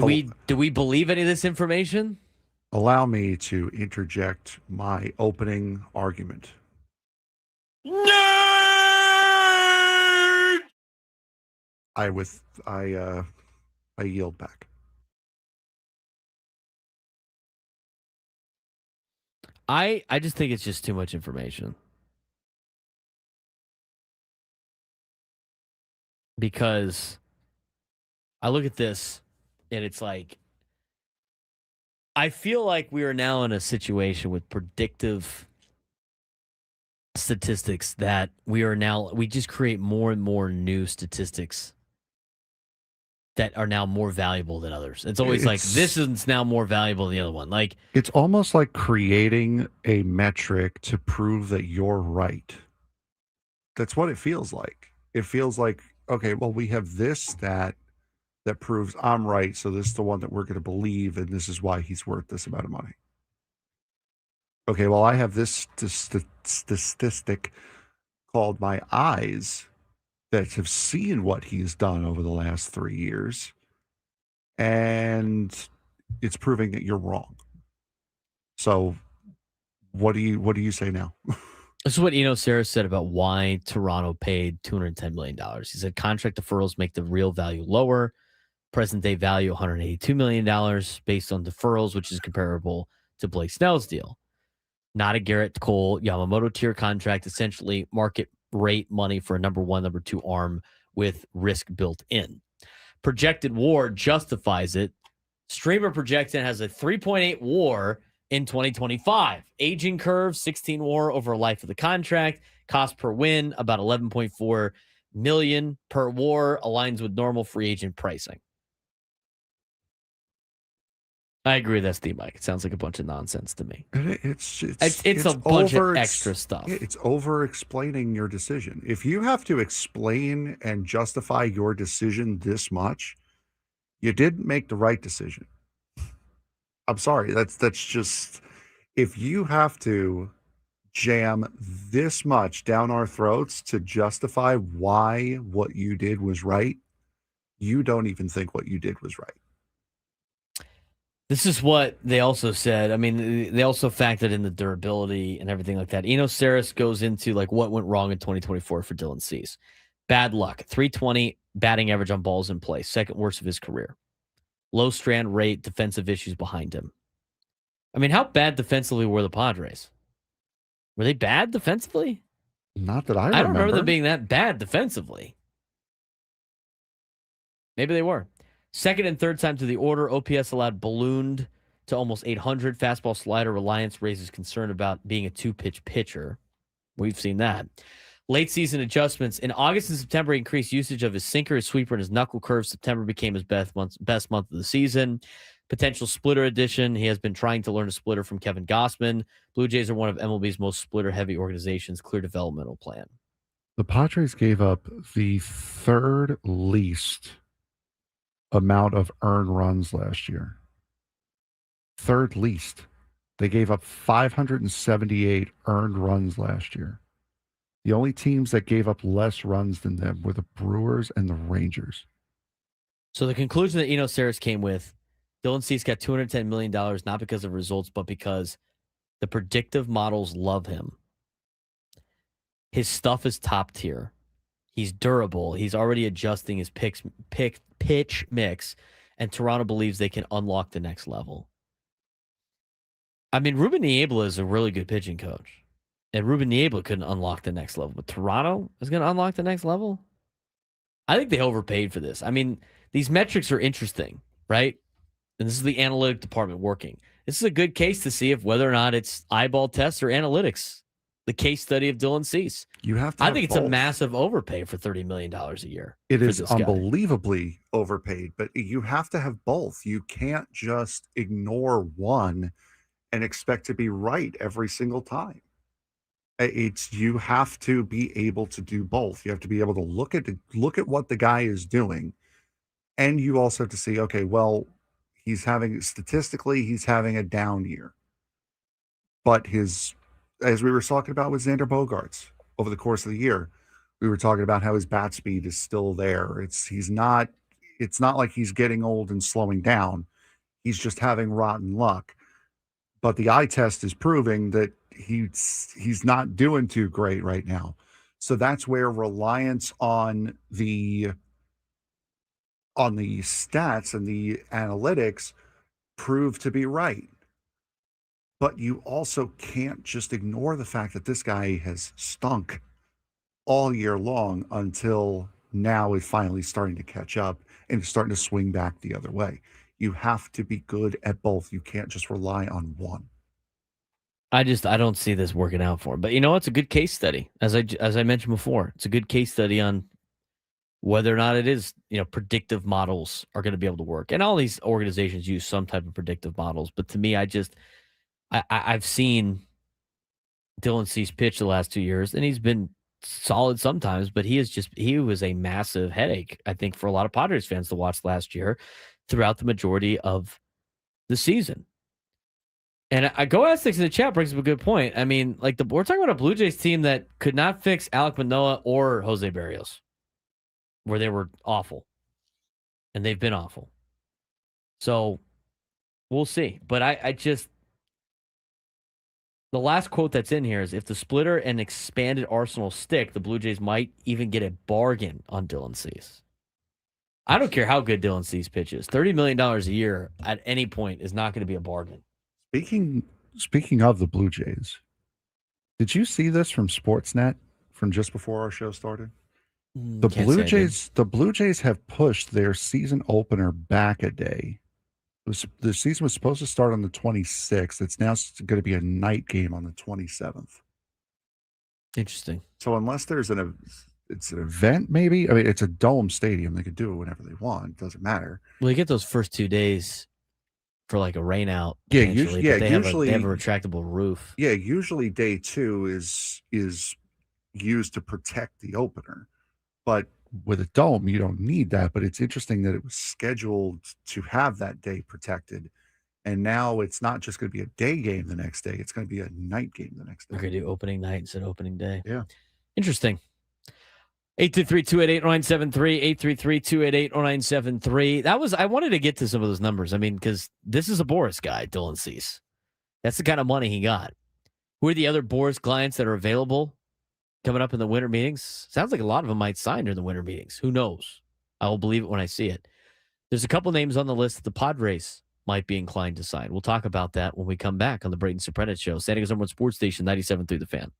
we believe any of this information? Allow me to interject my opening argument. I yield back. I just think it's just too much information. Because I look at this and it's like, I feel like we are now in a situation with predictive statistics that we just create more and more new statistics that are now more valuable than others. It's always like, this is now more valuable than the other one. Like, it's almost like creating a metric to prove that you're right. That's what it feels like. It feels like, okay, well, we have this stat that proves I'm right, so this is the one that we're going to believe, and this is why he's worth this amount of money. Okay, well, I have this statistic called my eyes that have seen what he's done over the last 3 years, and it's proving that you're wrong. So what do you say now? This is what Sarah said about why Toronto paid $210 million. He said contract deferrals make the real value lower. Present day value, $182 million based on deferrals, which is comparable to Blake Snell's deal. Not a Garrett Cole Yamamoto tier contract, essentially market rate money for a number 1, number 2 arm with risk built in. Projected WAR justifies it. Streamer projected has a 3.8 WAR in 2025. Aging curve, 16 WAR over life of the contract. Cost per win, about $11.4 million per WAR, aligns with normal free agent pricing. I agree with that, Steve Mike. It sounds like a bunch of nonsense to me. It's a bunch of extra stuff. It's over explaining your decision. If you have to explain and justify your decision this much, you didn't make the right decision. I'm sorry. That's just, if you have to jam this much down our throats to justify why what you did was right, you don't even think what you did was right. This is what they also said. I mean, they also factored in the durability and everything like that. Saris goes into like what went wrong in 2024 for Dylan Cease. Bad luck. 320 batting average on balls in play. Second worst of his career. Low strand rate, defensive issues behind him. I mean, how bad defensively were the Padres? Were they bad defensively? Not that I remember. I don't remember them being that bad defensively. Maybe they were. Second and third time to the order. OPS allowed ballooned to almost 800. Fastball slider reliance raises concern about being a 2-pitch pitcher. We've seen that. Late season adjustments. In August and September, he increased usage of his sinker, his sweeper, and his knuckle curve. September became his best month of the season. Potential splitter addition. He has been trying to learn a splitter from Kevin Gossman. Blue Jays are one of MLB's most splitter-heavy organizations. Clear developmental plan. The Padres gave up the third least amount of earned runs last year. Third least. They gave up 578 earned runs last year. The only teams that gave up less runs than them were the Brewers and the Rangers. So the conclusion that Saris came with, Dylan Cease got $210 million, not because of results, but because the predictive models love him. His stuff is top tier. He's durable. He's already adjusting his pitch mix, and Toronto believes they can unlock the next level. I mean, Ruben Niebla is a really good pitching coach, and Ruben Niebla couldn't unlock the next level, but Toronto is going to unlock the next level? I think they overpaid for this. I mean, these metrics are interesting, right? And this is the analytic department working. This is a good case to see if whether or not it's eyeball tests or analytics. The case study of Dylan Cease. I think it's both. A massive overpay for $30 million a year. It is unbelievably overpaid, but you have to have both. You can't just ignore one and expect to be right every single time. You have to be able to do both. You have to be able to look at what the guy is doing, and you also have to see, okay, well, he's having a down year, but as we were talking about with Xander Bogaerts over the course of the year, we were talking about how his bat speed is still there. It's not like he's getting old and slowing down. He's just having rotten luck. But the eye test is proving that he's not doing too great right now. So that's where reliance on the stats and the analytics prove to be right. But you also can't just ignore the fact that this guy has stunk all year long until now is finally starting to catch up and starting to swing back the other way. You have to be good at both. You can't just rely on one. I don't see this working out for him. But it's a good case study. As I mentioned before, it's a good case study on whether or not it is, predictive models are going to be able to work. And all these organizations use some type of predictive models. But to me, I've seen Dylan Cease pitch the last 2 years, and he's been solid sometimes, but he was a massive headache, I think, for a lot of Padres fans to watch last year throughout the majority of the season. And I go ask this in the chat brings up a good point. I mean, we're talking about a Blue Jays team that could not fix Alek Manoah or Jose Barrios, where they were awful, and they've been awful. So we'll see. But the last quote that's in here is, if the splitter and expanded arsenal stick, the Blue Jays might even get a bargain on Dylan Cease. I don't care how good Dylan Cease pitches. $30 million a year at any point is not going to be a bargain. Speaking of the Blue Jays, did you see this from Sportsnet from just before our show started? The Blue Jays have pushed their season opener back a day. The season was supposed to start on the 26th. It's now going to be a night game on the 27th. Interesting. So unless there's it's an event, maybe. I mean, it's a dome stadium. They could do it whenever they want. It doesn't matter. Well, you get those first 2 days for like a rain out. Yeah, usually they have a retractable roof. Yeah, usually day 2 is used to protect the opener. But with a dome, you don't need that. But it's interesting that it was scheduled to have that day protected. And now it's not just going to be a day game the next day. It's going to be a night game the next day. We're going to do opening night instead of opening day. Yeah. Interesting. 823-288-0973, 833-288-0973. I wanted to get to some of those numbers. I mean, because this is a Boras guy, Dylan Cease. That's the kind of money he got. Who are the other Boras clients that are available coming up in the winter meetings? Sounds like a lot of them might sign during the winter meetings. Who knows? I will believe it when I see it. There's a couple names on the list that the Padres might be inclined to sign. We'll talk about that when we come back on the Braden Surprenant Show. San Diego's #1 sports station, 97.3 The Fan.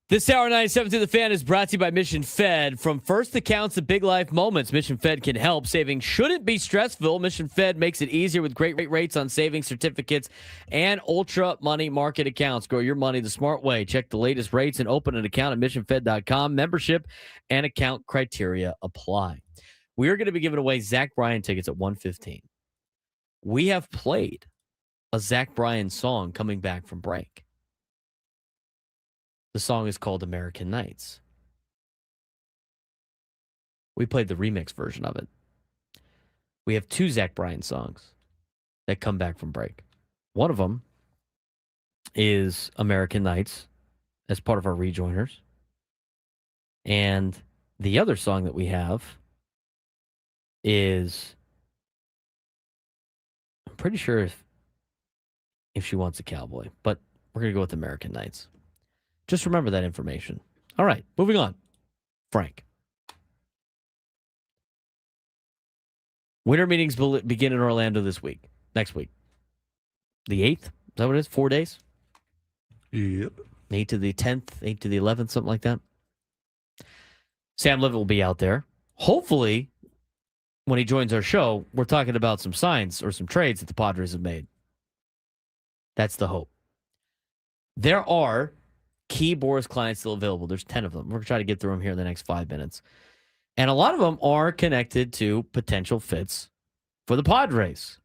This hour 97 through the Fan is brought to you by Mission Fed. From first accounts to big life moments, Mission Fed can help. Saving shouldn't be stressful. Mission Fed makes it easier with great rates on savings certificates and ultra money market accounts. Grow your money the smart way. Check the latest rates and open an account at missionfed.com. Membership and account criteria apply. We are going to be giving away Zach Bryan tickets at 1:15. We have played a Zach Bryan song coming back from break. The song is called American Nights. We played the remix version of it. We have 2 Zach Bryan songs that come back from break. One of them is American Nights as part of our rejoiners. And the other song that we have is, I'm pretty sure if she wants a cowboy, but we're going to go with American Nights. Just remember that information. All right, moving on. Frank. Winter meetings begin in Orlando next week. The 8th? Is that what it is? 4 days? Yep. 8 to the 10th, 8 to the 11th, something like that. Sam Levitt will be out there. Hopefully, when he joins our show, we're talking about some signs or some trades that the Padres have made. That's the hope. There are key Boras clients still available. There's 10 of them. We're going to try to get through them here in the next 5 minutes. And a lot of them are connected to potential fits for the Padres.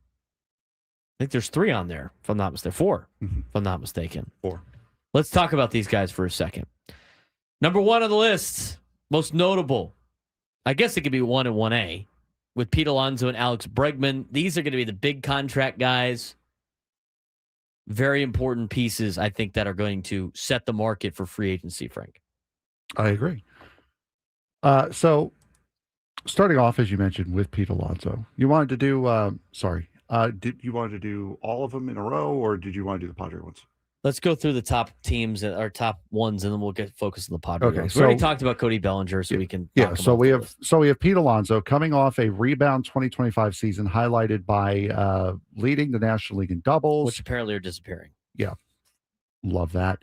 I think there's 3 on there, if I'm not mistaken. 4, if I'm not mistaken. 4. Let's talk about these guys for a second. Number 1 on the list, most notable. I guess it could be 1 and 1A with Pete Alonso and Alex Bregman. These are going to be the big contract guys. Very important pieces, I think, that are going to set the market for free agency, Frank. I agree. So, starting off, as you mentioned, with Pete Alonso, you wanted to do, did you want to do all of them in a row, or did you want to do the Padre ones? Let's go through the top teams, or top ones, and then we'll get focused on the Padres. Okay, We already talked about Cody Bellinger, so we can we have Pete Alonso coming off a rebound 2025 season highlighted by leading the National League in doubles, which apparently are disappearing. Yeah, love that.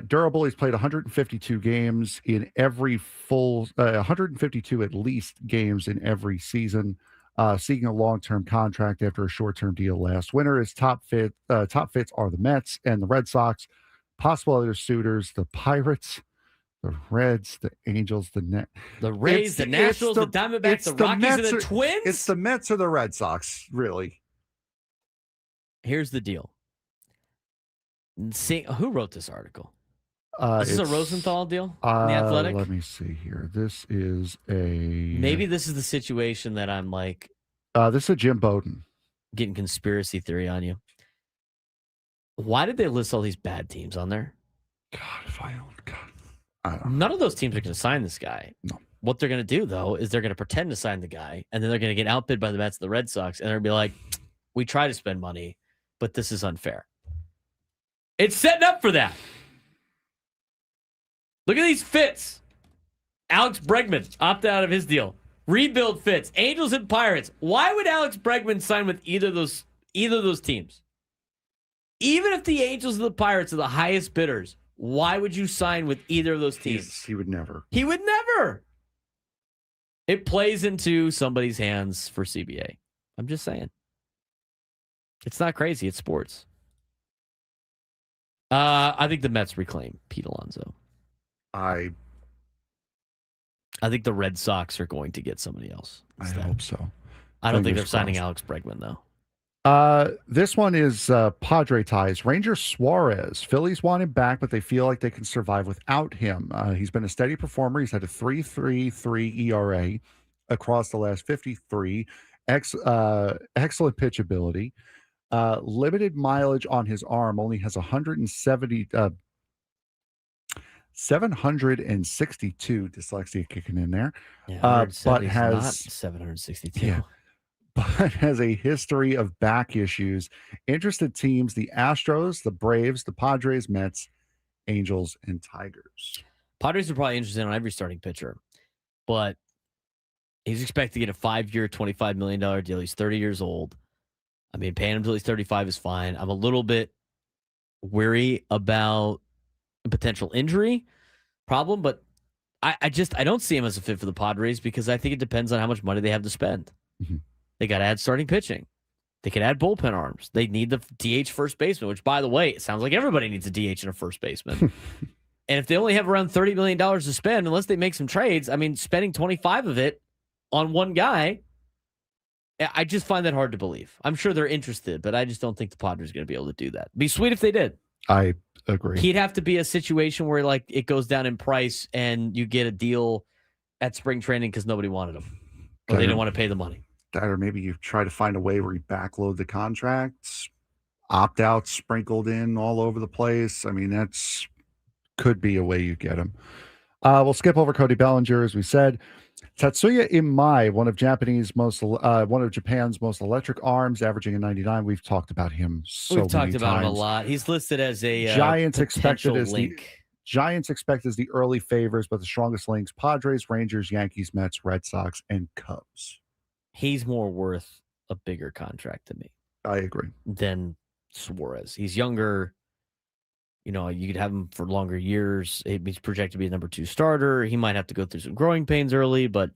Durable, he's played 152 games in every 152 at least games in every season. Seeking a long-term contract after a short-term deal last winter. His top fits are the Mets and the Red Sox. Possible other suitors: the Pirates, the Reds, the Angels, the Rays, the Nationals, the Diamondbacks, the Rockies, and the Twins. It's the Mets or the Red Sox, really. Here's the deal. See, who wrote this article? Is this a Rosenthal deal in The Athletic? Let me see here. This is maybe this is the situation that I'm like. This is a Jim Bowden. Getting conspiracy theory on you. Why did they list all these bad teams on there? I don't know. None of those teams are going to sign this guy. No. What they're going to do, though, is they're going to pretend to sign the guy, and then they're going to get outbid by the Mets and the Red Sox, and they're going to be like, we try to spend money, but this is unfair. It's setting up for that. Look at these fits. Alex Bregman opted out of his deal. Rebuild fits. Angels and Pirates. Why would Alex Bregman sign with either of those teams? Even if the Angels and the Pirates are the highest bidders, why would you sign with either of those teams? He would never. He would never. It plays into somebody's hands for CBA. I'm just saying. It's not crazy. It's sports. I think the Mets reclaim Pete Alonso. I think the Red Sox are going to get somebody else instead. I hope so. I don't think they're signing Alex Bregman, though. This one is Padre ties. Ranger Suarez. Phillies want him back, but they feel like they can survive without him. He's been a steady performer. He's had a 3.33 ERA across the last 53. Excellent pitchability. Limited mileage on his arm. Only has 762 dyslexia kicking in there. Yeah, but has not 762. Yeah, but has a history of back issues. Interested teams: the Astros, the Braves, the Padres, Mets, Angels, and Tigers. Padres are probably interested in every starting pitcher, but he's expected to get a 5-year, $25 million deal. He's 30 years old. I mean, paying him until he's 35 is fine. I'm a little bit weary about a potential injury problem, but I don't see him as a fit for the Padres because I think it depends on how much money they have to spend. Mm-hmm. They got to add starting pitching. They could add bullpen arms. They need the DH first baseman, which, by the way, it sounds like everybody needs a DH and a first baseman. And if they only have around $30 million to spend, unless they make some trades, I mean, spending 25 of it on one guy, I just find that hard to believe. I'm sure they're interested, but I just don't think the Padres are going to be able to do that. Be sweet if they did. I agree. He'd have to be a situation where like it goes down in price and you get a deal at spring training because nobody wanted him or they didn't want to pay the money. That, or maybe you try to find a way where you backload the contracts, opt-outs sprinkled in all over the place. I mean, that's could be a way you get him. We'll skip over Cody Bellinger, as we said. Tatsuya Imai, one of Japan's most electric arms, averaging a 99. We've talked about him We've talked about him a lot. He's listed as a Giants expected as link. Giants expect as the early favors, but the strongest links: Padres, Rangers, Yankees, Mets, Red Sox, and Cubs. He's more worth a bigger contract to me. I agree. Than Suarez. He's younger. You know, you could have him for longer years. He's projected to be a number 2 starter. He might have to go through some growing pains early, but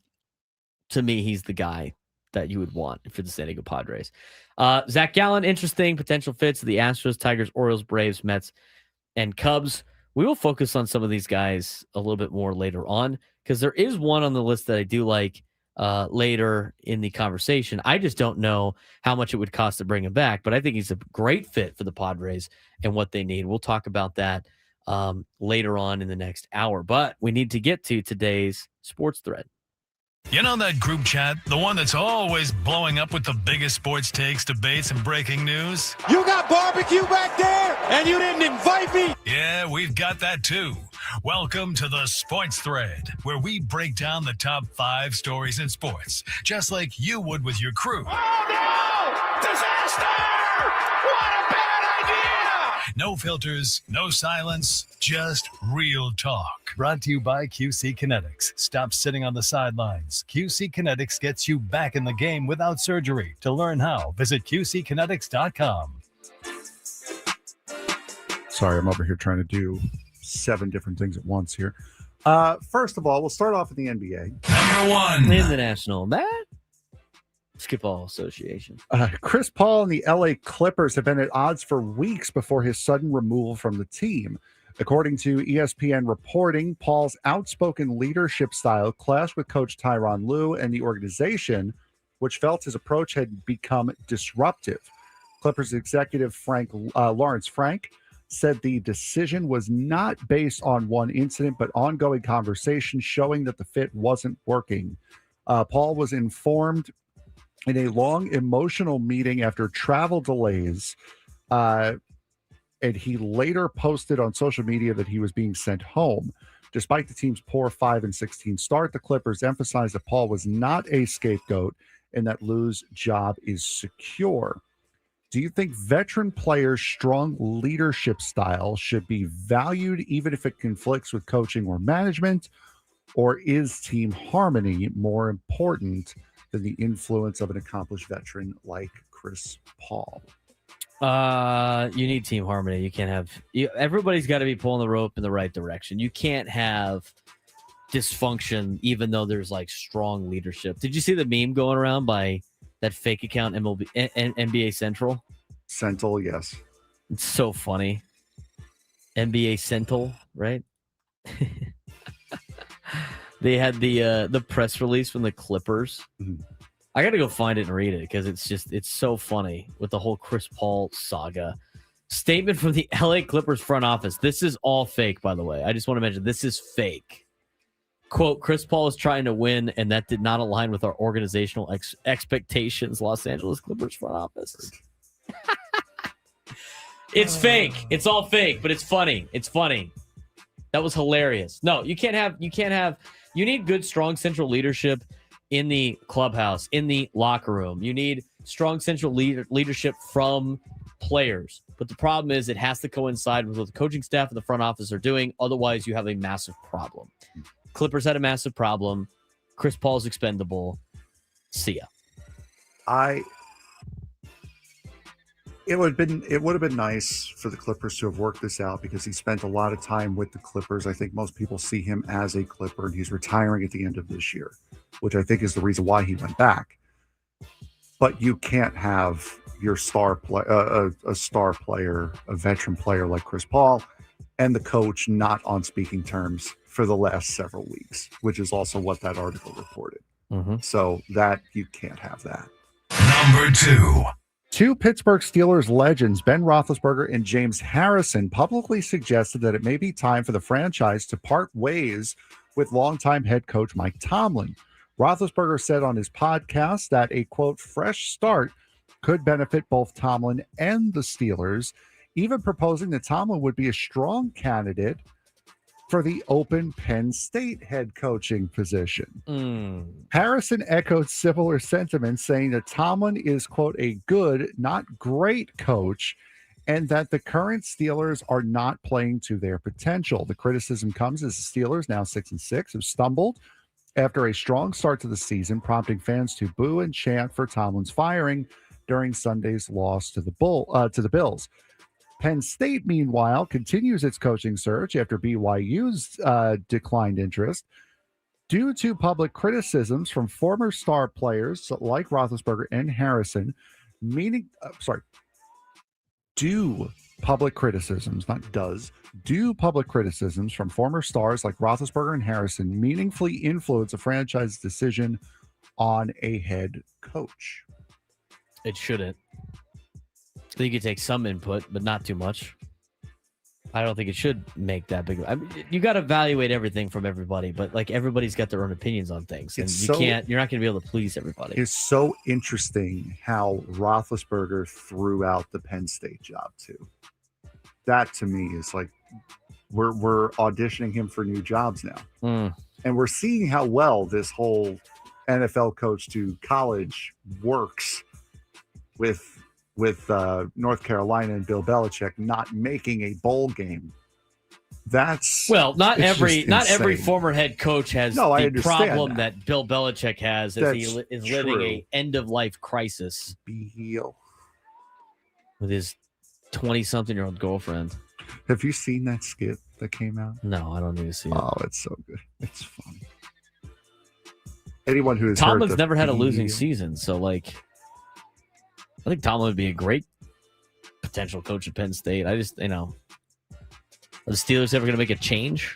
to me, he's the guy that you would want for the San Diego Padres. Zach Gallen, interesting potential fits: the Astros, Tigers, Orioles, Braves, Mets, and Cubs. We will focus on some of these guys a little bit more later on because there is one on the list that I do like later in the conversation. I just don't know how much it would cost to bring him back, but I think he's a great fit for the Padres and what they need. We'll talk about that later on in the next hour, but we need to get to today's sports thread. You know that group chat? The one that's always blowing up with the biggest sports takes, debates, and breaking news? You got barbecue back there, and you didn't invite me? Yeah, we've got that too. Welcome to the Sports Thread, where we break down the top 5 stories in sports, just like you would with your crew. Oh, no! Disaster! What a bad idea! No filters, no silence, just real talk. Brought to you by QC Kinetics. Stop sitting on the sidelines. QC Kinetics gets you back in the game without surgery. To learn how, visit QCkinetics.com. Sorry, I'm over here trying to do 7 different things at once here. First of all, we'll start off in the NBA. Number 1. In the National Basketball Association. Chris Paul and the LA Clippers have been at odds for weeks before his sudden removal from the team. According to ESPN reporting, Paul's outspoken leadership style clashed with coach Tyronn Lue and the organization, which felt his approach had become disruptive. Clippers executive Lawrence Frank said the decision was not based on one incident, but ongoing conversations showing that the fit wasn't working. Paul was informed in a long emotional meeting after travel delays, and he later posted on social media that he was being sent home. Despite the team's poor 5-16 start, the Clippers emphasized that Paul was not a scapegoat and that Lue's job is secure. Do you think veteran players' strong leadership style should be valued even if it conflicts with coaching or management? Or is team harmony more important than the influence of an accomplished veteran like Chris Paul? You need team harmony. You can't have everybody's got to be pulling the rope in the right direction. You can't have dysfunction even though there's like strong leadership. Did you see the meme going around by that fake account NBA Central? Central, yes. It's so funny. NBA Central, right? They had the press release from the Clippers. Mm-hmm. I got to go find it and read it because it's so funny with the whole Chris Paul saga. Statement from the LA Clippers front office. This is all fake, by the way. I just want to mention this is fake. Quote, Chris Paul is trying to win, and that did not align with our organizational expectations, Los Angeles Clippers front office. It's fake. It's all fake, but it's funny. It's funny. That was hilarious. No, you need good, strong central leadership in the clubhouse, in the locker room. You need strong central leadership from players. But the problem is it has to coincide with what the coaching staff and the front office are doing. Otherwise, you have a massive problem. Clippers had a massive problem. Chris Paul's expendable. See ya. It would have been nice for the Clippers to have worked this out because he spent a lot of time with the Clippers. I think most people see him as a Clipper, and he's retiring at the end of this year, which I think is the reason why he went back. But you can't have your star a star player, a veteran player like Chris Paul, and the coach not on speaking terms for the last several weeks, which is also what that article reported. Mm-hmm. So that you can't have that. Number 2. Two Pittsburgh Steelers legends, Ben Roethlisberger and James Harrison, publicly suggested that it may be time for the franchise to part ways with longtime head coach Mike Tomlin. Roethlisberger said on his podcast that a, quote, fresh start could benefit both Tomlin and the Steelers, even proposing that Tomlin would be a strong candidate for the open Penn State head coaching position. Harrison echoed similar sentiments, saying that Tomlin is, quote, a good, not great coach, and that the current Steelers are not playing to their potential. The criticism comes as the Steelers, now 6-6, have stumbled after a strong start to the season, prompting fans to boo and chant for Tomlin's firing during Sunday's loss to the Bills. Penn State, meanwhile, continues its coaching search after BYU's declined interest due to public criticisms from former star players like Roethlisberger and Harrison, do public criticisms from former stars like Roethlisberger and Harrison meaningfully influence a franchise's decision on a head coach? It shouldn't. I think you could take some input, but not too much. I don't think it should make that big. I mean, you got to evaluate everything from everybody, but like everybody's got their own opinions on things, and you're not going to be able to please everybody. It's so interesting how Roethlisberger threw out the Penn State job too. That to me is like we're auditioning him for new jobs now, and we're seeing how well this whole NFL coach to college works with North Carolina and Bill Belichick not making a bowl game. Not every former head coach has the problem that Bill Belichick has as he is living a end of life crisis with his 20-something-year-old girlfriend. Have you seen that skit that came out? No, I don't need to see it. Oh, it's so good. It's fun. Anyone who has Tomlin's never had a losing season, so like. I think Tomlin would be a great potential coach at Penn State. I just, are the Steelers ever going to make a change?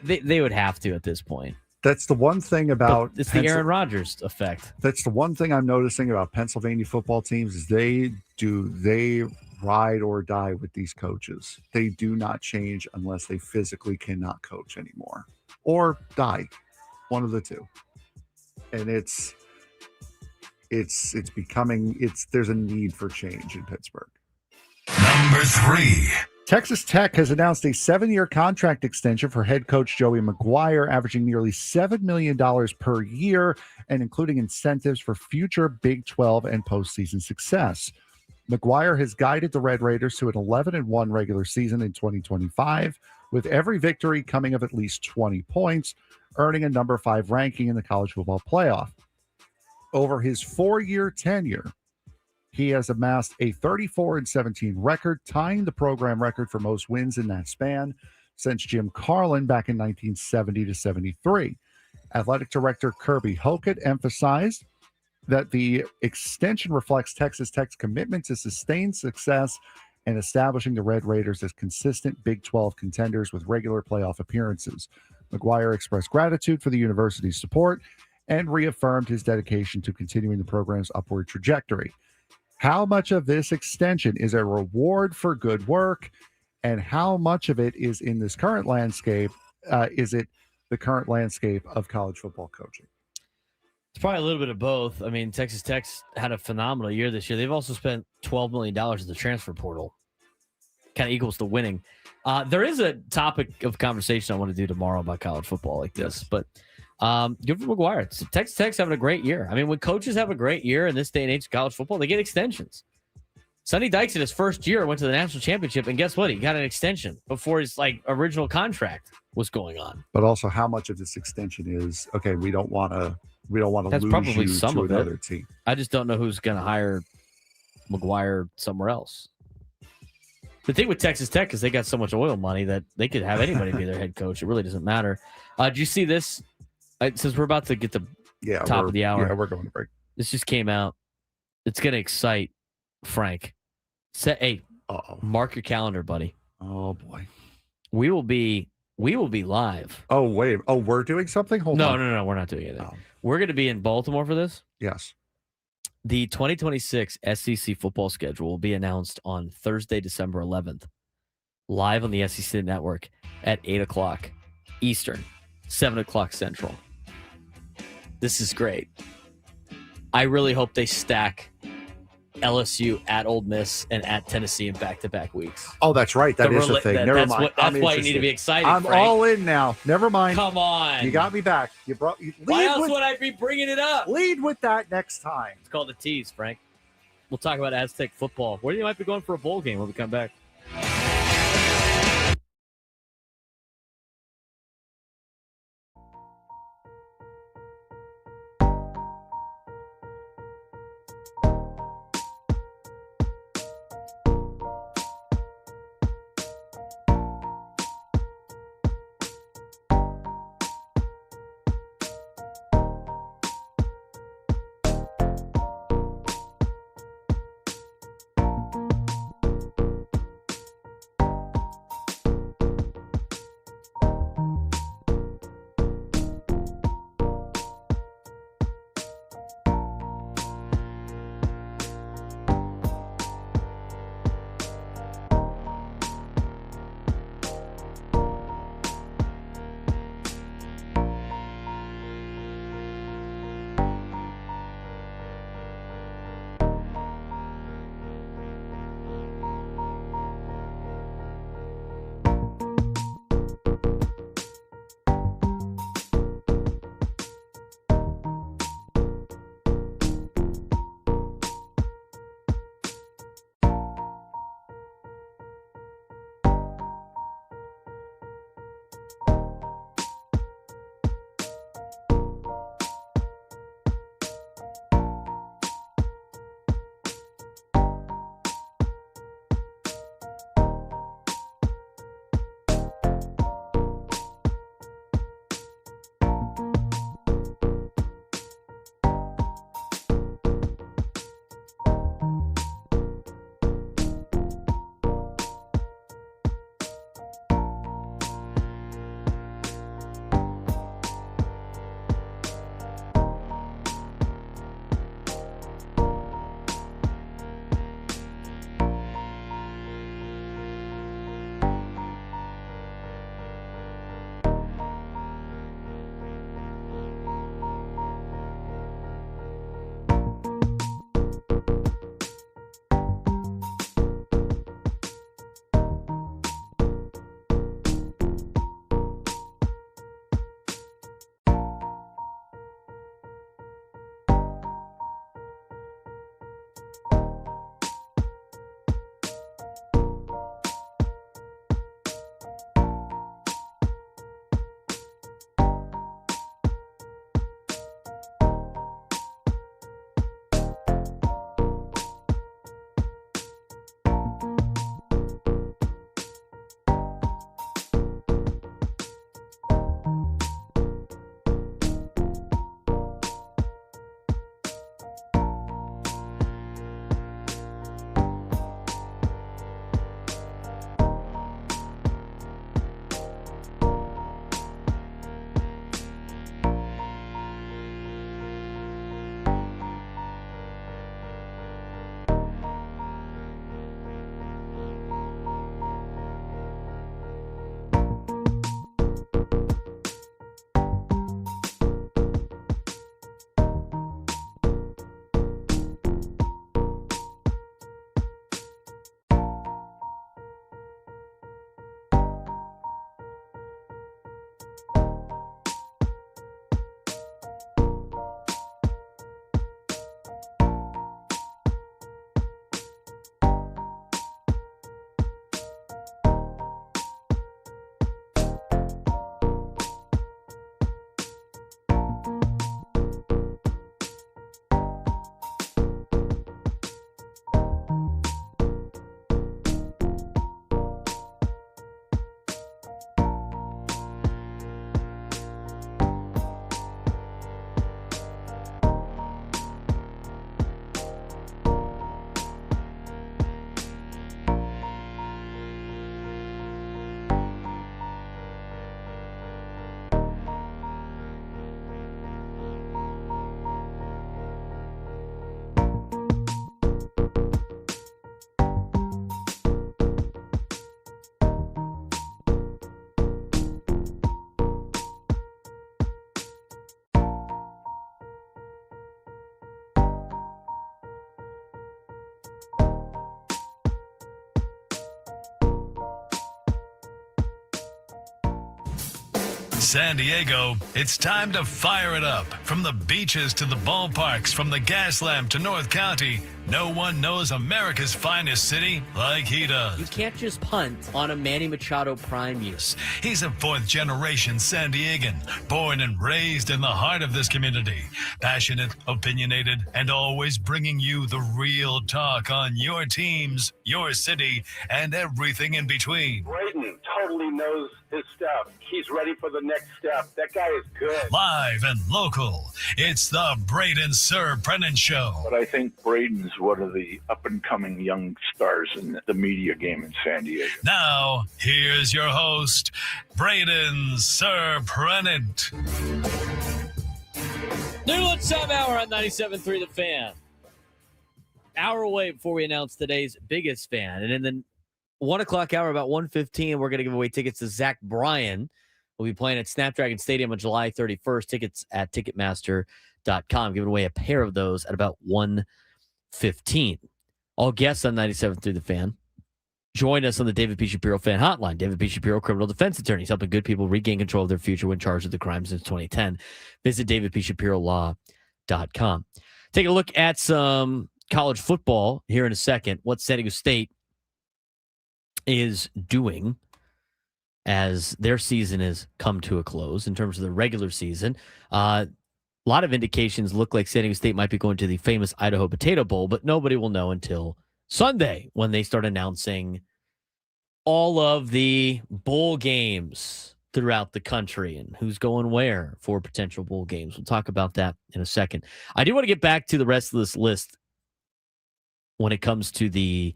They would have to at this point. That's the one thing about it's the Aaron Rodgers effect. That's the one thing I'm noticing about Pennsylvania football teams is they ride or die with these coaches. They do not change unless they physically cannot coach anymore or die. One of the two. And there's a need for change in Pittsburgh. Number 3. Texas Tech has announced a 7-year contract extension for head coach Joey McGuire, averaging nearly $7 million per year and including incentives for future Big 12 and postseason success. McGuire has guided the Red Raiders to an 11-1 regular season in 2025, with every victory coming of at least 20 points, earning a number 5 ranking in the college football playoff. Over his 4-year tenure, he has amassed a 34-17 record, tying the program record for most wins in that span since Jim Carlin back in 1970-73. Athletic Director Kirby Hocutt emphasized that the extension reflects Texas Tech's commitment to sustained success and establishing the Red Raiders as consistent Big 12 contenders with regular playoff appearances. McGuire expressed gratitude for the university's support and reaffirmed his dedication to continuing the program's upward trajectory. How much of this extension is a reward for good work, and how much of it is in this current landscape? Is it the current landscape of college football coaching? It's probably a little bit of both. I mean, Texas Tech's had a phenomenal year this year. They've also spent $12 million in the transfer portal. Kind of equals to winning. There is a topic of conversation I want to do tomorrow about college football like this, but good for McGuire. Texas Tech's having a great year. I mean, when coaches have a great year in this day and age of college football, they get extensions. Sonny Dykes in his first year went to the national championship, and guess what? He got an extension before his original contract was going on. But also, how much of this extension is okay? We don't want to That's lose probably you some to of another it. team. I just don't know who's going to hire McGuire somewhere else. The thing with Texas Tech is they got so much oil money that they could have anybody be their head coach. It really doesn't matter. Did you see this? Since we're about to get the top of the hour. Yeah, we're going to break. This just came out. It's going to excite Frank. Mark your calendar, buddy. Oh, boy. We will be live. Oh, wait. Oh, we're doing something? Hold on. No. We're not doing anything. We're going to be in Baltimore for this. Yes. The 2026 SEC football schedule will be announced on Thursday, December 11th, live on the SEC Network at 8 o'clock Eastern, 7 o'clock Central. This is great. I really hope they stack LSU at Ole Miss and at Tennessee in back-to-back weeks. Oh, that's right. That is the thing. Never mind. That's why you need to be excited, I'm Frank. all in now. Never mind. Come on. You got me back. Why else would I be bringing it up? Lead with that next time. It's called the tease, Frank. We'll talk about Aztec football. Where do you might be going for a bowl game when we come back? San Diego, it's time to fire it up. From the beaches to the ballparks, from the Gaslamp to North County, no one knows America's finest city like he does. You can't just punt on a Manny Machado prime year. He's a fourth-generation San Diegan, born and raised in the heart of this community. Passionate, opinionated, and always bringing you the real talk on your teams, your city, and everything in between. Braden totally knows his stuff. He's ready for the next step. That guy is good. Live and local, it's the Braden Surprenant Show. But I think Braden's one of the up-and-coming young stars in the media game in San Diego. Now, here's your host, Braden Surprenant. Noon lunchtime hour on 97.3 The Fan. Hour away before we announce today's biggest fan. And in the 1 o'clock hour, about 1:15, we're going to give away tickets to Zach Bryan. We'll be playing at Snapdragon Stadium on July 31st. Tickets at Ticketmaster.com. Giving away a pair of those at about 1:15. All guests on 97.3 The Fan. Join us on the David P. Shapiro Fan Hotline. David P. Shapiro, criminal defense attorneys, helping good people regain control of their future when charged with the crime since 2010. Visit davidpshapirolaw.com. Take a look at some college football here in a second. What San Diego State is doing as their season has come to a close in terms of the regular season. A lot of indications look like San Diego State might be going to the famous Idaho Potato Bowl, but nobody will know until Sunday when they start announcing all of the bowl games throughout the country and who's going where for potential bowl games. We'll talk about that in a second. I do want to get back to the rest of this list when it comes to the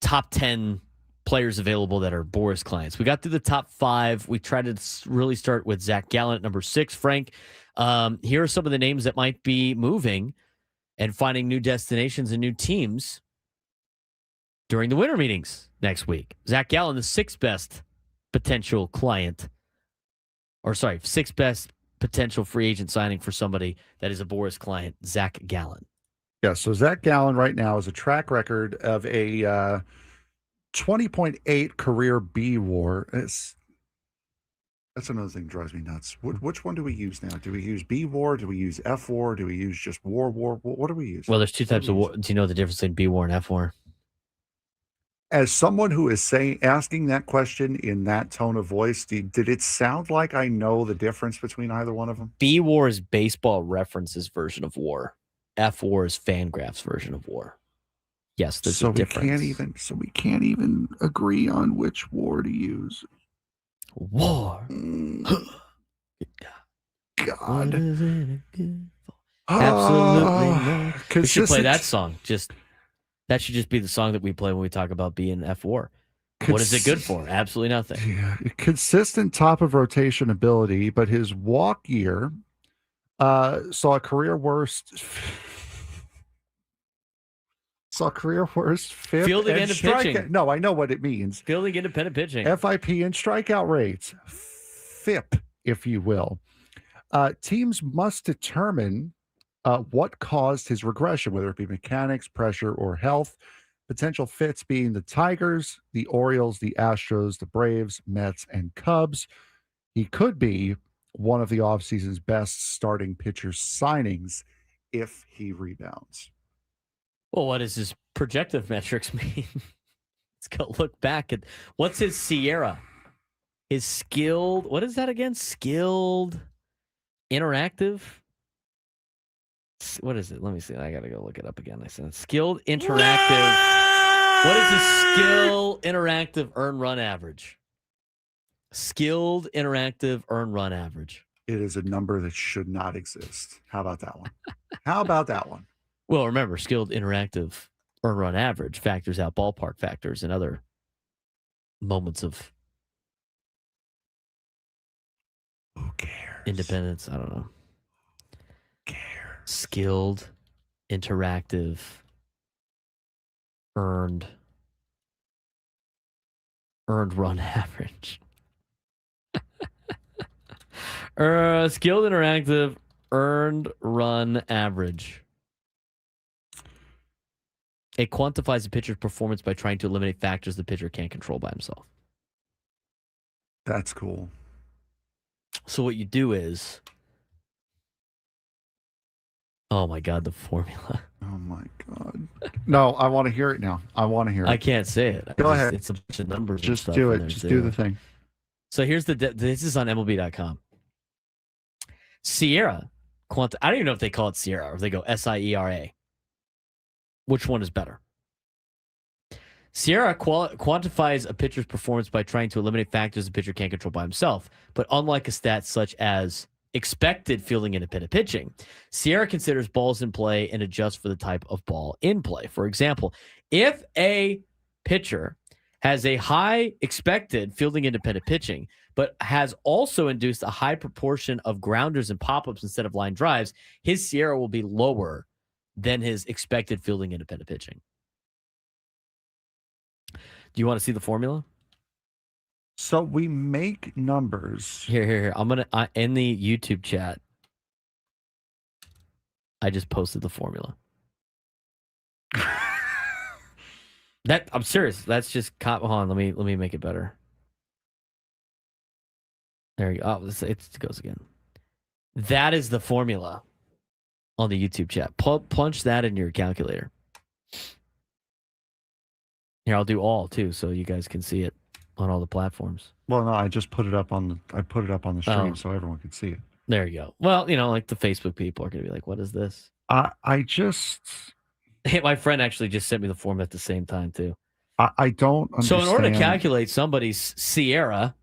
top 10 players available that are Boras clients. We got through the top 5. We tried to really start with Zach Gallen at number 6. Frank, here are some of the names that might be moving and finding new destinations and new teams during the winter meetings next week. Zach Gallen, the 6th best potential client, or sorry, 6th best potential free agent signing for somebody that is a Boras client, Zach Gallen. Yeah, so Zach Gallen right now has a track record of a 20.8 career B WAR. That's another thing that drives me nuts. Which one do we use now? Do we use B WAR? Do we use F WAR? Do we use just WAR? What do we use? Well, there's two types of WAR. Do you know the difference between B WAR and F WAR? As someone who is asking that question in that tone of voice, did it sound like I know the difference between either one of them? B WAR is Baseball Reference's version of WAR. F WAR is Fangraph's version of WAR. Yes, there's a difference. We can't even agree on which WAR to use. WAR. God. Absolutely not. We should play that song. That should just be the song that we play when we talk about being F WAR. What is it good for? Absolutely nothing. Yeah, consistent top of rotation ability, but his walk year saw a career worst fifth Fielding and pitching. No, I know what it means. Fielding independent pitching. FIP and strikeout rates. FIP, if you will. Teams must determine what caused his regression, whether it be mechanics, pressure, or health. Potential fits being the Tigers, the Orioles, the Astros, the Braves, Mets, and Cubs. He could be one of the offseason's best starting pitcher signings if he rebounds. Well, what does his projective metrics mean? Let's go look back at what's his Sierra. His skilled, what is that again? Skilled interactive? What is it? Let me see. I got to go look it up again. I said skilled interactive. What is his skill interactive earn run average? Skilled interactive earn run average. It is a number that should not exist. How about that one? How about that one? Well, remember, skilled interactive earn run average factors out ballpark factors and other moments of who cares? Independence. I don't know. Who cares? Skilled interactive earned run average. Skilled interactive earned run average. It quantifies a pitcher's performance by trying to eliminate factors the pitcher can't control by himself. That's cool. So what you do is, oh my God, the formula. Oh my God. No, I want to hear it now. I want to hear it. I can't say it. Go ahead. It's a bunch of numbers. Just and stuff do in it. there, Just too. do the thing. So here's this is on MLB.com. Sierra, I don't even know if they call it Sierra or if they go SIERA. Which one is better? Sierra quantifies a pitcher's performance by trying to eliminate factors the pitcher can't control by himself. But unlike a stat such as expected fielding independent pitching, Sierra considers balls in play and adjusts for the type of ball in play. For example, if a pitcher has a high expected fielding independent pitching, but has also induced a high proportion of grounders and pop-ups instead of line drives, his Sierra will be lower than his expected fielding independent pitching. Do you want to see the formula? So we make numbers. Here. I'm going to, in the YouTube chat, I just posted the formula. I'm serious. That's just, hold on, let me make it better. There you go. Oh, it goes again. That is the formula on the YouTube chat. Punch that in your calculator. Here, I'll do all too, so you guys can see it on all the platforms. Well, no, I just put it up on the stream so everyone could see it. There you go. Well, like the Facebook people are going to be like, "What is this?" I just. Hey, my friend actually just sent me the form at the same time too. I don't understand. So in order to calculate somebody's Sierra,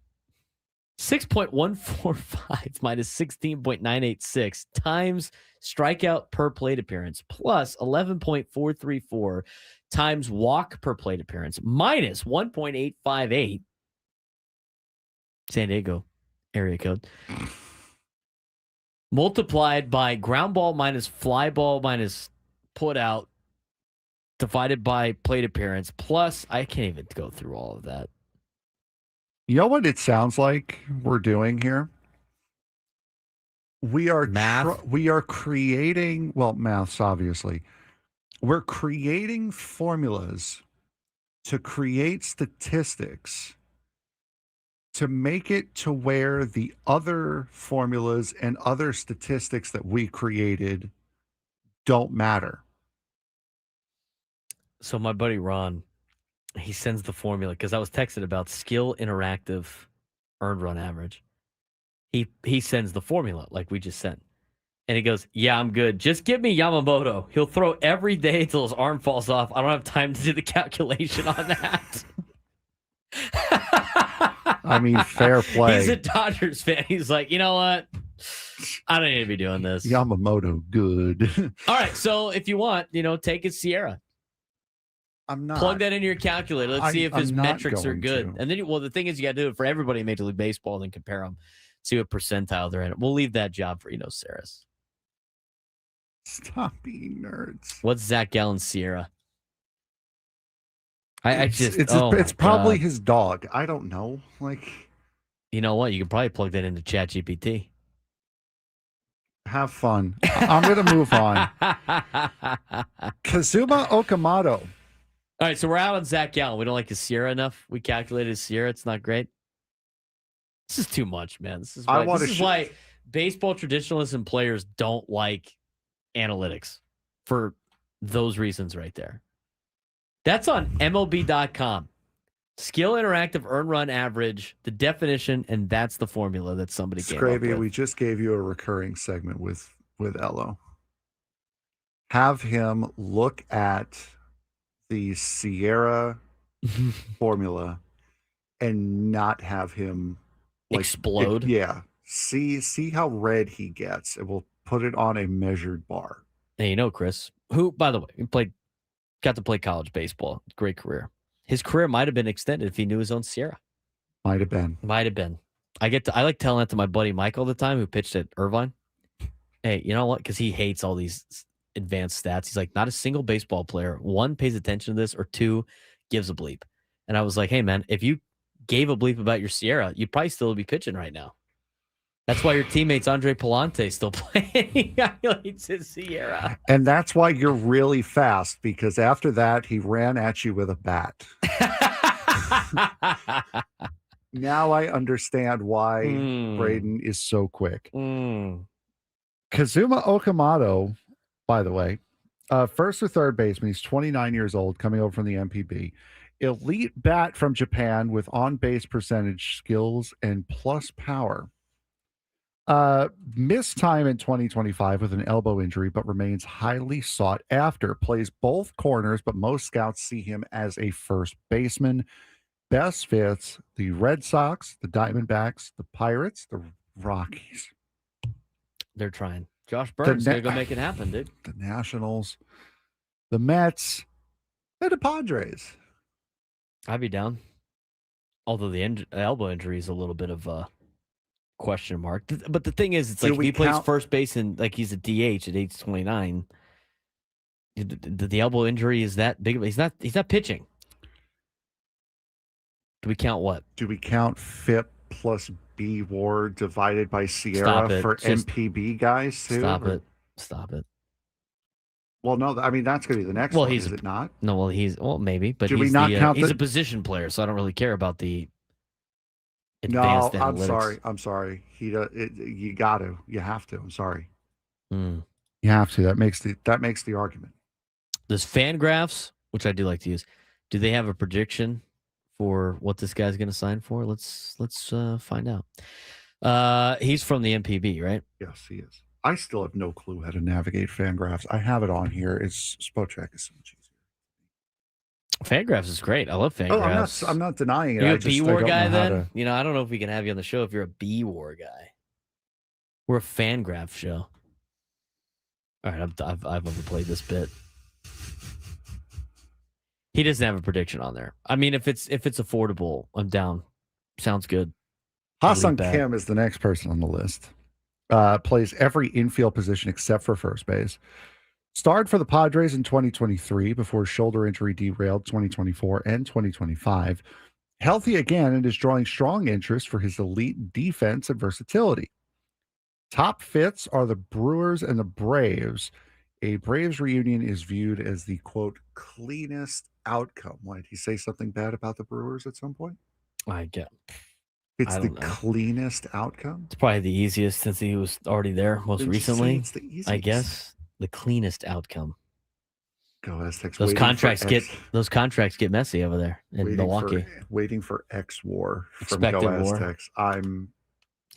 6.145 minus 16.986 times strikeout per plate appearance plus 11.434 times walk per plate appearance minus 1.858 San Diego area code multiplied by ground ball minus fly ball minus put out divided by plate appearance plus I can't even go through all of that. You know what it sounds like we're doing here? We are math. We are creating, maths obviously. We're creating formulas to create statistics to make it to where the other formulas and other statistics that we created don't matter. So my buddy Ron, he sends the formula because I was texted about skill interactive earned run average. He sends the formula like we just sent. And he goes, "Yeah, I'm good. Just give me Yamamoto. He'll throw every day until his arm falls off. I don't have time to do the calculation on that." I mean, fair play. He's a Dodgers fan. He's like, you know what? I don't need to be doing this. Yamamoto, good. All right. So if you want, take a Sierra. I'm not. Plug that into your calculator. Let's see if his metrics are good. To. And then, the thing is, you got to do it for everybody in Major League Baseball and then compare them. See what percentile they're in. We'll leave that job for Saris. Stop being nerds. What's Zach Gallen's Sierra? It's probably his dog. I don't know. You know what? You can probably plug that into ChatGPT. Have fun. I'm going to move on. Kazuma Okamoto. All right, so we're out on Zach Gallen. We don't like his Sierra enough. We calculated his Sierra. It's not great. This is too much, man. This is why baseball traditionalists and players don't like analytics for those reasons right there. That's on MLB.com. Skill interactive earn run average, the definition, and that's the formula that somebody came up with. We just gave you a recurring segment with Elo. Have him look at the Sierra formula and not have him explode. See how red he gets, and we'll put it on a measured bar. Hey, Chris, who, by the way, got to play college baseball. Great career. His career might have been extended if he knew his own Sierra. Might have been. I like telling that to my buddy Mike all the time, who pitched at Irvine. Hey, you know what? Because he hates all these advanced stats. He's like, not a single baseball player, one, pays attention to this, or two, gives a bleep. And I was like, hey, man, if you gave a bleep about your Sierra, you'd probably still be pitching right now. That's why your teammates Andre Palante still playing. He calculates his Sierra. And that's why you're really fast, because after that, he ran at you with a bat. Now I understand why Braden is so quick. Kazuma Okamoto, by the way, first or third baseman. He's 29 years old, coming over from the MPB. Elite bat from Japan with on-base percentage, skills, and plus power. Missed time in 2025 with an elbow injury, but remains highly sought after. Plays both corners, but most scouts see him as a first baseman. Best fits the Red Sox, the Diamondbacks, the Pirates, the Rockies. They're trying. Josh Burns gonna go make it happen, dude. The Nationals, the Mets, and the Padres. I'd be down. Although the elbow injury is a little bit of a question mark. But the thing is, it's like if he plays first base and like he's a DH at age 29, the elbow injury is that big. He's not pitching. Do we count what? Do we count FIP plus B WAR divided by Sierra for MPB guys too? Stop it. Well, no, I mean that's going to be the next one, is it not? No, well, maybe, but he's a position player, so I don't really care about the advanced analytics. I'm sorry. You have to. I'm sorry. You have to. That makes the argument. Does Fangraphs, which I do like to use, do they have a prediction for what this guy's going to sign for? Let's find out. He's from the MPB, right? Yes, he is. I still have no clue how to navigate Fangraphs. I have it on here. It's Spotrac is so much easier. Fangraphs is great. I love Fangraphs. I'm not denying it. You're a B-War guy then? I don't know if we can have you on the show if you're a B-War guy. We're a Fangraph show. All right, I've overplayed this bit. He doesn't have a prediction on there. I mean, if it's affordable, I'm down. Sounds good. Ha-Seong Kim is the next person on the list. Plays every infield position except for first base. Starred for the Padres in 2023 before shoulder injury derailed 2024 and 2025. Healthy again and is drawing strong interest for his elite defense and versatility. Top fits are the Brewers and the Braves. A Braves reunion is viewed as the, quote, cleanest outcome. Why, did he say something bad about the Brewers at some point? I get. It's the cleanest outcome. It's probably the easiest since he was already there most recently. It's the easiest. I guess the cleanest outcome. Go Aztecs. Those contracts get messy over there in Milwaukee. Waiting for X War from Go Aztecs.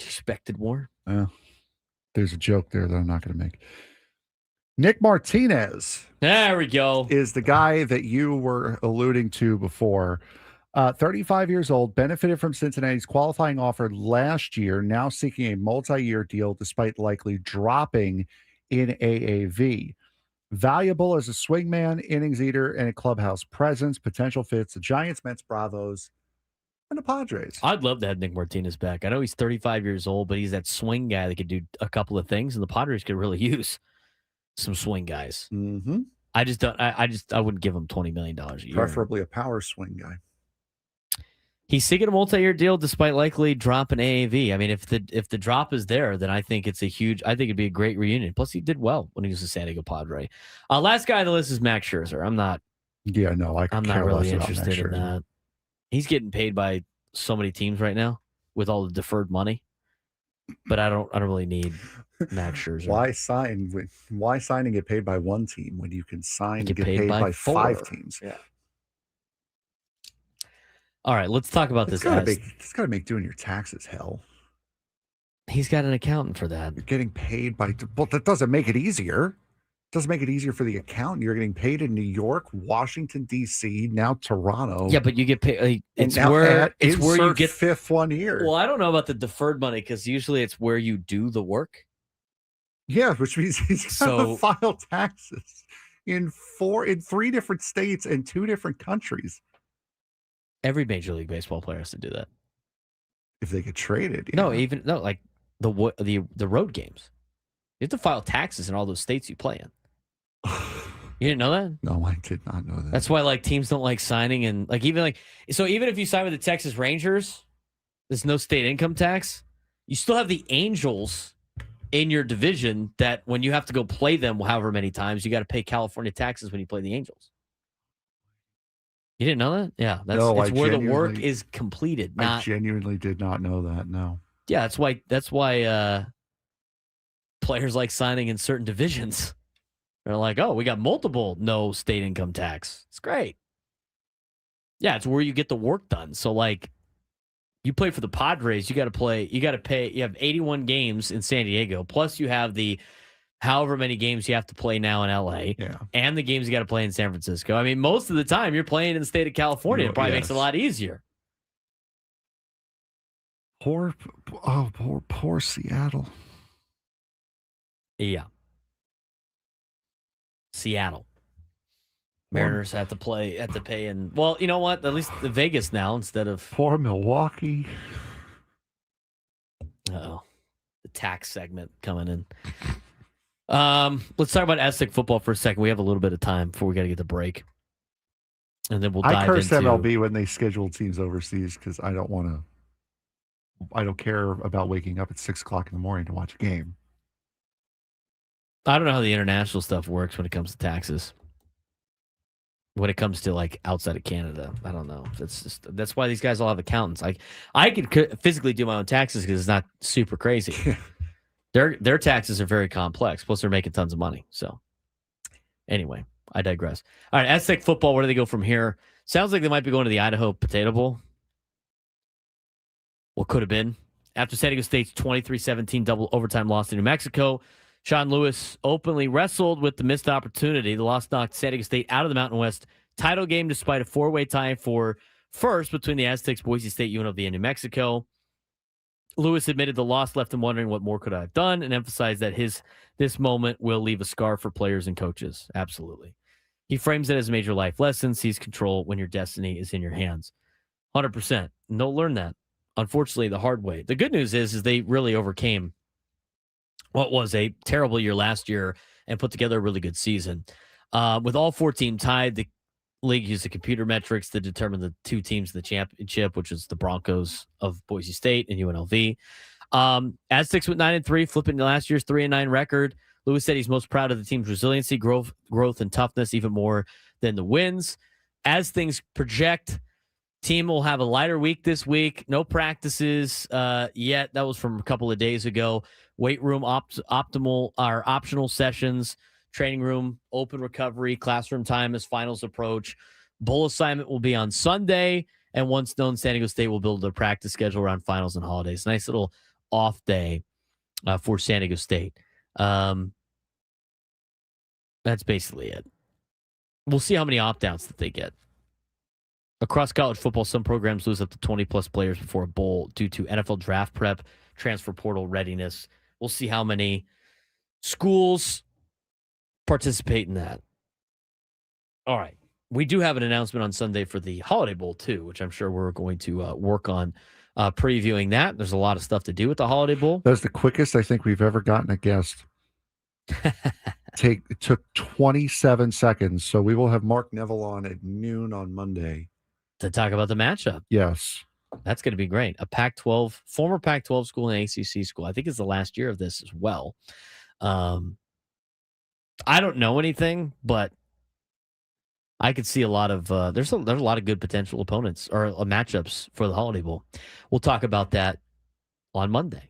Expected war. There's a joke there that I'm not going to make. Nick Martinez. There we go. Is the guy that you were alluding to before. 35 years old, benefited from Cincinnati's qualifying offer last year, now seeking a multi-year deal despite likely dropping in AAV. Valuable as a swingman, innings eater, and a clubhouse presence. Potential fits the Giants, Mets, Bravos, and the Padres. I'd love to have Nick Martinez back. I know he's 35 years old, but he's that swing guy that could do a couple of things, and the Padres could really use some swing guys. Mm-hmm. I wouldn't give him $20 million a year. Preferably a power swing guy. He's seeking a multi-year deal despite likely drop in AAV. I mean, if the drop is there, then I think it'd be a great reunion. Plus, he did well when he was a San Diego Padre. Last guy on the list is Max Scherzer. I'm not really interested in that. He's getting paid by so many teams right now with all the deferred money, but I don't really need Max Scherzer. Why sign and get paid by one team when you can sign and get paid by 5 teams? Yeah. All right, let's talk about this guy. It's got to make doing your taxes hell. He's got an accountant for that. You're getting paid that doesn't make it easier. It doesn't make it easier for the accountant. You're getting paid in New York, Washington, D.C., now Toronto. Yeah, but you get paid. It's where you get fifth one here. Well, I don't know about the deferred money because usually it's where you do the work. Yeah, which means he's got to file taxes in 3 different states and 2 different countries. Every Major League Baseball player has to do that. If they get traded. Like the road games. You have to file taxes in all those states you play in. You didn't know that? No, I did not know that. That's why teams don't like signing and even if you sign with the Texas Rangers, there's no state income tax. You still have the Angels in your division that when you have to go play them however many times, you got to pay California taxes when you play the Angels. You didn't know that? Yeah, it's where the work is completed. I genuinely did not know that. No. Yeah, that's why players like signing in certain divisions. They're like, oh, we got multiple no state income tax. It's great. Yeah, it's where you get the work done. So like, you play for the Padres, you got to pay. You have 81 games in San Diego, plus you have the however many games you have to play now in LA, and the games you got to play in San Francisco. I mean, most of the time you're playing in the state of California. It probably makes it a lot easier. Poor Seattle. Yeah. Seattle. Mariners have to pay in. Well, you know what? At least the Vegas now instead of. Poor Milwaukee. Uh-oh. The tax segment coming in. Let's talk about Aztec football for a second. We have a little bit of time before we got to get the break. And then we'll dive into. I curse MLB when they schedule teams overseas because I don't care about waking up at 6 o'clock in the morning to watch a game. I don't know how the international stuff works when it comes to taxes. When it comes to like outside of Canada, I don't know. That's why these guys all have accountants. Like I could physically do my own taxes because it's not super crazy. Their taxes are very complex. Plus, they're making tons of money. So, anyway, I digress. All right, Aztec football. Where do they go from here? Sounds like they might be going to the Idaho Potato Bowl. What could have been after San Diego State's 23-17 double overtime loss to New Mexico. Sean Lewis openly wrestled with the missed opportunity. The loss knocked San Diego State out of the Mountain West title game despite a 4-way tie for first between the Aztecs, Boise State, UNLV, and New Mexico. Lewis admitted the loss left him wondering what more could I have done and emphasized that this moment will leave a scar for players and coaches. Absolutely. He frames it as a major life lesson, sees control when your destiny is in your hands. 100%. And they'll learn that, unfortunately, the hard way. The good news is they really overcame what was a terrible year last year and put together a really good season. With all 4 teams tied, the league used the computer metrics to determine the 2 teams in the championship, which is the Broncos of Boise State and UNLV. Aztecs went 9-3, flipping to last year's 3-9 record. Lewis said he's most proud of the team's resiliency, growth, and toughness, even more than the wins. As things project, team will have a lighter week this week. No practices yet. That was from a couple of days ago. Weight room optional sessions, training room, open recovery, classroom time as finals approach. Bowl assignment will be on Sunday, and once known, San Diego State will build their practice schedule around finals and holidays. Nice little off day for San Diego State. That's basically it. We'll see how many opt-outs that they get. Across college football, some programs lose up to 20-plus players before a bowl due to NFL draft prep, transfer portal readiness. We'll see how many schools participate in that. All right. We do have an announcement on Sunday for the Holiday Bowl, too, which I'm sure we're going to work on previewing that. There's a lot of stuff to do with the Holiday Bowl. That's the quickest I think we've ever gotten a guest. It took 27 seconds. So we will have Mark Neville on at noon on Monday. To talk about the matchup. Yes. That's going to be great. A Pac-12, former Pac-12 school and ACC school. I think it's the last year of this as well. I don't know anything, but I could see a lot of there's a lot of good potential opponents or matchups for the Holiday Bowl. We'll talk about that on Monday.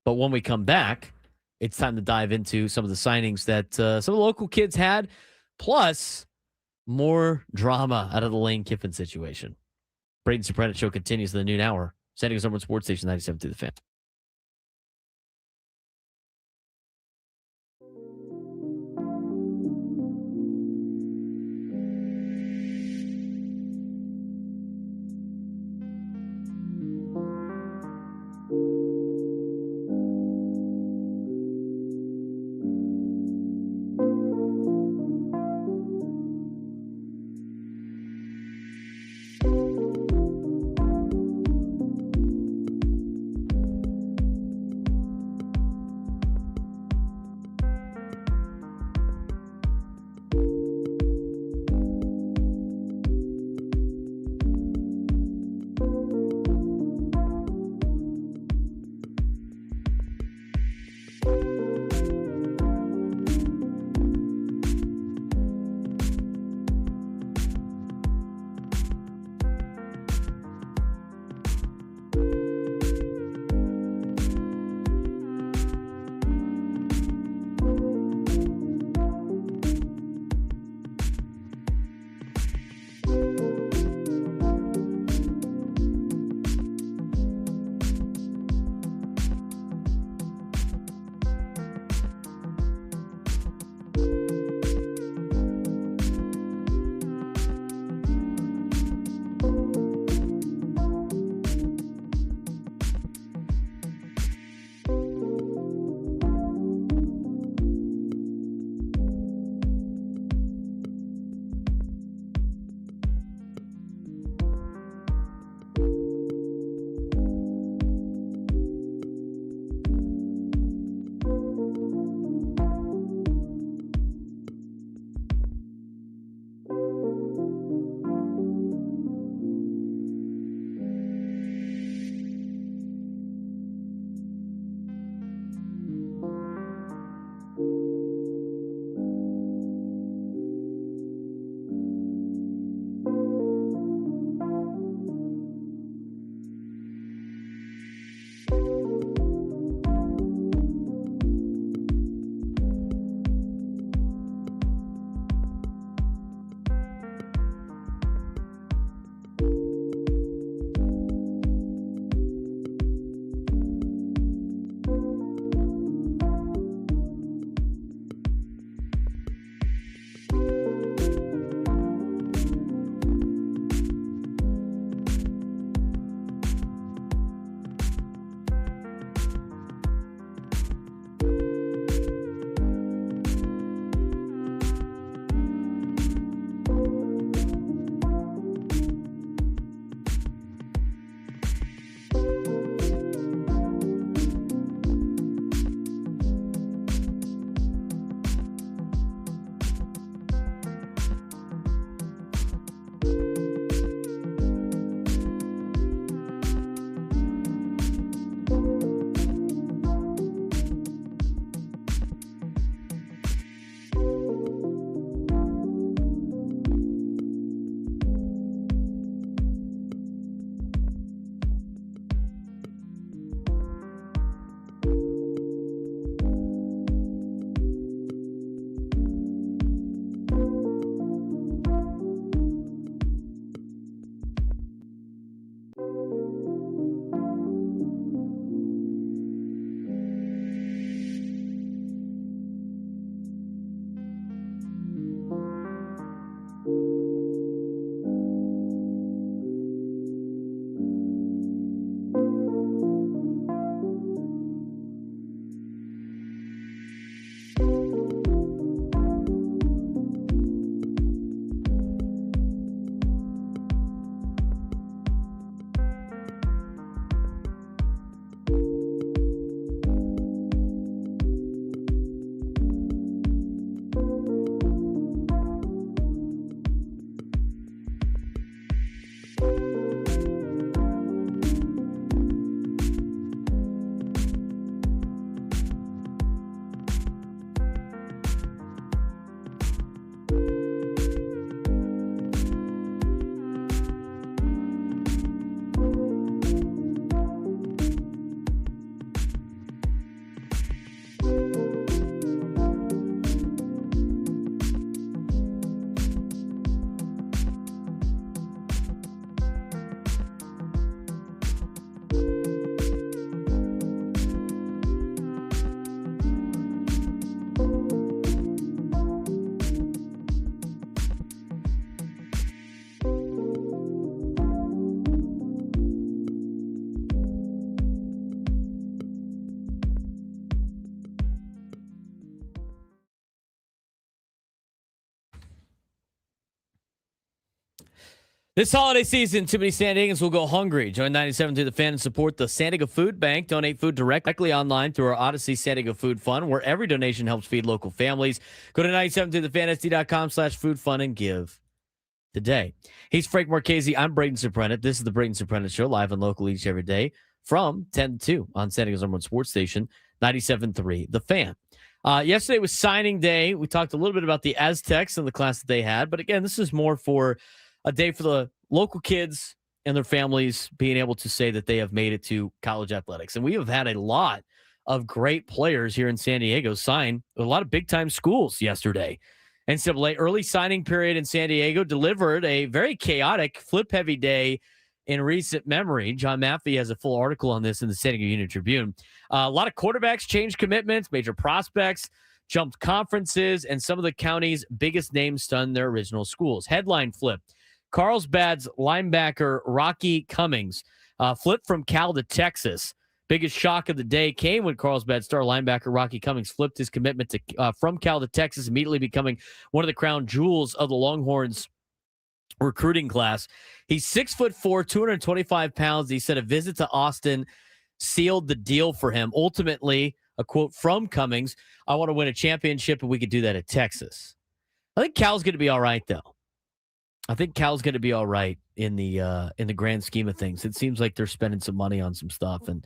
But when we come back, it's time to dive into some of the signings that some of the local kids had, plus more drama out of the Lane Kiffin situation. Braden Surprenant Show continues in the noon hour. San Diego's number 1 sports station, 97.3 The Fan. This holiday season, too many San Diegans will go hungry. Join 97 to the Fan and support the San Diego Food Bank. Donate food directly online through our Odyssey San Diego Food Fund, where every donation helps feed local families. Go to 97tothefansd.com/food fund and give today. He's Frank Marchese. I'm Braden Surprenant. This is the Braden Surprenant Show, live and local each every day from 10 to 2 on San Diego's number one sports station, 97.3 The Fan. Yesterday was signing day. We talked a little bit about the Aztecs and the class that they had. But again, this is more for a day for the local kids and their families being able to say that they have made it to college athletics. And we have had a lot of great players here in San Diego sign a lot of big-time schools yesterday. NCAA early signing period in San Diego delivered a very chaotic, flip-heavy day in recent memory. John Maffei has a full article on this in the San Diego Union-Tribune. A lot of quarterbacks changed commitments, major prospects jumped conferences, and some of the county's biggest names stunned their original schools. Headline flip. Carlsbad's linebacker Rocky Cummings flipped from Cal to Texas. Biggest shock of the day came when Carlsbad star linebacker Rocky Cummings flipped his commitment to from Cal to Texas, immediately becoming one of the crown jewels of the Longhorns recruiting class. He's 6'4", 225 pounds. He said a visit to Austin sealed the deal for him. Ultimately, a quote from Cummings, "I want to win a championship, and we could do that at Texas." I think Cal's going to be all right, though. I think Cal's going to be all right in the grand scheme of things. It seems like they're spending some money on some stuff and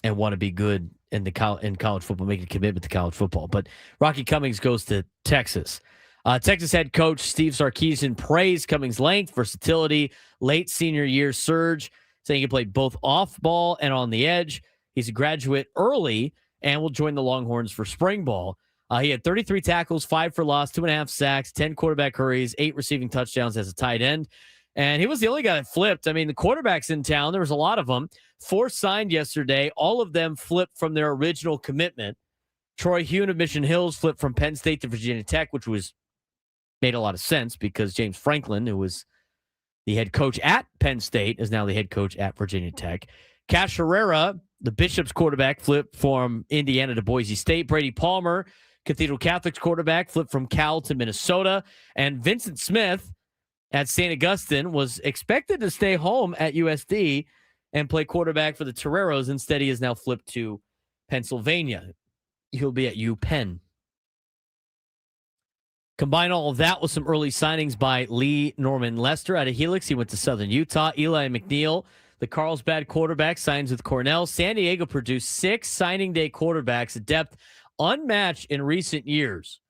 want to be good in college football, making a commitment to college football. But Rocky Cummings goes to Texas. Texas head coach Steve Sarkisian praised Cummings' length, versatility, late senior year surge, saying he can play both off ball and on the edge. He's a graduate early and will join the Longhorns for spring ball. He had 33 tackles, 5 for loss, 2.5 sacks, 10 quarterback hurries, 8 receiving touchdowns as a tight end. And he was the only guy that flipped. I mean, the quarterbacks in town, there was a lot of them. 4 signed yesterday. All of them flipped from their original commitment. Troy Hune of Mission Hills flipped from Penn State to Virginia Tech, which made a lot of sense because James Franklin, who was the head coach at Penn State, is now the head coach at Virginia Tech. Cash Herrera, the Bishop's quarterback, flipped from Indiana to Boise State. Brady Palmer, Cathedral Catholic's quarterback, flipped from Cal to Minnesota. And Vincent Smith at St. Augustine was expected to stay home at USD and play quarterback for the Toreros. Instead, he is now flipped to Pennsylvania. He'll be at UPenn. Combine all of that with some early signings by Lee Norman Lester out of Helix. He went to Southern Utah. Eli McNeil, the Carlsbad quarterback, signs with Cornell. San Diego produced 6 signing day quarterbacks, a depth unmatched in recent years.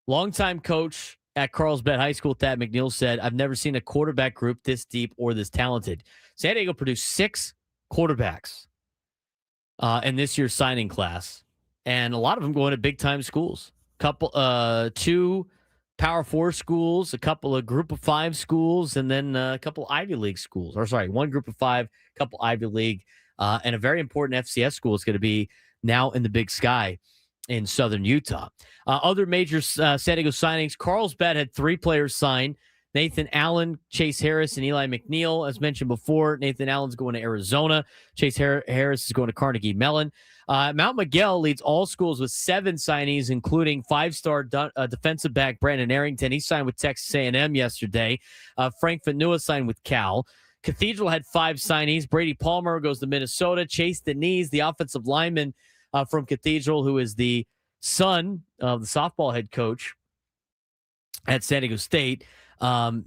Longtime coach at Carlsbad High School, Thad McNeil, said, "I've never seen a quarterback group this deep or this talented." San Diego produced 6 quarterbacks in this year's signing class, and a lot of them going to big-time schools. 2 Power 4 schools, a couple of Group of 5 schools, and then a couple Ivy League schools. Or sorry, 1 Group of 5, a couple Ivy League, and a very important FCS school is going to be now in the Big Sky in Southern Utah. Other major San Diego signings, Carlsbad had 3 players signed: Nathan Allen, Chase Harris, and Eli McNeil. As mentioned before, Nathan Allen's going to Arizona. Chase Harris is going to Carnegie Mellon. Mount Miguel leads all schools with 7 signees, including 5-star defensive back Brandon Arrington. He signed with Texas A&M yesterday. Frank Fanua signed with Cal. Cathedral had 5 signees. Brady Palmer goes to Minnesota. Chase Denise, the offensive lineman from Cathedral, who is the son of the softball head coach at San Diego State.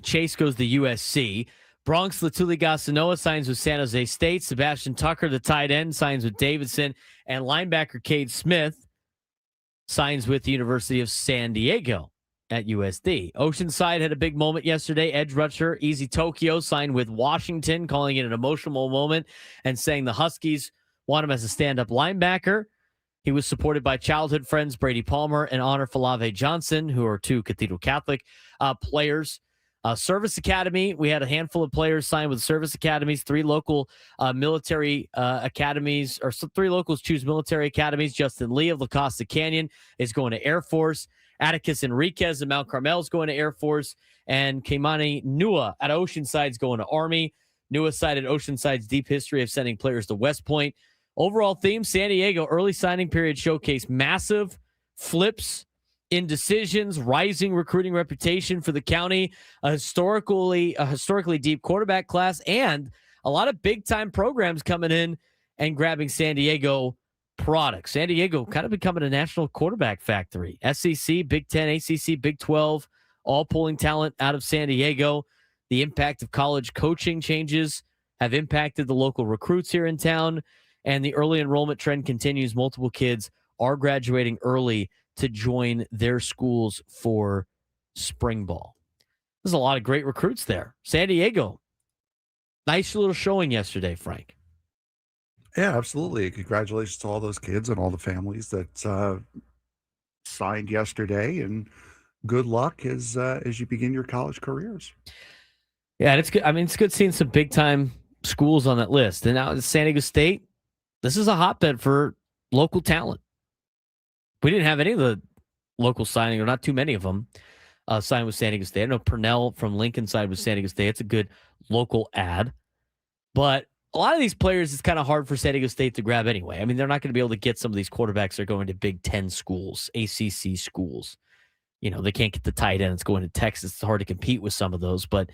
Chase goes to USC. Bronx Latuli-Gasanoa signs with San Jose State. Sebastian Tucker, the tight end, signs with Davidson. And linebacker Cade Smith signs with the University of San Diego at USD. Oceanside had a big moment yesterday. Edge rusher Easy Tokyo signed with Washington, calling it an emotional moment and saying the Huskies want him as a stand-up linebacker. He was supported by childhood friends Brady Palmer and Honor Falave Johnson, who are 2 Cathedral Catholic players. Service Academy, we had a handful of players sign with service academies, 3 local military academies, or 3 locals choose military academies. Justin Lee of La Costa Canyon is going to Air Force. Atticus Enriquez of Mount Carmel is going to Air Force. And Keimani Nua at Oceanside is going to Army. Nua cited Oceanside's deep history of sending players to West Point. Overall theme, San Diego early signing period showcase massive flips in decisions, rising recruiting reputation for the county, a historically deep quarterback class, and a lot of big-time programs coming in and grabbing San Diego products. San Diego kind of becoming a national quarterback factory. SEC, Big 10, ACC, Big 12, all pulling talent out of San Diego. The impact of college coaching changes have impacted the local recruits here in town, and the early enrollment trend continues. Multiple kids are graduating early to join their schools for spring ball. There's a lot of great recruits there. San Diego, nice little showing yesterday, Frank. Yeah, absolutely. Congratulations to all those kids and all the families that signed yesterday, and good luck as you begin your college careers. Yeah, and it's good. I mean, it's good seeing some big time schools on that list. And now San Diego State, this is a hotbed for local talent. We didn't have any of the local signing, or not too many of them, signed with San Diego State. I know Purnell from Lincoln side with San Diego State. It's a good local ad. But a lot of these players, it's kind of hard for San Diego State to grab anyway. I mean, they're not going to be able to get some of these quarterbacks that are going to Big 10 schools, ACC schools. You know, they can't get the tight end. It's going to Texas. It's hard to compete with some of those. But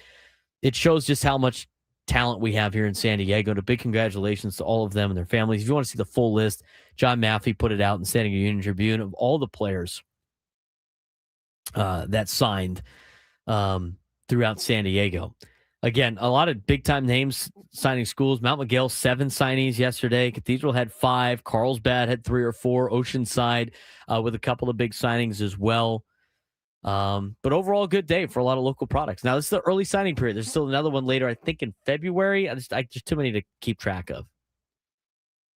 it shows just how much talent we have here in San Diego. And a big congratulations to all of them and their families. If you want to see the full list, John Maffey put it out in the San Diego Union Tribune of all the players that signed throughout San Diego. Again, a lot of big-time names signing schools. Mount Miguel, 7 signees yesterday. Cathedral had 5. Carlsbad had 3 or 4. Oceanside with a couple of big signings as well. But overall, good day for a lot of local products. Now, this is the early signing period. There's still another one later, I think in February. I just too many to keep track of.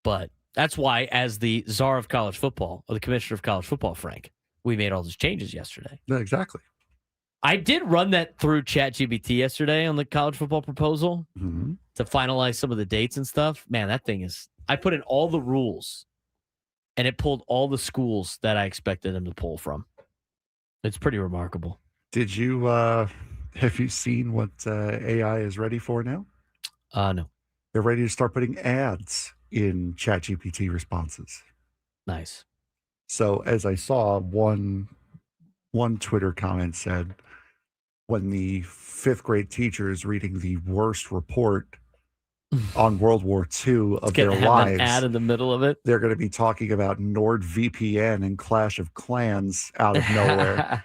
But that's why, as the czar of college football, or the commissioner of college football, Frank, we made all those changes yesterday. Yeah, exactly. I did run that through ChatGPT yesterday on the college football proposal to finalize some of the dates and stuff. Man, that thing is, I put in all the rules and it pulled all the schools that I expected them to pull from. It's pretty remarkable. Did you have you seen what AI is ready for now? No. They're ready to start putting ads in ChatGPT responses. Nice. So as I saw, one Twitter comment said, when the 5th grade teacher is reading the worst report on World War II of their lives, an ad in the middle of it, they're going to be talking about NordVPN and Clash of Clans out of nowhere.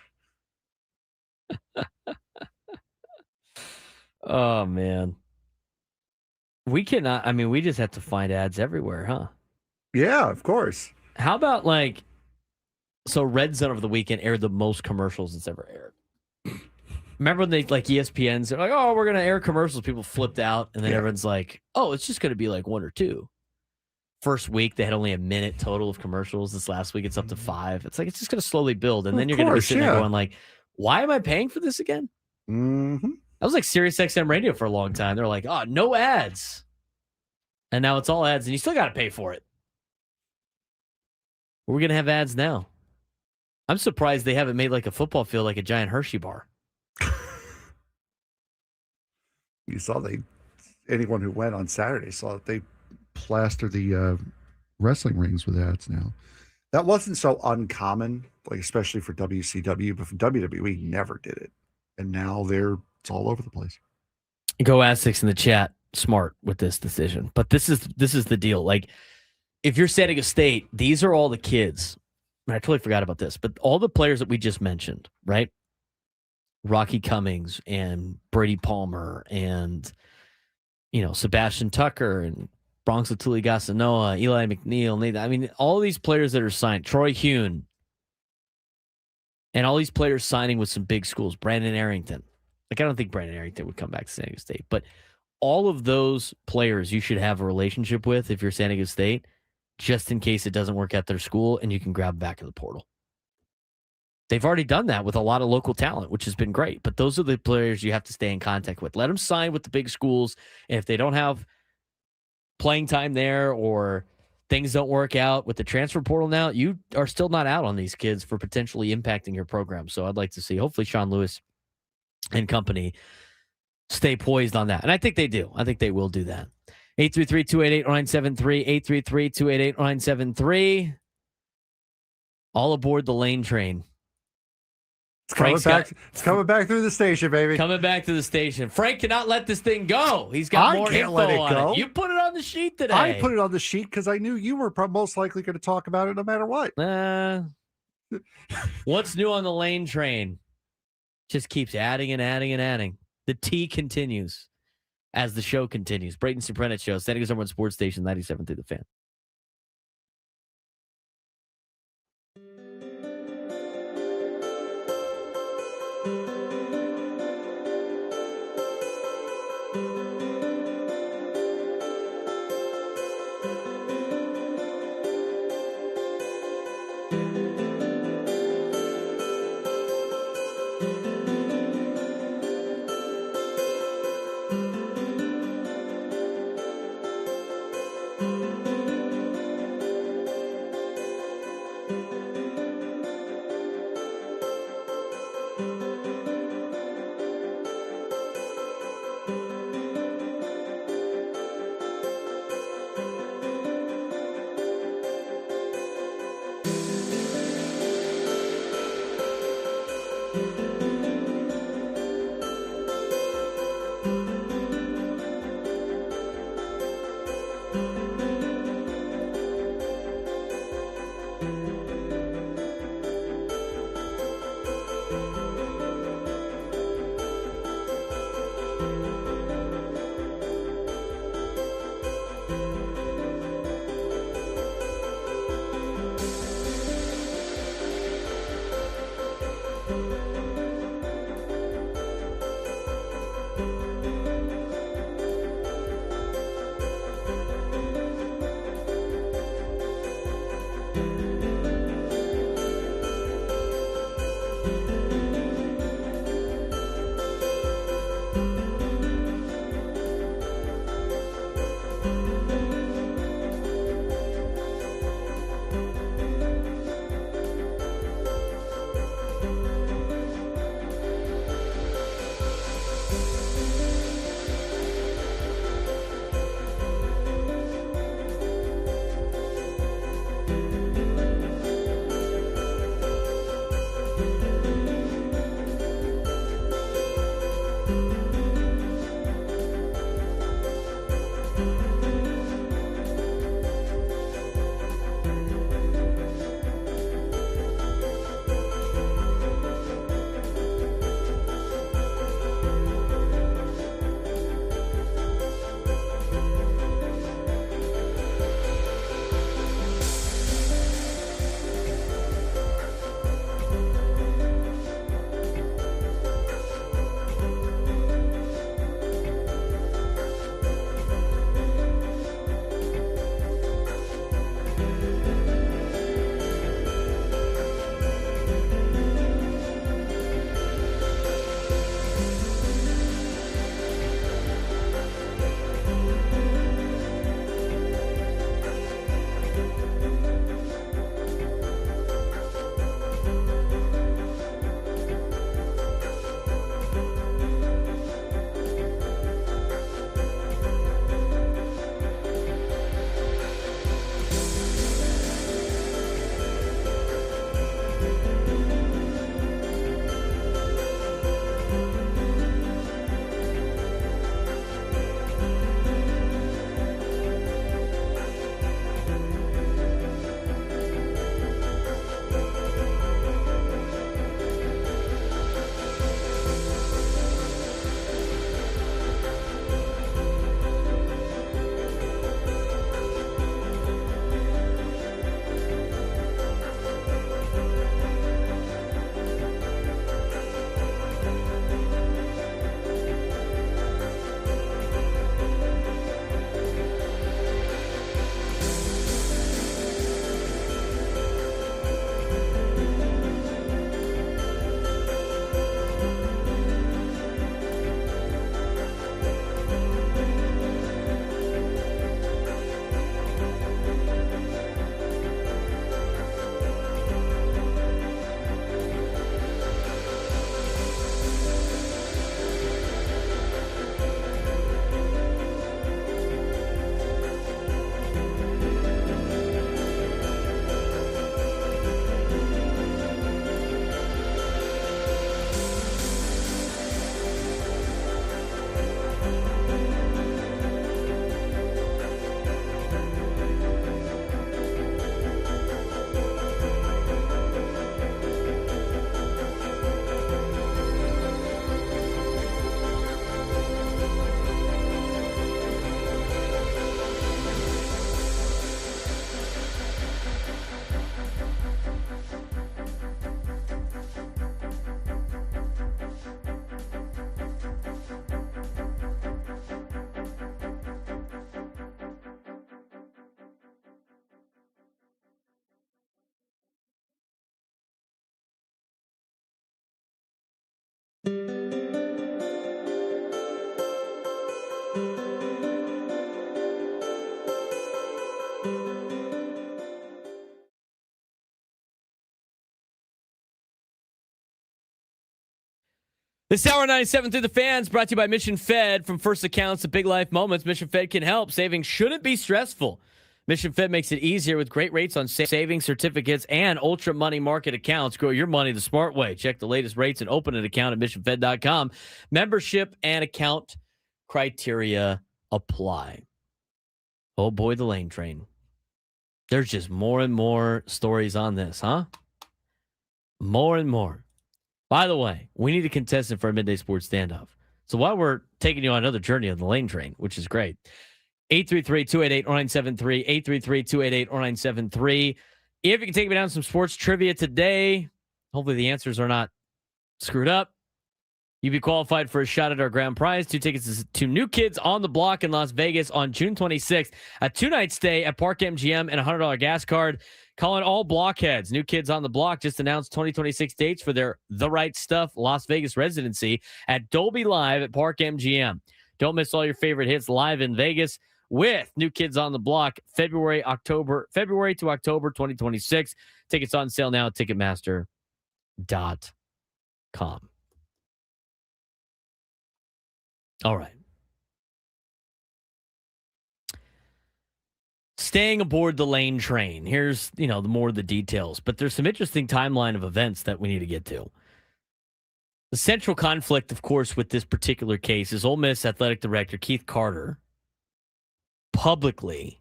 Oh, man. We cannot, I mean, we just have to find ads everywhere, huh? Yeah, of course. How about so Red Zone over the weekend aired the most commercials it's ever aired. Remember when they, ESPN's, they're like, oh, we're going to air commercials. People flipped out, and then everyone's like, oh, it's just going to be 1 or 2. First week, they had only a minute total of commercials. This last week, it's up to 5. It's it's just going to slowly build. And then you're going to be sitting there going why am I paying for this again? Mm-hmm. That was like Sirius XM radio for a long time. They're like, oh, no ads. And now it's all ads, and you still got to pay for it. We're going to have ads now. I'm surprised they haven't made a football field like a giant Hershey bar. You saw anyone who went on Saturday saw that they plaster the wrestling rings with ads now. That wasn't so uncommon, especially for WCW, but for WWE never did it. And now it's all over the place. Go Aztecs in the chat, smart with this decision. But this is the deal. If you're San Diego State, these are all the kids. I totally forgot about this, but all the players that we just mentioned, right? Rocky Cummings and Brady Palmer and, Sebastian Tucker and Bronx Latuli Gasanoa, Eli McNeil, Nathan. I mean, all these players that are signed, Troy Hune, and all these players signing with some big schools, Brandon Arrington. I don't think Brandon Arrington would come back to San Diego State, but all of those players you should have a relationship with if you're San Diego State, just in case it doesn't work at their school and you can grab them back in the portal. They've already done that with a lot of local talent, which has been great. But those are the players you have to stay in contact with. Let them sign with the big schools. And if they don't have playing time there or things don't work out with the transfer portal now, you are still not out on these kids for potentially impacting your program. So I'd like to see, hopefully, Sean Lewis and company stay poised on that. And I think they do. I think they will do that. 833-288-0973, 833-288-0973. All aboard the Lane train. It's coming back through the station, baby. Coming back to the station. Frank cannot let this thing go. He's got more info on it. You put it on the sheet today. I put it on the sheet because I knew you were most likely going to talk about it no matter what. What's new on the Lane train? Just keeps adding and adding and adding. The tea continues as the show continues. Braden Surprenant Show, San Diego's #1 sports station, 97 through the Fan. This hour 97 through the fans brought to you by Mission Fed. From first accounts to big life moments, Mission Fed can help. Saving shouldn't be stressful. Mission Fed makes it easier with great rates on savings certificates and ultra money market accounts. Grow your money the smart way. Check the latest rates and open an account at missionfed.com. Membership and account criteria apply. Oh boy, the Lane train. There's just more and more stories on this, huh? More and more. By the way, we need a contestant for our midday sports standoff. So while we're taking you on another journey on the Lane train, which is great, 833-288-0973, 833-288-0973. If you can take me down some sports trivia today, hopefully the answers are not screwed up, you'd be qualified for a shot at our grand prize. 2 tickets to New Kids on the Block in Las Vegas on June 26th. A 2-night stay at Park MGM and a $100 gas card. Calling all blockheads. New Kids on the Block just announced 2026 dates for their The Right Stuff Las Vegas residency at Dolby Live at Park MGM. Don't miss all your favorite hits live in Vegas with New Kids on the Block February to October 2026. Tickets on sale now at Ticketmaster.com. All right. Staying aboard the Lane train. Here's, the more of the details, but there's some interesting timeline of events that we need to get to. The central conflict, of course, with this particular case is Ole Miss athletic director Keith Carter publicly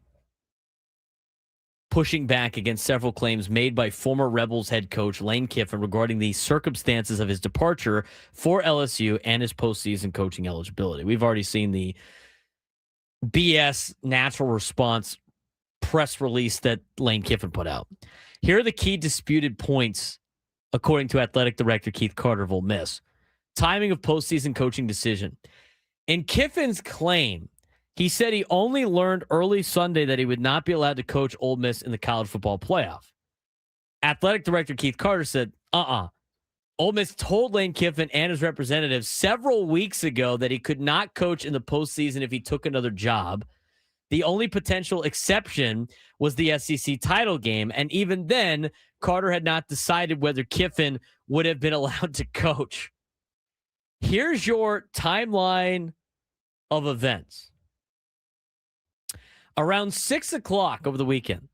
pushing back against several claims made by former Rebels head coach Lane Kiffin regarding the circumstances of his departure for LSU and his postseason coaching eligibility. We've already seen the BS natural response press release that Lane Kiffin put out. Here are the key disputed points, according to athletic director Keith Carter of Ole Miss. Timing of postseason coaching decision. In Kiffin's claim, he said he only learned early Sunday that he would not be allowed to coach Ole Miss in the college football playoff. Athletic director Keith Carter said, Ole Miss told Lane Kiffin and his representatives several weeks ago that he could not coach in the postseason if he took another job. The only potential exception was the SEC title game, and even then, Carter had not decided whether Kiffin would have been allowed to coach. Here's your timeline of events. Around 6 o'clock over the weekend,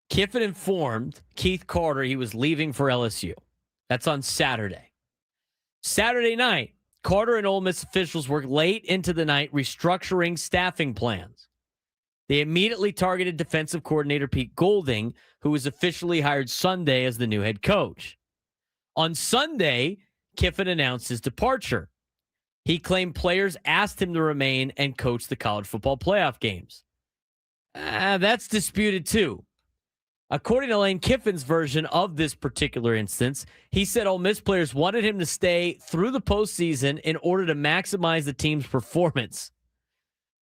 Kiffin informed Keith Carter he was leaving for LSU. That's on Saturday. Saturday night, Carter and Ole Miss officials worked late into the night restructuring staffing plans. They immediately targeted defensive coordinator Pete Golding, who was officially hired Sunday as the new head coach. On Sunday, Kiffin announced his departure. He claimed players asked him to remain and coach the college football playoff games. That's disputed too. According to Lane Kiffin's version of this particular instance, he said Ole Miss players wanted him to stay through the postseason in order to maximize the team's performance.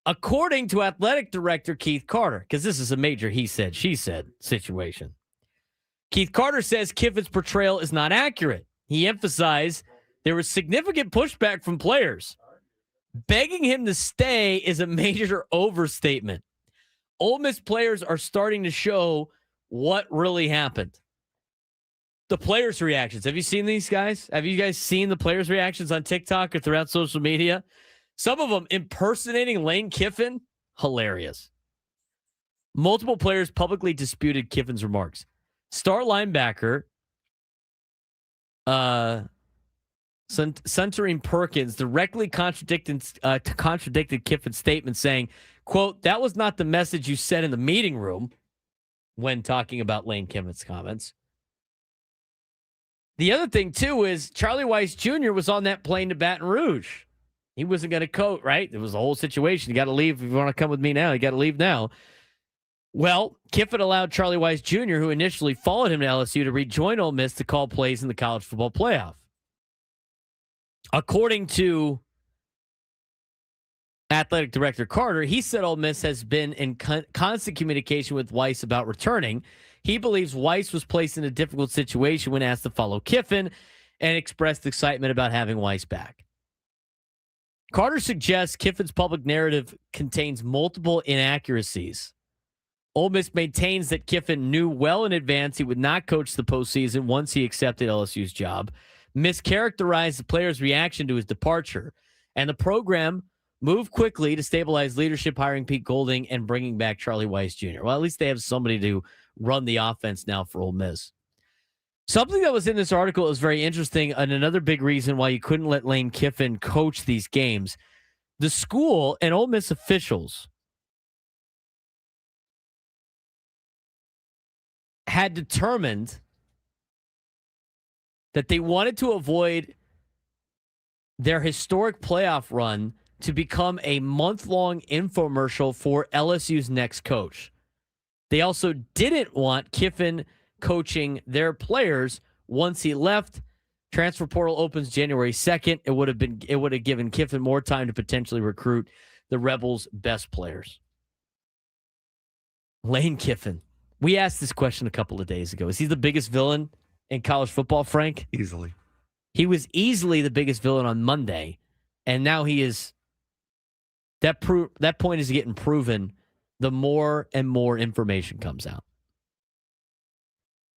According to athletic director Keith Carter, because this is a major he said, she said situation. Keith Carter says Kiffin's portrayal is not accurate. He emphasized there was significant pushback from players. Begging him to stay is a major overstatement. Ole Miss players are starting to show what really happened. The players' reactions. Have you seen these guys? Have you guys seen the players' reactions on TikTok or throughout social media? Some of them impersonating Lane Kiffin. Hilarious. Multiple players publicly disputed Kiffin's remarks. Star linebacker Suntarine Perkins directly contradicted Kiffin's statement, saying, quote, "That was not the message you said in the meeting room," when talking about Lane Kiffin's comments. The other thing, too, is Charlie Weiss Jr. was on that plane to Baton Rouge. He wasn't going to coach, right? It was a whole situation. You got to leave. If you want to come with me now, you got to leave now. Well, Kiffin allowed Charlie Weiss Jr., who initially followed him to LSU, to rejoin Ole Miss to call plays in the college football playoff. According to athletic director Carter, he said Ole Miss has been in constant communication with Weiss about returning. He believes Weiss was placed in a difficult situation when asked to follow Kiffin, and expressed excitement about having Weiss back. Carter suggests Kiffin's public narrative contains multiple inaccuracies. Ole Miss maintains that Kiffin knew well in advance he would not coach the postseason once he accepted LSU's job, mischaracterized the players' reaction to his departure, and the program moved quickly to stabilize leadership, hiring Pete Golding and bringing back Charlie Weiss Jr. Well, at least they have somebody to run the offense now for Ole Miss. Something that was in this article is very interesting, and another big reason why you couldn't let Lane Kiffin coach these games. The school and Ole Miss officials had determined that they wanted to avoid their historic playoff run to become a month-long infomercial for LSU's next coach. They also didn't want Kiffin coaching their players once he left. Transfer portal opens January 2nd. It would have given Kiffin more time to potentially recruit the Rebels' best players. Lane Kiffin. We asked this question a couple of days ago. Is he the biggest villain in college football, Frank? Easily. He was easily the biggest villain on Monday, and now he is. That point is getting proven the more and more information comes out.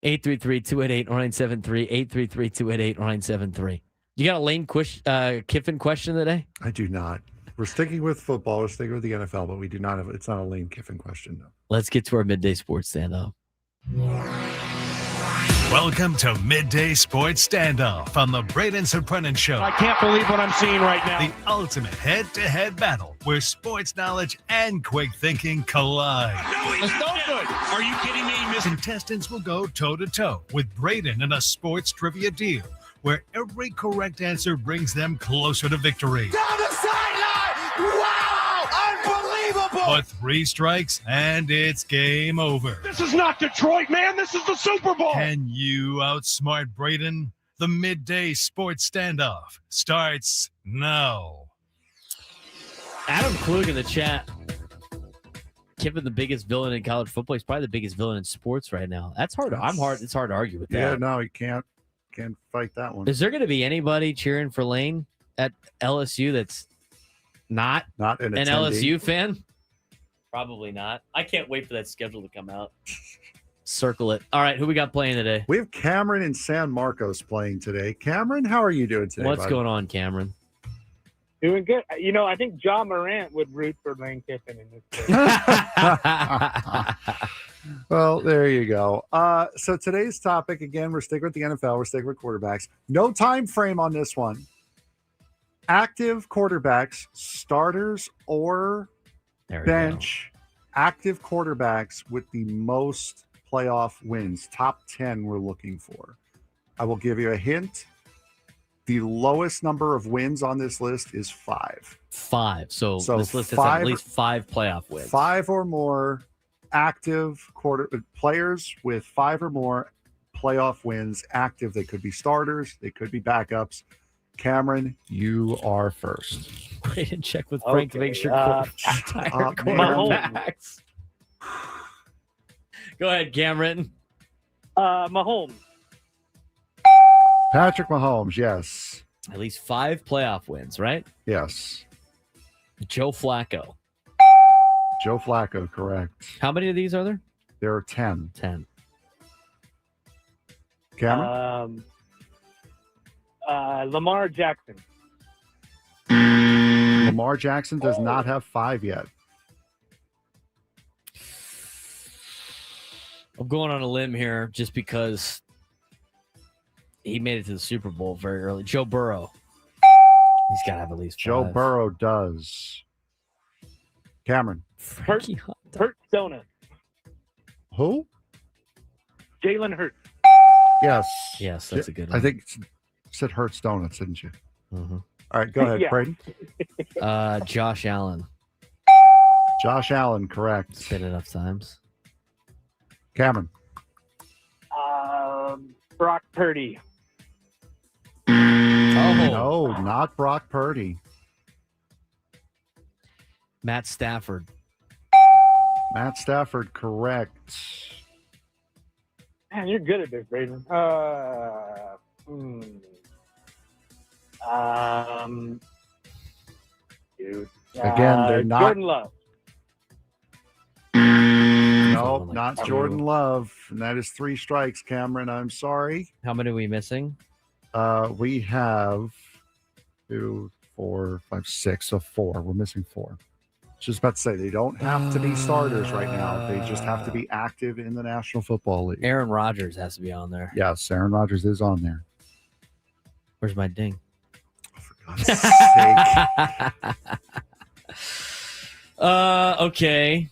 833-288-0973, 833-288-0973. You got a Lane Kiffin question today? I do not. We're sticking with football. We're sticking with the NFL, but we do not have. It's not a Lane Kiffin question, though. Let's get to our midday sports standoff. Welcome to Midday Sports Standoff on the Braden Surprenant Show. I can't believe what I'm seeing right now. The ultimate head-to-head battle where sports knowledge and quick thinking collide. No, he's no good. Are you kidding me, Miss? Contestants will go toe-to-toe with Braden in a sports trivia deal where every correct answer brings them closer to victory. Down the sideline! Wow! Unbelievable! But 3 strikes and it's game over. This is not Detroit, man. This is the Super Bowl. Can you outsmart Braden? The Midday Sports Standoff starts now. Adam Klug in the chat. Kiffin, the biggest villain in college football. He's probably the biggest villain in sports right now. That's hard. It's hard to argue with that. Yeah, no, you can't fight that one. Is there going to be anybody cheering for Lane at LSU that's not an attendee. LSU fan? Probably not. I can't wait for that schedule to come out. Circle it. All right, who we got playing today? We have Cameron in San Marcos playing today. Cameron, how are you doing today? What's going on, Cameron? Doing good. You know, I think John Morant would root for Lane Kiffin in this case. Well, there you go. So today's topic, again, we're sticking with the NFL. We're sticking with quarterbacks. No time frame on this one. Active quarterbacks, starters or bench, active quarterbacks with the most playoff wins. Top 10 we're looking for. I will give you a hint. The lowest number of wins on this list is 5. 5. So this list has 5, at least 5 playoff wins. 5 or more active players with 5 or more playoff wins active. They could be starters. They could be backups. Cameron, you are first. Wait and check with Frank to make sure Mahomes. Go ahead, Cameron. Mahomes. Patrick Mahomes, yes. At least 5 playoff wins, right? Yes. Joe Flacco. Joe Flacco, correct. How many of these are there? There are 10. 10. Cameron? Lamar Jackson. Lamar Jackson does not have 5 yet. I'm going on a limb here just because he made it to the Super Bowl very early. Joe Burrow. He's got to have at least 5. Joe Burrow does. Cameron. Hurts Donut. Who? Jalen Hurts. Yes. Yes, that's a good one. I think you said Hurts Donuts, didn't you? Mm-hmm. All right, go ahead, Yeah. Braden. Josh Allen. Josh Allen, correct. Said it enough times. Cameron. Brock Purdy. Oh. No, not Brock Purdy. Matt Stafford. Matt Stafford, correct. Man, you're good at this, Braden. Dude. Again, they're not. Jordan Love. No, Like not two. Jordan Love. And that is 3 strikes, Cameron. I'm sorry. How many are we missing? We have 2, 4, 5, 6. So 4. We're missing 4. Just about to say they don't have to be starters right now. They just have to be active in the National Football League. Aaron Rodgers has to be on there. Yes, Aaron Rodgers is on there. Where's my ding? For God's sake. Okay.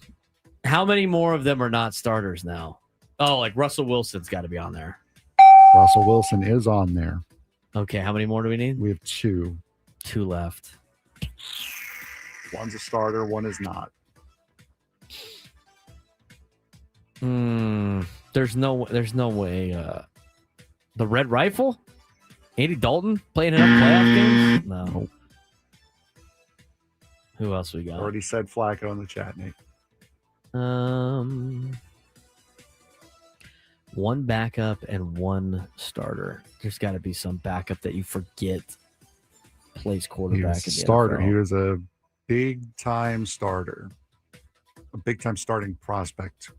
How many more of them are not starters now? Oh, like Russell Wilson's got to be on there. Russell Wilson is on there. Okay, how many more do we need? We have 2. 2 left. One's a starter, one is not. There's no way. The Red Rifle? Andy Dalton playing enough playoff games? No. Nope. Who else we got? Already said Flacco in the chat, Nate. 1 backup and 1 starter. There's got to be some backup that you forget plays He quarterback. was a in the starter. NFL. He was a big-time starter. A big-time starting prospect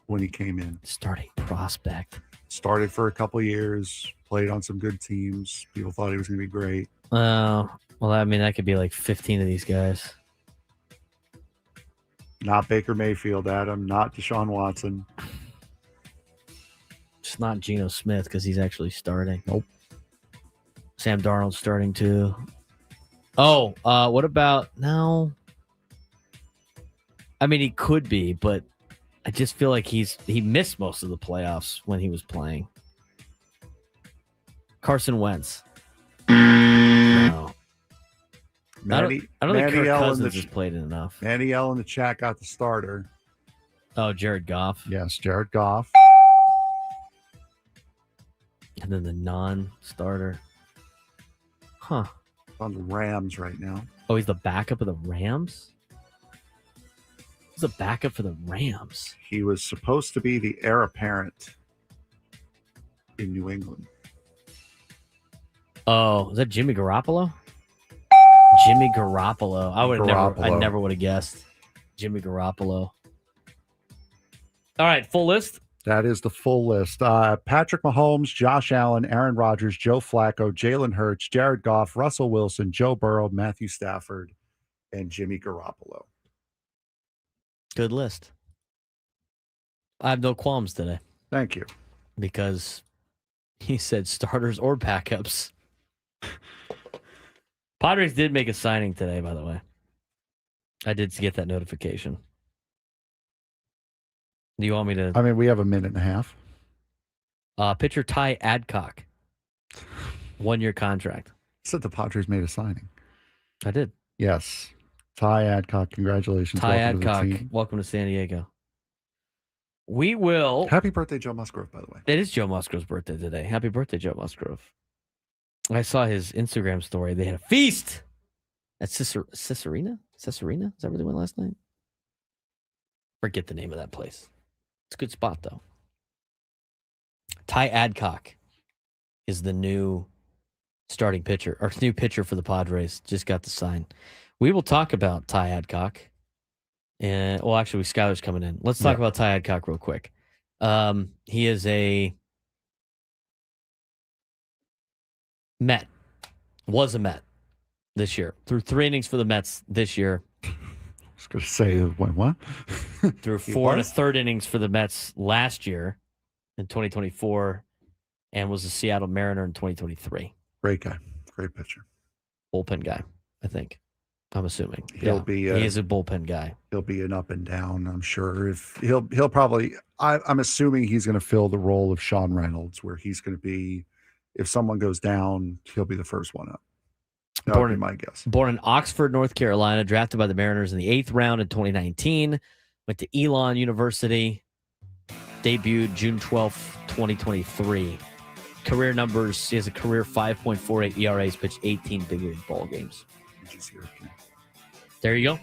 when he came in. Starting prospect. Started for a couple years, played on some good teams. People thought he was going to be great. Well, I mean, that could be like 15 of these guys. Not Baker Mayfield, Adam. Not Deshaun Watson. It's not Geno Smith because he's actually starting. Nope. Sam Darnold's starting too. Oh, what about no? I mean, he could be, but I just feel like he missed most of the playoffs when he was playing. Carson Wentz. No. I don't think Kirk Cousins has played enough. Manny L in the chat got the starter. Oh, Jared Goff. Yes, Jared Goff. And then the non-starter. Huh. On the Rams right now. Oh, he's the backup of the Rams? He's the backup for the Rams. He was supposed to be the heir apparent in New England. Oh, is that Jimmy Garoppolo? Jimmy Garoppolo. I never would have guessed. Jimmy Garoppolo. All right, full list. That is the full list. Patrick Mahomes, Josh Allen, Aaron Rodgers, Joe Flacco, Jalen Hurts, Jared Goff, Russell Wilson, Joe Burrow, Matthew Stafford, and Jimmy Garoppolo. Good list. I have no qualms today Thank you. because he said starters or backups. Padres did make a signing today, by the way. I did get that notification. Do you want me to? I mean, we have a minute and a half. Pitcher Ty Adcock. 1-year contract. Said the Padres made a signing. I did. Yes. Ty Adcock, congratulations. Ty Welcome to the Adcock, team. welcome to San Diego. We will. Happy birthday, Joe Musgrove, by the way. It is Joe Musgrove's birthday today. Happy birthday, Joe Musgrove. I saw his Instagram story. They had a feast at Cicerina? Cicerina? Is that where they went last night? Forget the name of that place. It's a good spot, though. Ty Adcock is the new starting pitcher, or new pitcher for the Padres. Just got the sign. We will talk about Ty Adcock. And well, actually, Skyler's coming in. Let's talk about Ty Adcock real quick. He is a Met. Was a Met this year. Threw 3 innings for the Mets this year. I was going to say, what? Threw 4 1/3 innings for the Mets last year in 2024 and was a Seattle Mariner in 2023. Great guy. Great pitcher. Bullpen guy, I think. I'm assuming. He is a bullpen guy. He'll be an up and down, I'm sure. If he'll probably I'm assuming he's going to fill the role of Sean Reynolds, where he's going to be, if someone goes down, he'll be the first one up. That would be my guess. Born in Oxford, North Carolina, drafted by the Mariners in the 8th round in 2019. Went to Elon University. Debuted June 12th, 2023. Career numbers, he has a career 5.48 ERAs, pitched 18 big league ball games. There you go.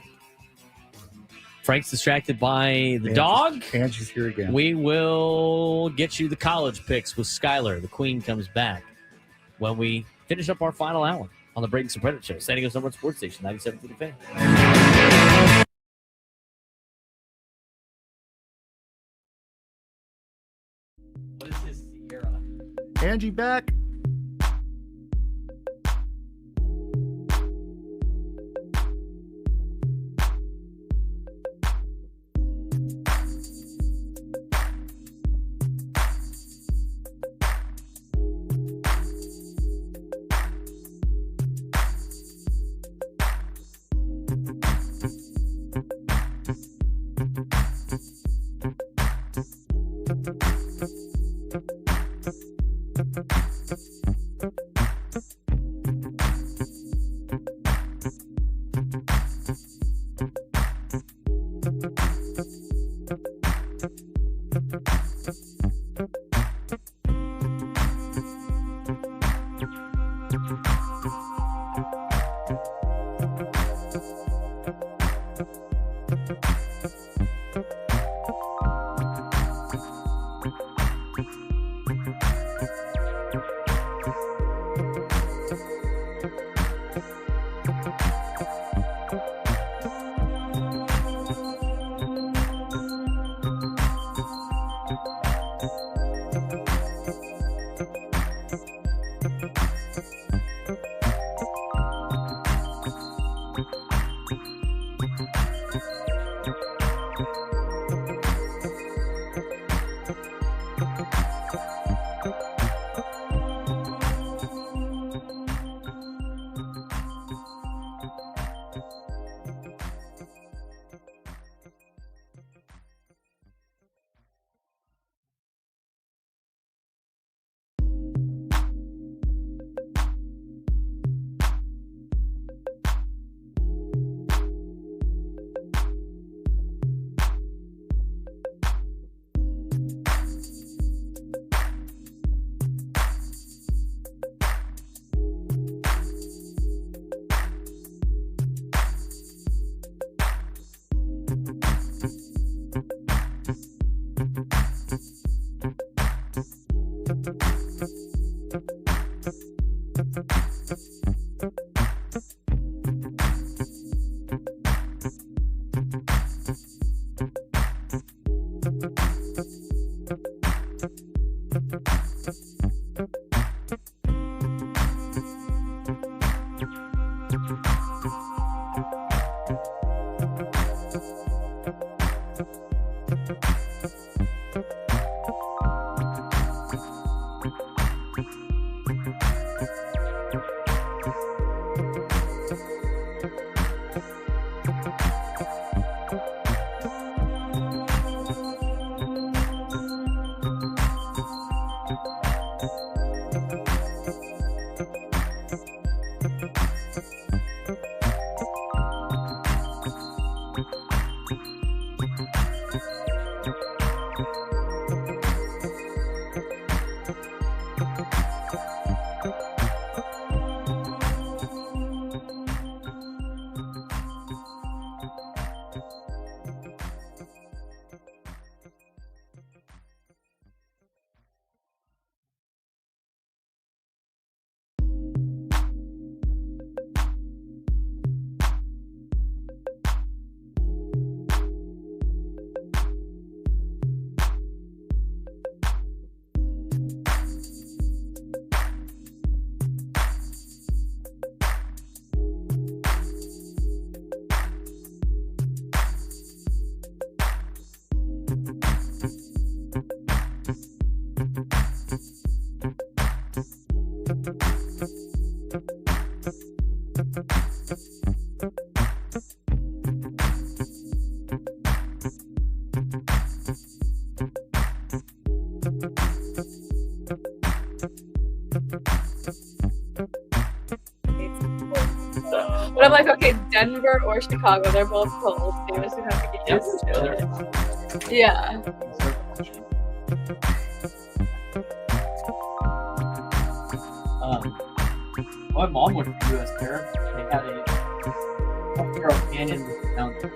Frank's distracted by the dog. Angie's here again. We will get you the college picks with Skyler. The queen comes back when we finish up our final hour. on the Braden Surprenant Show, San Diego's #1 sports station, 97 to the Fan. What is this, Sierra? Angie back. But I'm like, okay, Denver or Chicago, they're both cold. They must have to get used to it. Yeah. My mom went to U.S. Fair. They had a Carroll Canyon down to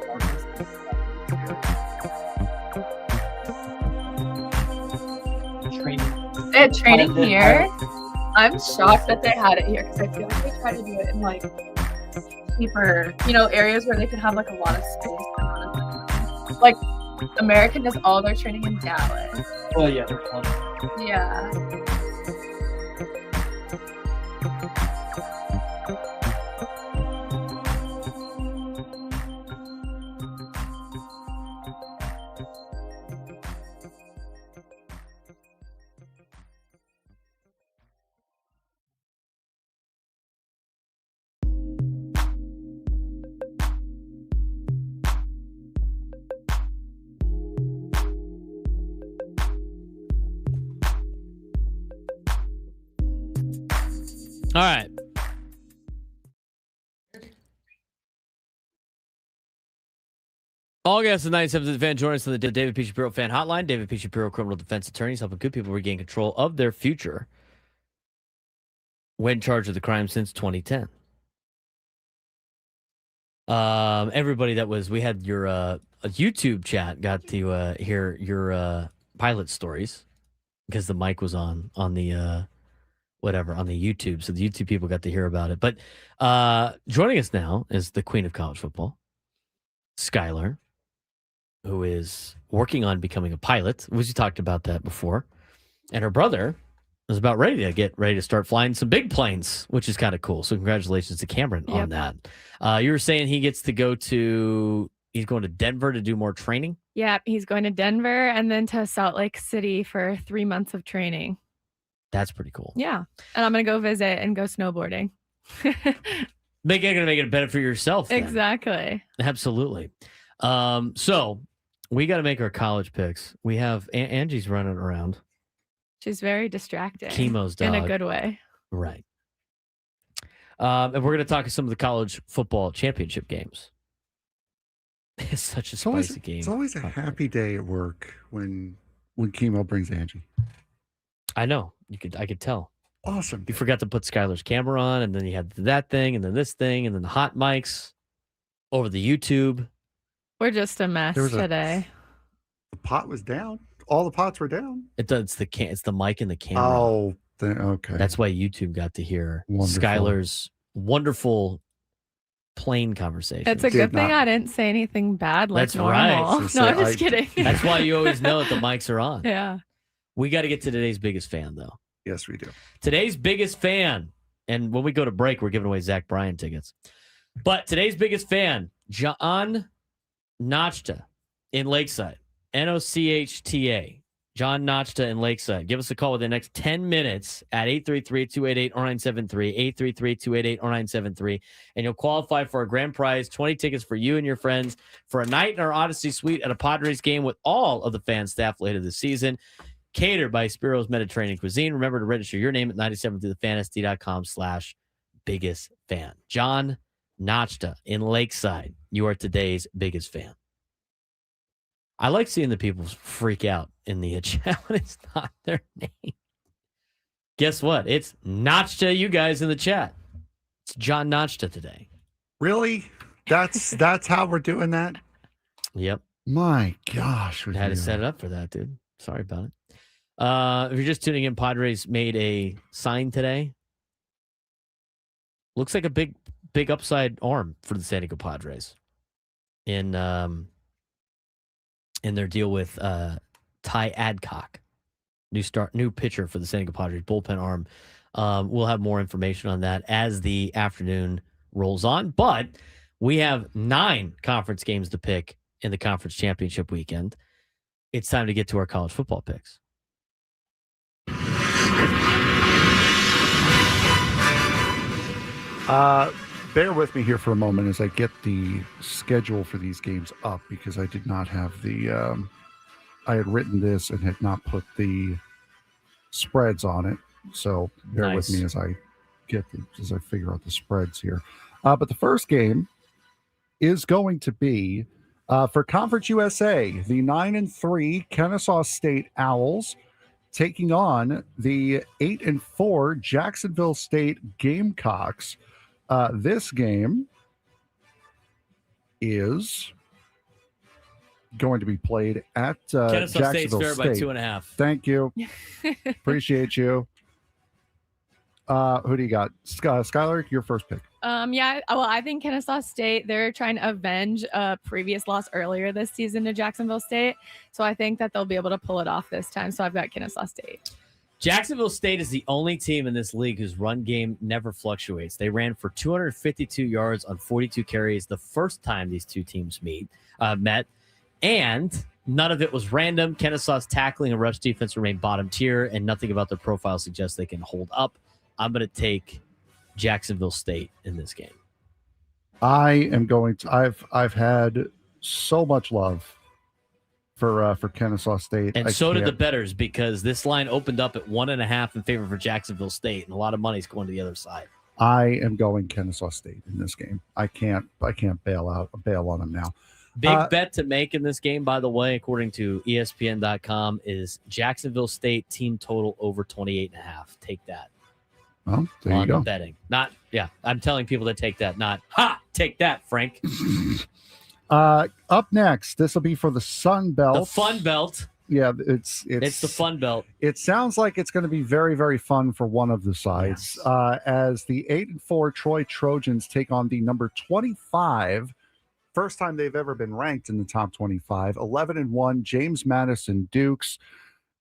training. They had training here? I'm shocked that they had it here because I feel like they try to do it in like cheaper, areas where they could have like a lot of space. Like American does all their training in Dallas. Oh yeah, they're fun. Yeah. All right. All guests of 97th fan join us on the David P. Shapiro fan hotline. David P. Shapiro, criminal defense attorneys, helping good people regain control of their future when charged with the crime since 2010. Everybody we had your a YouTube chat got to hear your pilot stories because the mic was on the on the YouTube. So the YouTube people got to hear about it. But joining us now is the queen of college football, Skyler, who is working on becoming a pilot. We talked about that before. And her brother is about ready to start flying some big planes, which is kind of cool. So congratulations to Cameron on that. You were saying he's going to Denver to do more training? Yeah, he's going to Denver and then to Salt Lake City for 3 months of training. That's pretty cool. Yeah. And I'm going to go visit and go snowboarding. Going to make it better for yourself. Then. Exactly. Absolutely. So we got to make our college picks. We have Angie's running around. She's very distracting. Chemo's dog. In a good way. Right. And we're going to talk some of the college football championship games. It's such a spicy game. It's always a happy day at work when Chemo brings Angie. I know. I could tell. Awesome. You forgot to put Skyler's camera on, and then you had that thing, and then this thing, and then the hot mics over the YouTube. We're just a mess today. The pot was down. All the pots were down. It's the mic and the camera. Oh, okay. That's why YouTube got to hear Wonderful. Skyler's wonderful plane conversation. It's a good thing I didn't say anything bad like That's normal. right. No, I'm just kidding. That's why you always know that the mics are on. Yeah. We got to get to today's biggest fan, though. Yes, we do. Today's biggest fan, and when we go to break, we're giving away Zach Bryan tickets. But today's biggest fan, John Nochta in Lakeside. Nochta. John Nochta in Lakeside. Give us a call within the next 10 minutes at 833-288-0973, 833-288-0973, and you'll qualify for a grand prize, 20 tickets for you and your friends for a night in our Odyssey Suite at a Padres game with all of the fan staff later this season. Catered by Spiro's Mediterranean Cuisine. Remember to register your name at 97throughthefantasy.com/biggest fan. John Nochta in Lakeside. You are today's biggest fan. I like seeing the people freak out in the chat when it's not their name. Guess what? It's Nochta, you guys in the chat. It's John Nochta today. Really? That's how we're doing that? Yep. My gosh. I had to set it up for that, dude. Sorry about it. If you're just tuning in, Padres made a sign today. Looks like a big upside arm for the San Diego Padres in their deal with Ty Adcock, new pitcher for the San Diego Padres, bullpen arm. We'll have more information on that as the afternoon rolls on. But we have 9 conference games to pick in the conference championship weekend. It's time to get to our college football picks. Bear with me here for a moment as I get the schedule for these games up because I did not have I had written this and had not put the spreads on it. So bear with me as I figure out the spreads here. But the first game is going to be for Conference USA, the 9-3 Kennesaw State Owls taking on the 8-4 Jacksonville State Gamecocks. This game is going to be played at Kennesaw State's Jacksonville fair State. by 2.5. Thank you. Appreciate you. Who do you got? Skyler, your first pick. I think Kennesaw State, they're trying to avenge a previous loss earlier this season to Jacksonville State. So I think that they'll be able to pull it off this time. So I've got Kennesaw State. Jacksonville State is the only team in this league whose run game never fluctuates. They ran for 252 yards on 42 carries the first time these two teams met, and none of it was random. Kennesaw's tackling and rush defense remain bottom tier, and nothing about their profile suggests they can hold up. I'm going to take Jacksonville State in this game. I am going to. I've had so much love for Kennesaw State, and so did the bettors, because this line opened up at 1.5 in favor for Jacksonville State, and a lot of money's going to the other side. I am going Kennesaw State in this game. I can't bail on them now. Big bet to make in this game, by the way, according to ESPN.com, is Jacksonville State team total over 28.5. Take that. Well, there you go. Betting. I'm telling people to take that, not take that, Frank. Up next, this will be for the Sun Belt. The Fun Belt. Yeah, it's the Fun Belt. It sounds like it's going to be very, very fun for one of the sides. Yes. As the 8-4 Troy Trojans take on the number 25, first time they've ever been ranked in the top 25, 11-1 James Madison Dukes.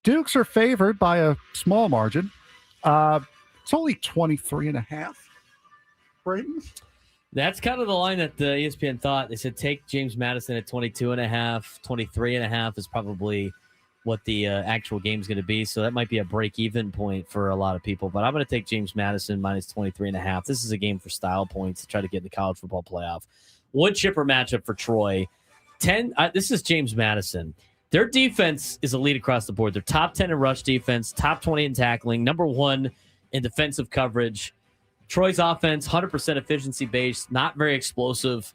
Dukes are favored by a small margin. It's only 23.5. Braden? That's kind of the line that the ESPN thought. They said take James Madison at 22.5. 23.5 is probably what the actual game is going to be. So that might be a break-even point for a lot of people. But I'm going to take James Madison minus 23.5. This is a game for style points to try to get in the college football playoff. Wood chipper matchup for Troy. This is James Madison. Their defense is elite across the board. They're top 10 in rush defense, top 20 in tackling, number 1 in defensive coverage. Troy's offense, 100% efficiency based, not very explosive,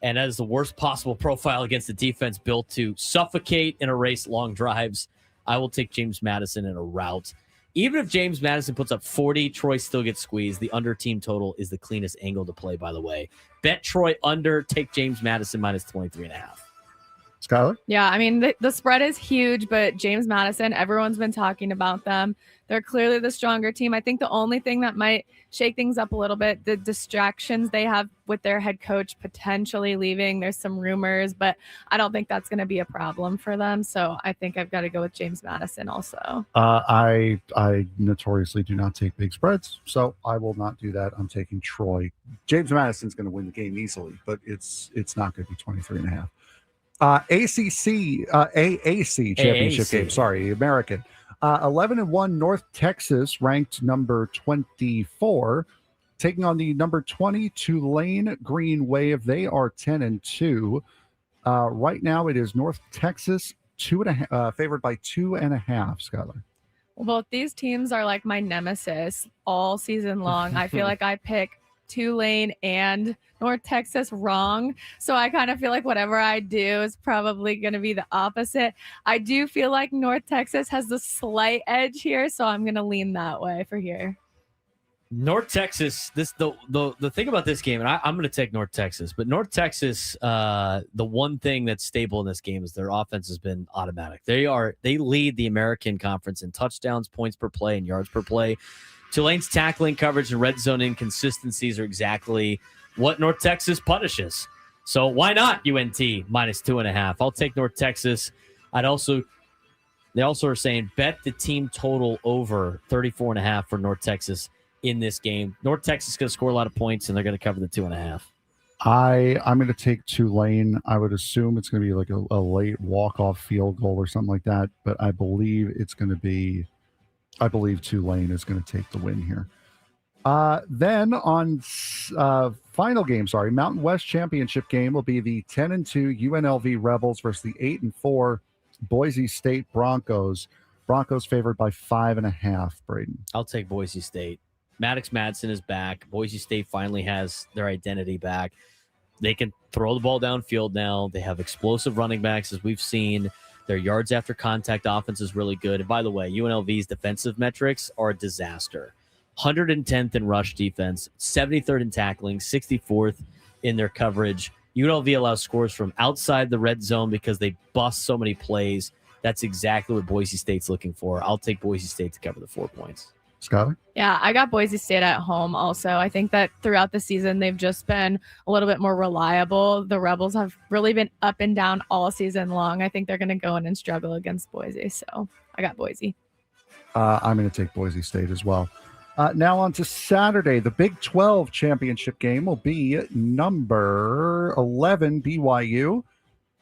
and has the worst possible profile against the defense built to suffocate and erase long drives. I will take James Madison in a rout. Even if James Madison puts up 40, Troy still gets squeezed. The under team total is the cleanest angle to play, by the way. Bet Troy under, take James Madison minus 23.5. Skyler? Yeah, I mean, the spread is huge, but James Madison, everyone's been talking about them. They're clearly the stronger team. I think the only thing that might shake things up a little bit, the distractions they have with their head coach potentially leaving. There's some rumors, but I don't think that's going to be a problem for them. So I think I've got to go with James Madison also. I notoriously do not take big spreads, so I will not do that. I'm taking Troy. James Madison's going to win the game easily, but it's not going to be 23.5. AAC championship game. Sorry, American. 11-1 North Texas, ranked number 24, taking on the number 20 Tulane Green Wave. They are 10-2. Right now, it is North Texas favored by 2.5. Skyler. Both these teams are like my nemesis all season long. I feel like I pick Tulane and North Texas wrong. So I kind of feel like whatever I do is probably going to be the opposite. I do feel like North Texas has the slight edge here, so I'm going to lean that way for here. North Texas, the thing about this game, and I'm going to take North Texas, but North Texas, the one thing that's stable in this game is their offense has been automatic. They lead the American Conference in touchdowns, points per play, and yards per play. Tulane's tackling coverage and red zone inconsistencies are exactly what North Texas punishes. So why not UNT minus 2.5? I'll take North Texas. They also are saying bet the team total over 34.5 for North Texas in this game. North Texas is going to score a lot of points, and they're going to cover the 2.5. I'm going to take Tulane. I would assume it's going to be like a late walk-off field goal or something like that, but I believe Tulane is going to take the win here. Then on final game, Mountain West Championship game will be the 10-2 UNLV Rebels versus the 8-4 Boise State Broncos. Broncos favored by 5.5. Braden. I'll take Boise State. Maddox Madsen is back. Boise State finally has their identity back. They can throw the ball downfield now. They have explosive running backs, as we've seen. Their yards after contact offense is really good. And by the way, UNLV's defensive metrics are a disaster. 110th in rush defense, 73rd in tackling, 64th in their coverage. UNLV allows scores from outside the red zone because they bust so many plays. That's exactly what Boise State's looking for. I'll take Boise State to cover the 4 points. Skyler? Yeah, I got Boise State at home also. I think that throughout the season, they've just been a little bit more reliable. The Rebels have really been up and down all season long. I think they're going to go in and struggle against Boise. So I got Boise. I'm going to take Boise State as well. Now on to Saturday. The Big 12 championship game will be number 11 BYU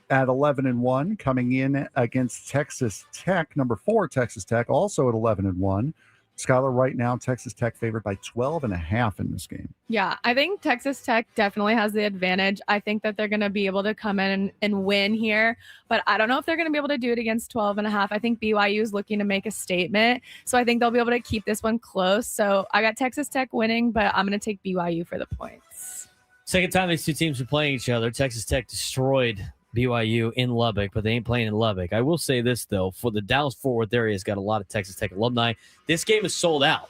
at 11-1, coming in against Texas Tech. Number 4 Texas Tech, also at 11-1. Skyler, right now, Texas Tech favored by 12.5 in this game. Yeah, I think Texas Tech definitely has the advantage. I think that they're going to be able to come in and win here, but I don't know if they're going to be able to do it against 12.5. I think BYU is looking to make a statement, so I think they'll be able to keep this one close. So I got Texas Tech winning, but I'm going to take BYU for the points. Second time these two teams are playing each other. Texas Tech destroyed BYU in Lubbock, but they ain't playing in Lubbock. I will say this, though. For the Dallas-Fort Worth area, has got a lot of Texas Tech alumni. This game is sold out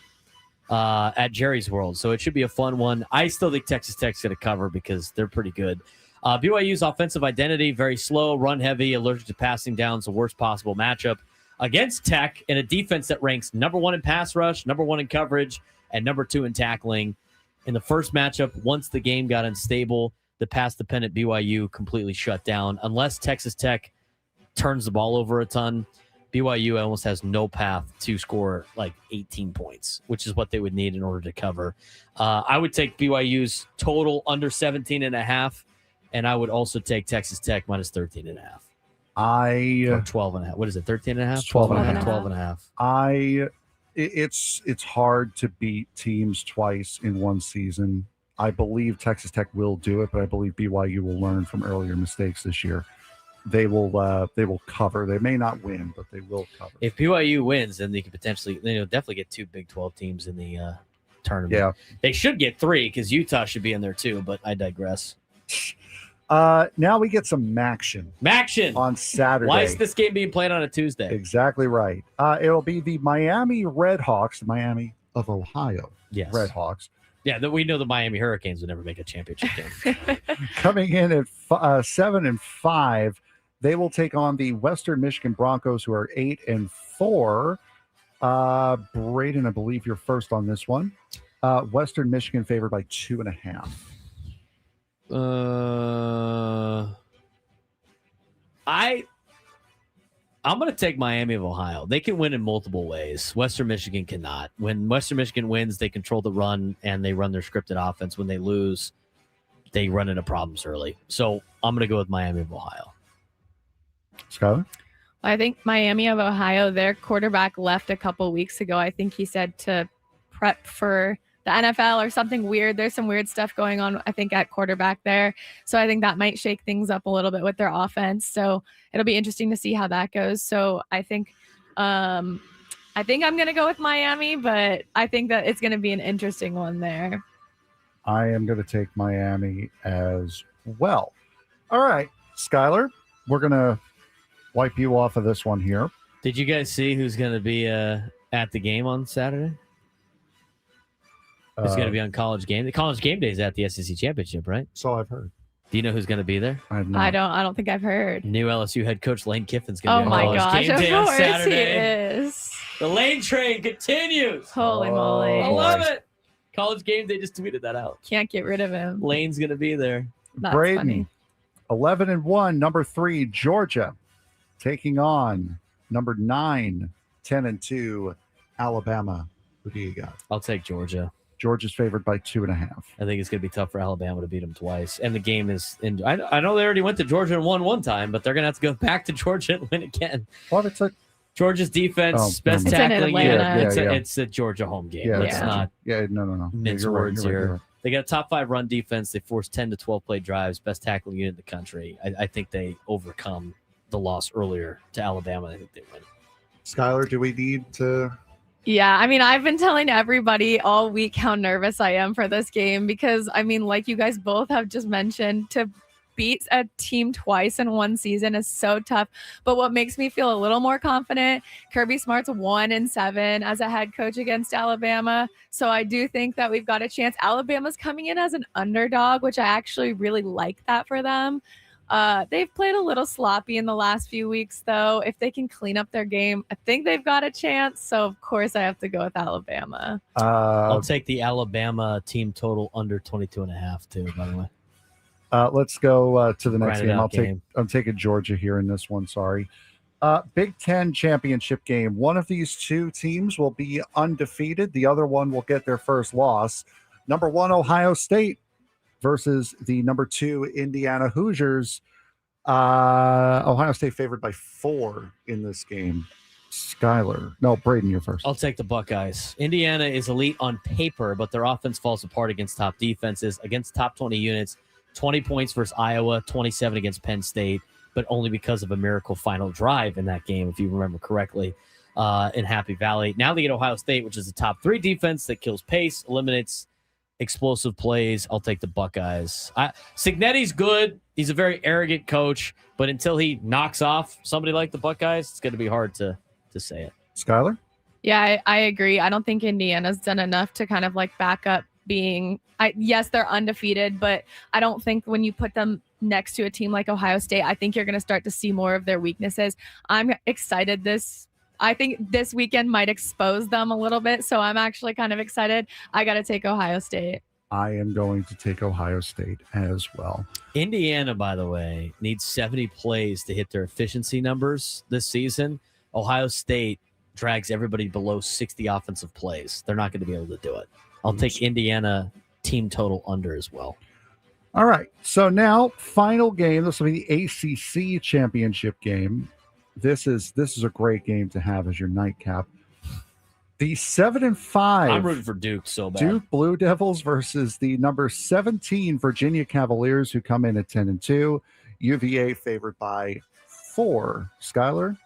at Jerry's World, so it should be a fun one. I still think Texas Tech's going to cover because they're pretty good. BYU's offensive identity, very slow, run-heavy, allergic to passing down. It's the worst possible matchup against Tech in a defense that ranks number 1 in pass rush, number 1 in coverage, and number 2 in tackling. In the first matchup, once the game got unstable, the pass-dependent BYU completely shut down. Unless Texas Tech turns the ball over a ton, BYU almost has no path to score like 18 points, which is what they would need in order to cover. I would take BYU's total under 17.5, and I would also take Texas Tech minus 13.5. Or 12.5. What is it, 13.5? 12.5. It's hard to beat teams twice in one season. I believe Texas Tech will do it, but I believe BYU will learn from earlier mistakes this year. They will cover. They may not win, but they will cover. If BYU wins, then they could potentially, definitely get 2 Big 12 teams in the tournament. Yeah. They should get 3 because Utah should be in there too, but I digress. Now we get some Maction on Saturday. Why is this game being played on a Tuesday? Exactly right. It'll be the Miami Redhawks, the Miami of Ohio Redhawks. Yeah, we know the Miami Hurricanes would never make a championship game. Coming in at 7-5, they will take on the Western Michigan Broncos, who are 8-4. Braden, I believe you're first on this one. Western Michigan favored by 2.5. I'm going to take Miami of Ohio. They can win in multiple ways. Western Michigan cannot. When Western Michigan wins, they control the run and they run their scripted offense. When they lose, they run into problems early. So I'm going to go with Miami of Ohio. Skyler? I think Miami of Ohio, their quarterback left a couple weeks ago. I think he said to prep for the NFL or something weird. There's some weird stuff going on, I think, at quarterback there. So I think that might shake things up a little bit with their offense. So it'll be interesting to see how that goes. So I think I'm going to go with Miami, but I think that it's going to be an interesting one there. I am going to take Miami as well. All right, Skyler, we're going to wipe you off of this one here. Did you guys see who's going to be at the game on Saturday? It's going to be on College Game. The College Game Day is at the SEC Championship, right? So I've heard. Do you know who's going to be there? I don't think I've heard. New LSU head coach Lane Kiffin's going to be on College gosh, Game Day on Saturday. He is. The Lane train continues. Holy moly. I love it. College Game Day just tweeted that out. Can't get rid of him. Lane's going to be there. That's Braden, funny. 11-1, number 3, Georgia, taking on number 9, 10-2, Alabama. Who do you got? I'll take Georgia. Georgia's favored by 2.5. I think it's going to be tough for Alabama to beat them twice. And the game is – I know they already went to Georgia and won one time, but they're going to have to go back to Georgia and win again. Well, it's a Georgia's defense, best It's in tackling Atlanta. unit. Yeah. It's a Georgia home game. Yeah, Let's that's not no. mince You're right, words you're right, here. you're right. They got a top 5 run defense. They force 10 to 12 play drives, best tackling unit in the country. I think they overcome the loss earlier to Alabama. I think they win. Skyler, do we need to? Yeah, I mean, I've been telling everybody all week how nervous I am for this game because, I mean, like you guys both have just mentioned, to beat a team twice in one season is so tough. But what makes me feel a little more confident, Kirby Smart's 1-7 as a head coach against Alabama. So I do think that we've got a chance. Alabama's coming in as an underdog, which I actually really like that for them. They've played a little sloppy in the last few weeks, though. If they can clean up their game, I think they've got a chance. So, of course, I have to go with Alabama. I'll take the Alabama team total under 22.5 too, by the way. Let's go to the next Grind it game. out, I'm taking Georgia here in this one. Sorry. Big Ten championship game. One of these two teams will be undefeated. The other one will get their first loss. Number 1, Ohio State versus the number 2, Indiana Hoosiers. Ohio State favored by 4 in this game. Skyler. No, Braden, you're first. I'll take the Buckeyes. Indiana is elite on paper, but their offense falls apart against top defenses, against top 20 units. 20 points versus Iowa, 27 against Penn State, but only because of a miracle final drive in that game, if you remember correctly, in Happy Valley. Now they get Ohio State, which is a top 3 defense that kills pace, eliminates explosive plays. I'll take the Buckeyes. Signetti's good. He's a very arrogant coach, but until he knocks off somebody like the Buckeyes, it's going to be hard to say it. Skyler? Yeah, I agree. I don't think Indiana's done enough to kind of like back up being yes, they're undefeated, but I don't think when you put them next to a team like Ohio State, I think you're going to start to see more of their weaknesses. I'm excited. I think this weekend might expose them a little bit, so I'm actually kind of excited. I got to take Ohio State. I am going to take Ohio State as well. Indiana, by the way, needs 70 plays to hit their efficiency numbers this season. Ohio State drags everybody below 60 offensive plays. They're not going to be able to do it. I'll take Indiana team total under as well. All right. So now, final game. This will be the ACC championship game. This is a great game to have as your nightcap. The 7-5. I'm rooting for Duke so bad. Duke Blue Devils versus the number 17 Virginia Cavaliers, who come in at 10-2. UVA favored by 4. Skyler?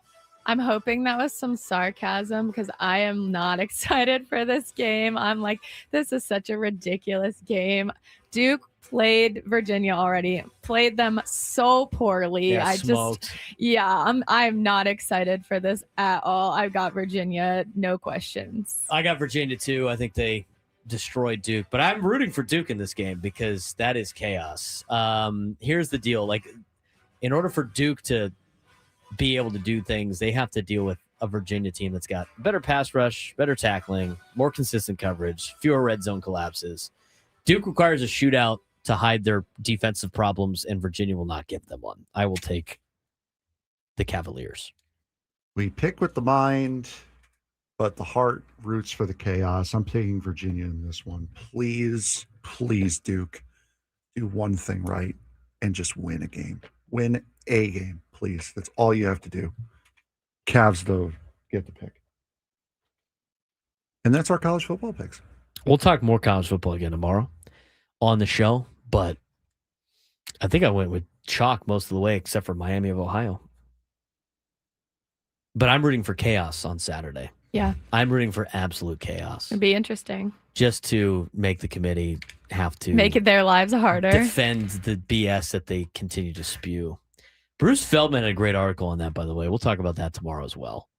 I'm hoping that was some sarcasm because I am not excited for this game. I'm like, this is such a ridiculous game. Duke played Virginia already, played them so poorly. Yeah, I'm not excited for this at all. I've got Virginia, no questions. I got Virginia too. I think they destroyed Duke, but I'm rooting for Duke in this game because that is chaos. Here's the deal. Like, in order for Duke to be able to do things, they have to deal with a Virginia team that's got better pass rush, better tackling, more consistent coverage, fewer red zone collapses. Duke requires a shootout to hide their defensive problems, and Virginia will not give them one. I will take the Cavaliers. We pick with the mind, but the heart roots for the chaos. I'm taking Virginia in this one. Please, please, Duke, do one thing right and just win a game. Win a game, please. That's all you have to do. Cavs, though, get the pick. And that's our college football picks. We'll talk more college football again tomorrow on the show, but I think I went with chalk most of the way except for Miami of Ohio. But I'm rooting for chaos on Saturday. Yeah. I'm rooting for absolute chaos. It'd be interesting. Just to make the committee have to make it their lives harder. Defend the BS that they continue to spew. Bruce Feldman had a great article on that, by the way. We'll talk about that tomorrow as well,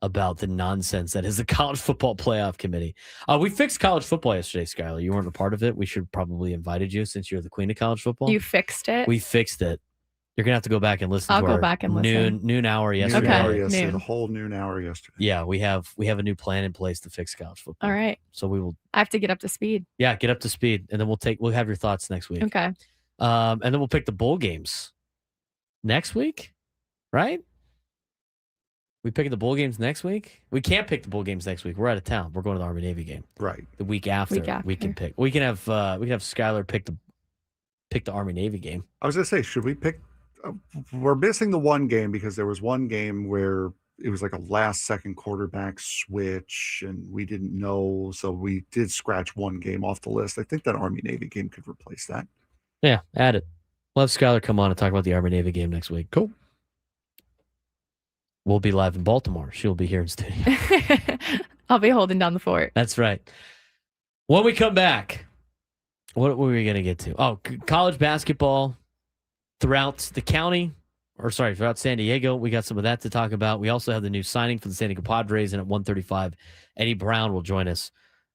about the nonsense that is the college football playoff committee. We fixed college football yesterday, Skyler. You weren't a part of it. We should probably invited you since you're the queen of college football. You fixed it? We fixed it. You're going to have to go back and listen I'll to go our back and listen. noon hour yesterday. Noon hour yesterday. The whole noon hour yesterday. Yeah, we have a new plan in place to fix college football. All right. So we will. I have to get up to speed. Yeah, get up to speed, and then we'll have your thoughts next week. Okay. And then we'll pick the bowl games next week, right? We picking the bowl games next week? We can't pick the bowl games next week. We're out of town. We're going to the Army Navy game. Right. The week after. We can pick. We can have Skyler pick the Army Navy game. I was gonna say, should we pick? We're missing the one game because there was one game where it was like a last-second quarterback switch, and we didn't know, so we did scratch one game off the list. I think that Army Navy game could replace that. Yeah, add it. We'll have Skyler come on and talk about the Army Navy game next week. Cool. We'll be live in Baltimore. She'll be here in studio. I'll be holding down the fort. That's right. When we come back, what were we going to get to? Oh, college basketball throughout the county, throughout San Diego. We got some of that to talk about. We also have the new signing for the San Diego Padres, and at 1:35, Eddie Brown will join us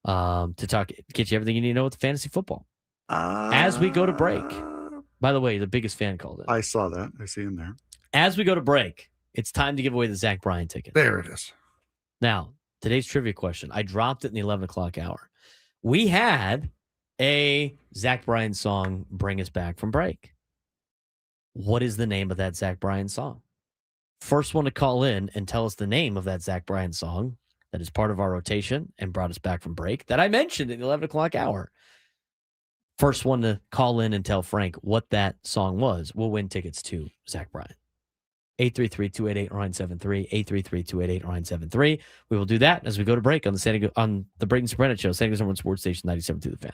to get you everything you need to know with the fantasy football as we go to break. By the way, the biggest fan called in. I saw that. I see him there. As we go to break, it's time to give away the Zach Bryan ticket. There it is. Now, today's trivia question. I dropped it in the 11 o'clock hour. We had a Zach Bryan song, Bring Us Back from Break. What is the name of that Zach Bryan song? First one to call in and tell us the name of that Zach Bryan song that is part of our rotation and brought us back from break that I mentioned in the 11 o'clock hour. First one to call in and tell Frank what that song was will win tickets to Zach Bryan. 833-288-973, 833-288-973. We will do that as we go to break on the Braden Surprenant Show, San Diego Number One Sports Station 97.2 The Fan.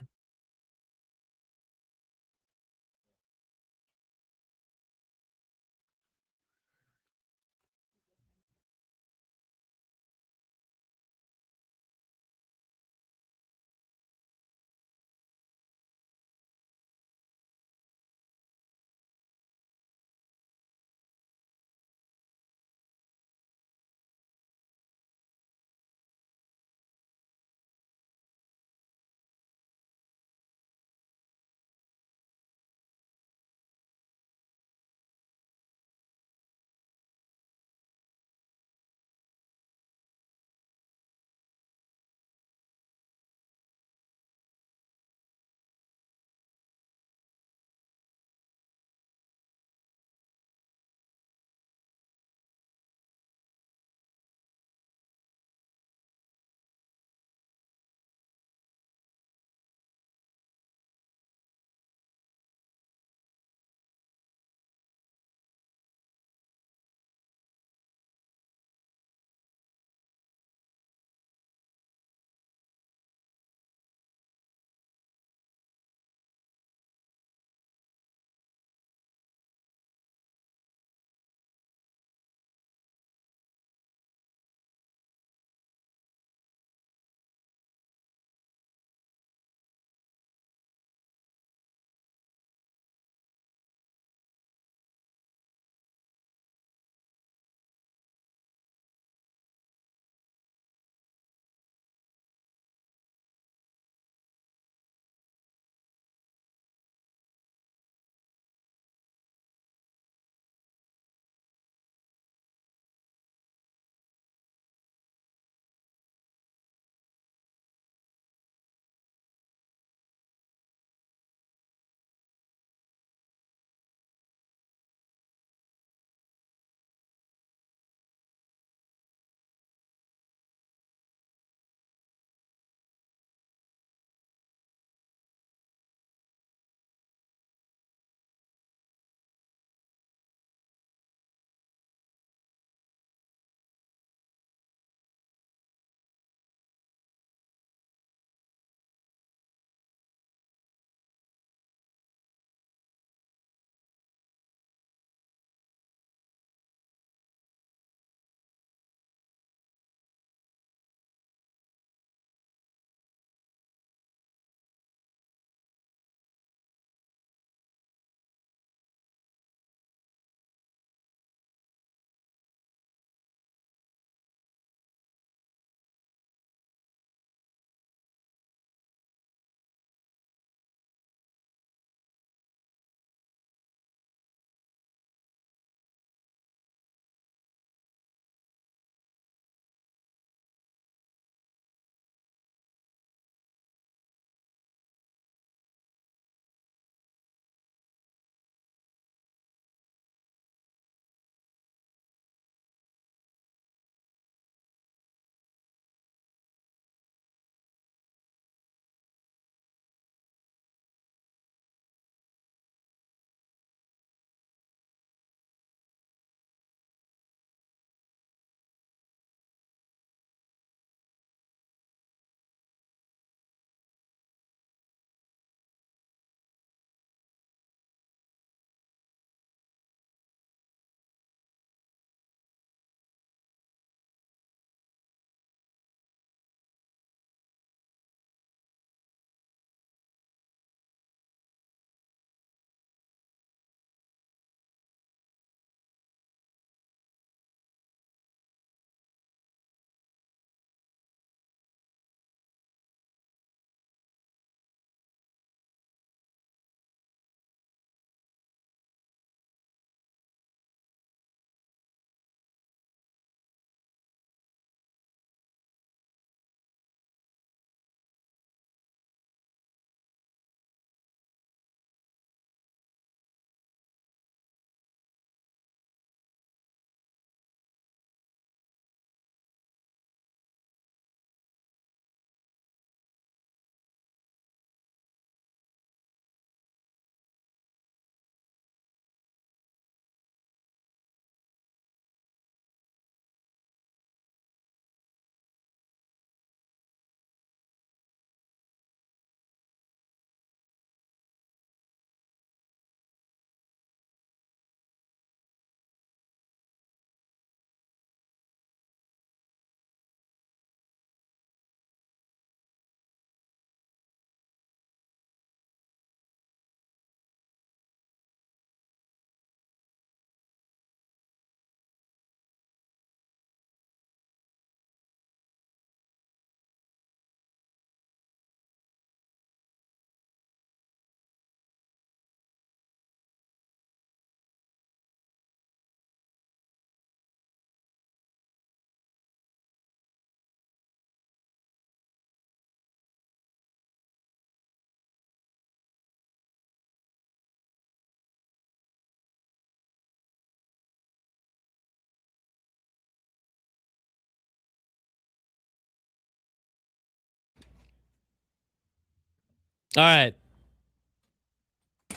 All right.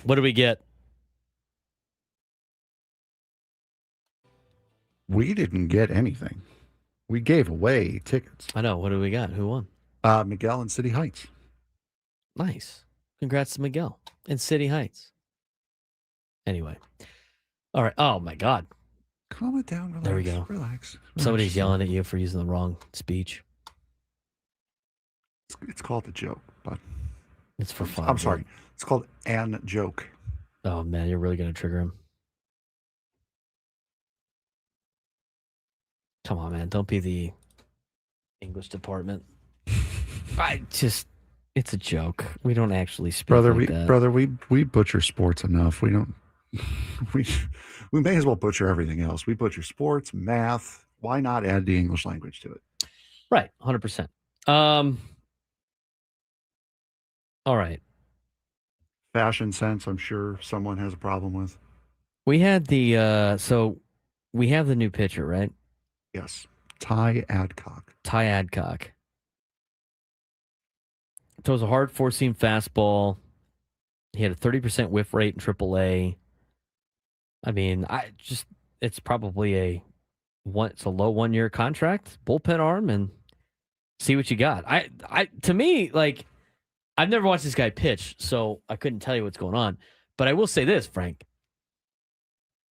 What do we get? We didn't get anything. We gave away tickets. I know. What do we got? Who won? Miguel in City Heights. Nice. Congrats to Miguel in City Heights. Anyway. All right. Oh, my God. Calm it down. Relax, There we go. Relax. Somebody's yelling at you for using the wrong speech. It's called a joke, but It's for fun. I'm sorry. It's called an joke. Oh, man. You're really going to trigger him. Come on, man. Don't be the English department. It's a joke. We don't actually speak like that. Brother, we butcher sports enough. We don't. We may as well butcher everything else. We butcher sports, math. Why not add the English language to it? Right, 100%. All right. Fashion sense, I'm sure someone has a problem with. We had we have the new pitcher, right? Yes. Ty Adcock. Throws a hard four-seam fastball. He had a 30% whiff rate in AAA. I mean, it's probably it's a low 1-year contract, bullpen arm, and see what you got. To me, like, I've never watched this guy pitch, so I couldn't tell you what's going on. But I will say this, Frank.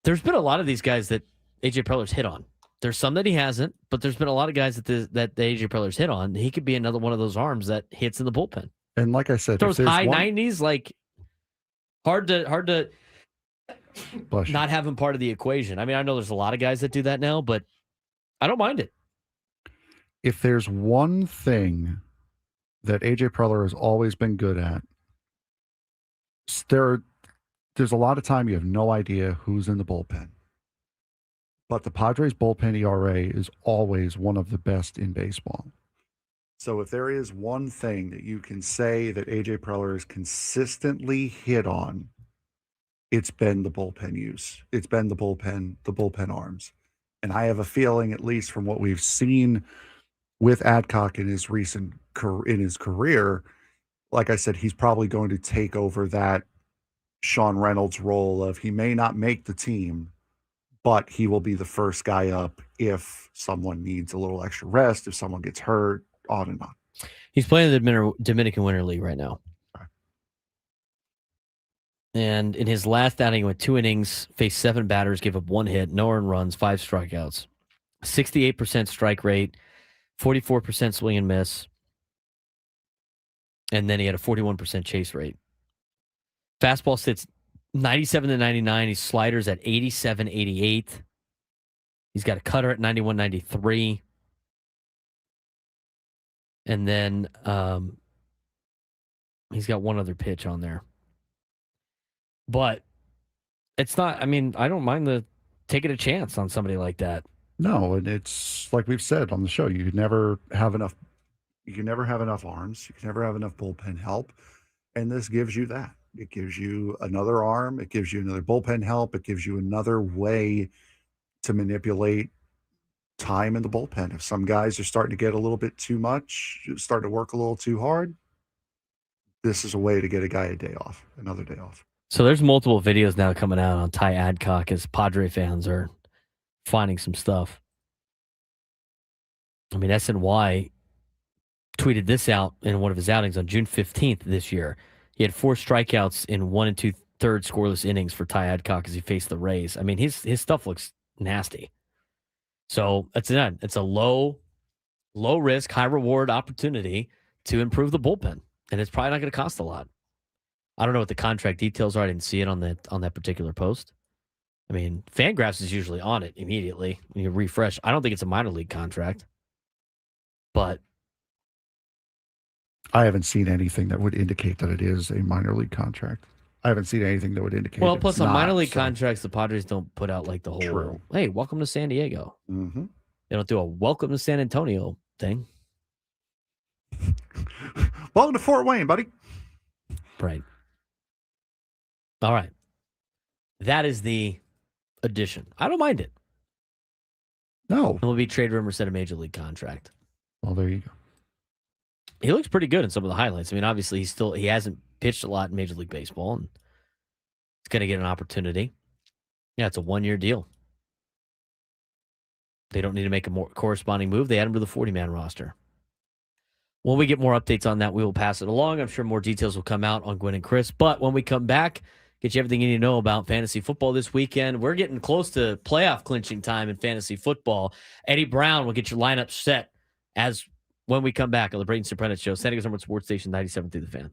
There's been a lot of these guys that AJ Preller's hit on. There's some that he hasn't, but there's been a lot of guys that the AJ Preller's hit on. He could be another one of those arms that hits in the bullpen. And like I said, throws high 90s, like hard to not have him part of the equation. I mean, I know there's a lot of guys that do that now, but I don't mind it. If there's one thing that AJ Preller has always been good at, there's a lot of time you have no idea who's in the bullpen. But the Padres bullpen ERA is always one of the best in baseball. So if there is one thing that you can say that AJ Preller has consistently hit on, it's been the bullpen use. It's been the bullpen arms. And I have a feeling, at least from what we've seen with Adcock in his career, like I said, he's probably going to take over that Sean Reynolds role of he may not make the team, but he will be the first guy up if someone needs a little extra rest, if someone gets hurt, on and on. He's playing the Dominican Winter League right now. Okay. And in his last outing, he went 2 innings, faced 7 batters, gave up 1 hit, no earned runs, 5 strikeouts, 68% strike rate, 44% swing and miss. And then he had a 41% chase rate. Fastball sits 97 to 99. His sliders at 87, 88. He's got a cutter at 91, 93. And then he's got one other pitch on there. But it's not, I mean, I don't mind taking a chance on somebody like that. No, and it's like we've said on the show, you can never have enough arms, you can never have enough bullpen help. And this gives you that. It gives you another arm, it gives you another bullpen help, it gives you another way to manipulate time in the bullpen. If some guys are starting to get a little bit too much, starting to work a little too hard, this is a way to get a guy another day off. So there's multiple videos now coming out on Ty Adcock as Padre fans are finding some stuff. I mean, SNY tweeted this out in one of his outings on June 15th this year. He had 4 strikeouts in 1 2/3 scoreless innings for Ty Adcock as he faced the Rays. I mean, his stuff looks nasty. So it's a low risk, high reward opportunity to improve the bullpen, and it's probably not going to cost a lot. I don't know what the contract details are. I didn't see it on that particular post. I mean, Fangraphs is usually on it immediately when you refresh. I don't think it's a minor league contract, but I haven't seen anything that would indicate that it is a minor league contract. I haven't seen anything that would indicate. Well, plus on minor league contracts, the Padres don't put out like the whole, True. Hey, welcome to San Diego. Mm-hmm. They don't do a welcome to San Antonio thing. Welcome to Fort Wayne, buddy. Right. All right. That is the addition. I don't mind it. No. It will be trade rumor set a major league contract. Well, there you go. He looks pretty good in some of the highlights. I mean, obviously he hasn't pitched a lot in Major League Baseball, and he's going to get an opportunity. Yeah, it's a 1-year deal. They don't need to make a more corresponding move. They add him to the 40-man roster. When we get more updates on that, we will pass it along. I'm sure more details will come out on Gwen and Chris. But when we come back, get you everything you need to know about fantasy football this weekend. We're getting close to playoff clinching time in fantasy football. Eddie Brown will get your lineup set when we come back on the Braden Surprenant Show. San Diego's number one sports station, 97 through the Fan.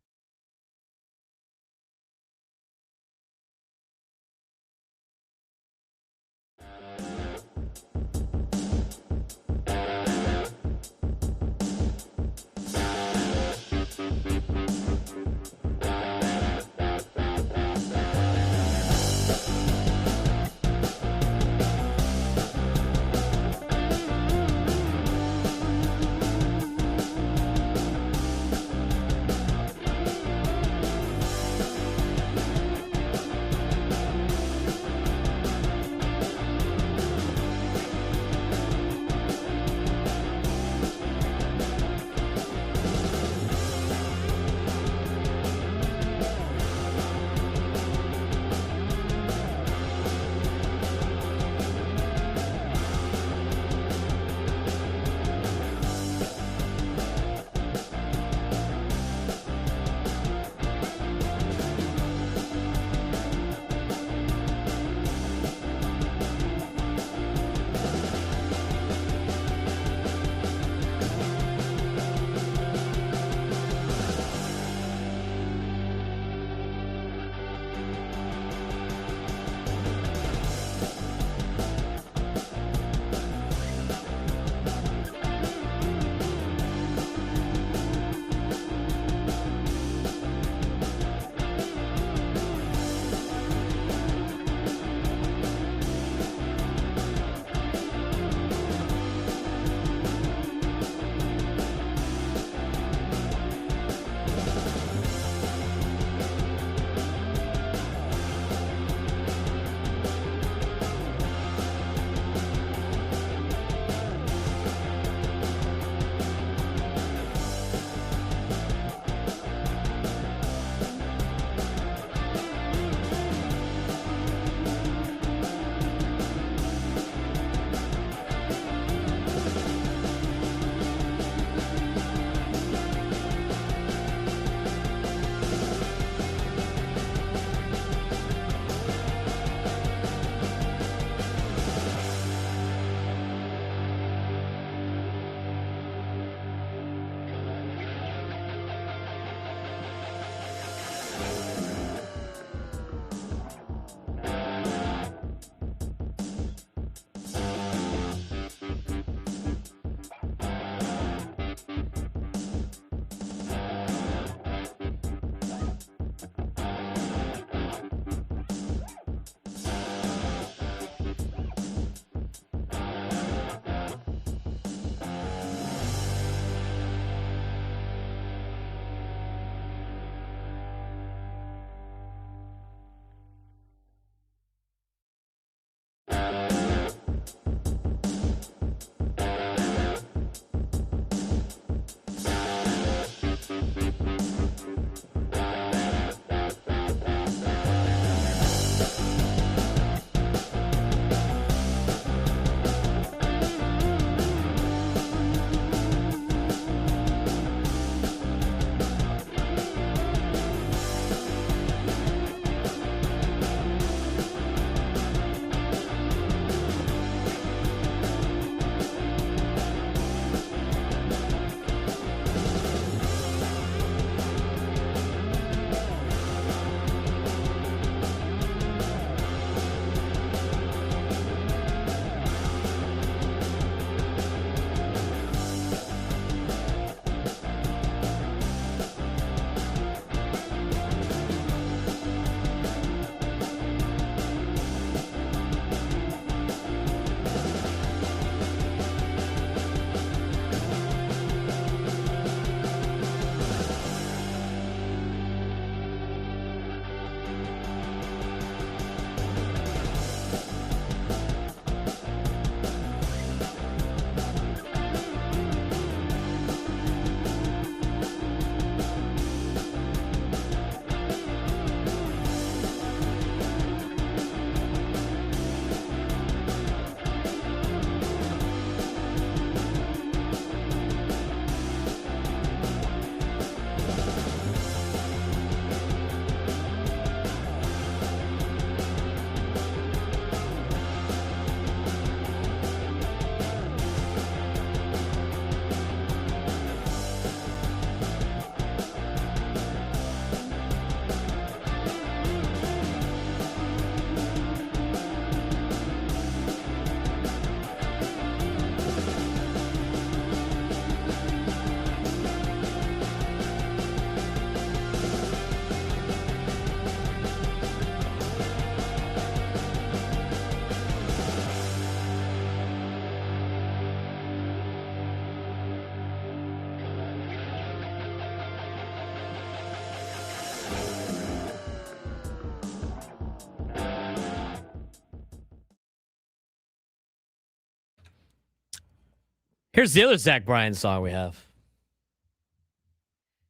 Here's the other Zach Bryan song we have.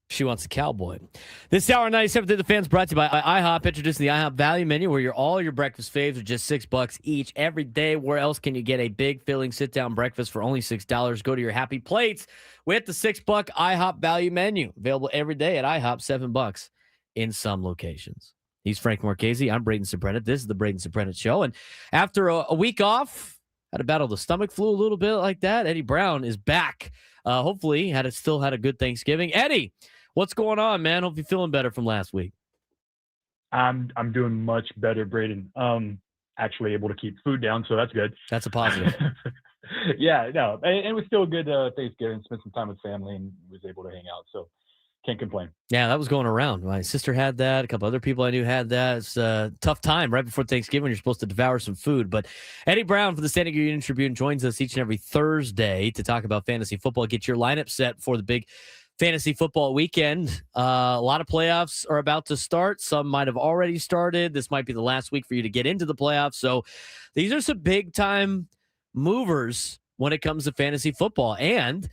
She Wants a Cowboy. This hour, 97th to the Fans, brought to you by IHOP. Introducing the IHOP Value Menu, where all your breakfast faves are just $6 each every day. Where else can you get a big, filling, sit-down breakfast for only $6? Go to your Happy Plates with the $6 IHOP Value Menu. Available every day at IHOP, $7 in some locations. He's Frank Marchese. I'm Braden Surprenant. This is the Braden Surprenant Show. And after a week off, had to battle the stomach flu a little bit like that, Eddie Brown is back. Hopefully, still had a good Thanksgiving. Eddie, what's going on, man? Hope you're feeling better from last week. I'm doing much better, Braden. Actually able to keep food down, so that's good. That's a positive. Yeah, no, and it was still a good Thanksgiving. Spent some time with family and was able to hang out, so can't complain. Yeah, that was going around. My sister had that. A couple other people I knew had that. It's a tough time right before Thanksgiving. You're supposed to devour some food. But Eddie Brown for the Standing Union Tribune joins us each and every Thursday to talk about fantasy football. Get your lineup set for the big fantasy football weekend. A lot of playoffs are about to start. Some might have already started. This might be the last week for you to get into the playoffs. So these are some big time movers when it comes to fantasy football. And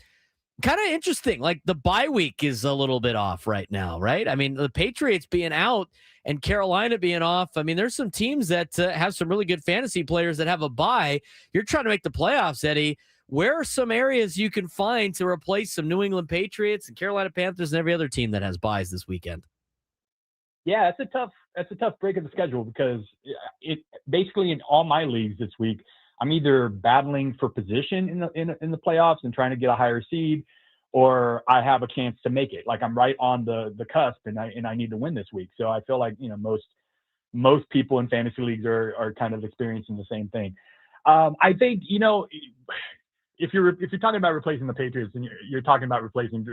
kind of interesting, like the bye week is a little bit off right now, right? I mean, the Patriots being out and Carolina being off. I mean, there's some teams that have some really good fantasy players that have a bye. You're trying to make the playoffs, Eddie. Where are some areas you can find to replace some New England Patriots and Carolina Panthers and every other team that has buys this weekend? Yeah, that's a tough break of the schedule because it basically in all my leagues this week, I'm either battling for position in the playoffs and trying to get a higher seed, or I have a chance to make it. Like I'm right on the cusp, and I need to win this week. So I feel like most people in fantasy leagues are kind of experiencing the same thing. I think if you're talking about replacing the Patriots, then you're talking about replacing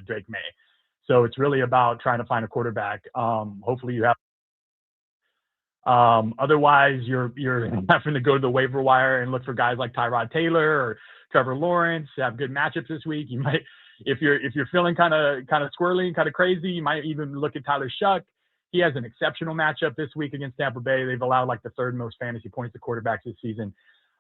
Drake May. So it's really about trying to find a quarterback. Hopefully you have. Otherwise, you're having to go to the waiver wire and look for guys like Tyrod Taylor or Trevor Lawrence. Have good matchups this week. You might, if you're feeling kind of squirrely and kind of crazy, you might even look at Tyler Shuck. He has an exceptional matchup this week against Tampa Bay. They've allowed like the third most fantasy points to quarterbacks this season.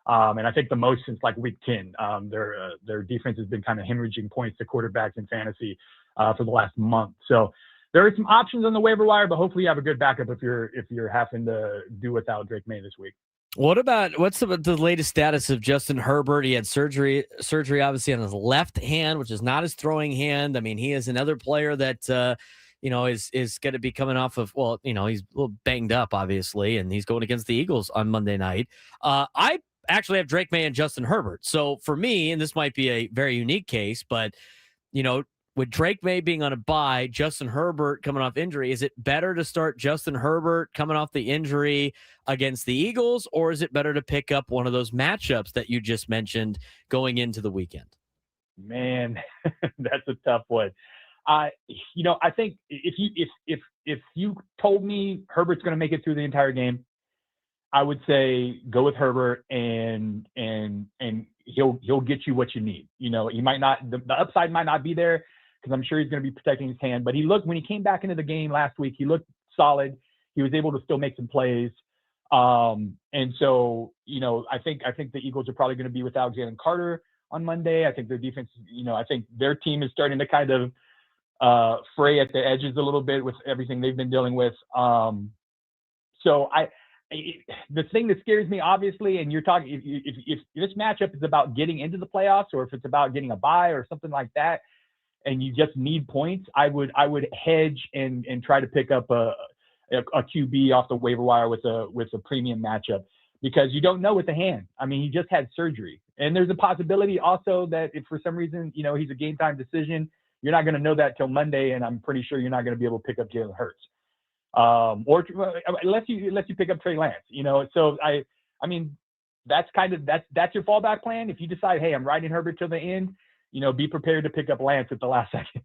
And I think the most since like week 10. Their defense has been kind of hemorrhaging points to quarterbacks in fantasy for the last month. So there are some options on the waiver wire, but hopefully you have a good backup if you're having to do without Drake May this week. What's the latest status of Justin Herbert? He had surgery obviously on his left hand, which is not his throwing hand. I mean, he is another player that is going to be coming off of, he's a little banged up, obviously, and he's going against the Eagles on Monday night. I actually have Drake May and Justin Herbert. So for me, and this might be a very unique case, but, with Drake May being on a bye, Justin Herbert coming off injury, is it better to start Justin Herbert coming off the injury against the Eagles, or is it better to pick up one of those matchups that you just mentioned going into the weekend? Man, that's a tough one. I think if you told me Herbert's going to make it through the entire game, I would say go with Herbert and he'll get you what you need. He might not, the upside might not be there because I'm sure he's going to be protecting his hand, but when he came back into the game last week, he looked solid. He was able to still make some plays. And so, I think the Eagles are probably going to be without Jalen Carter on Monday. I think their defense, I think their team is starting to kind of fray at the edges a little bit with everything they've been dealing with. So the thing that scares me, obviously, and you're talking, if this matchup is about getting into the playoffs, or if it's about getting a bye or something like that, and you just need points, I would hedge and try to pick up a QB off the waiver wire with a premium matchup, because you don't know with the hand. I mean, he just had surgery, and there's a possibility also that if for some reason he's a game time decision, you're not going to know that till Monday, and I'm pretty sure you're not going to be able to pick up Jalen Hurts. Or unless you pick up Trey Lance, so I mean, that's your fallback plan. If you decide, hey, I'm riding Herbert till the end, be prepared to pick up Lance at the last second.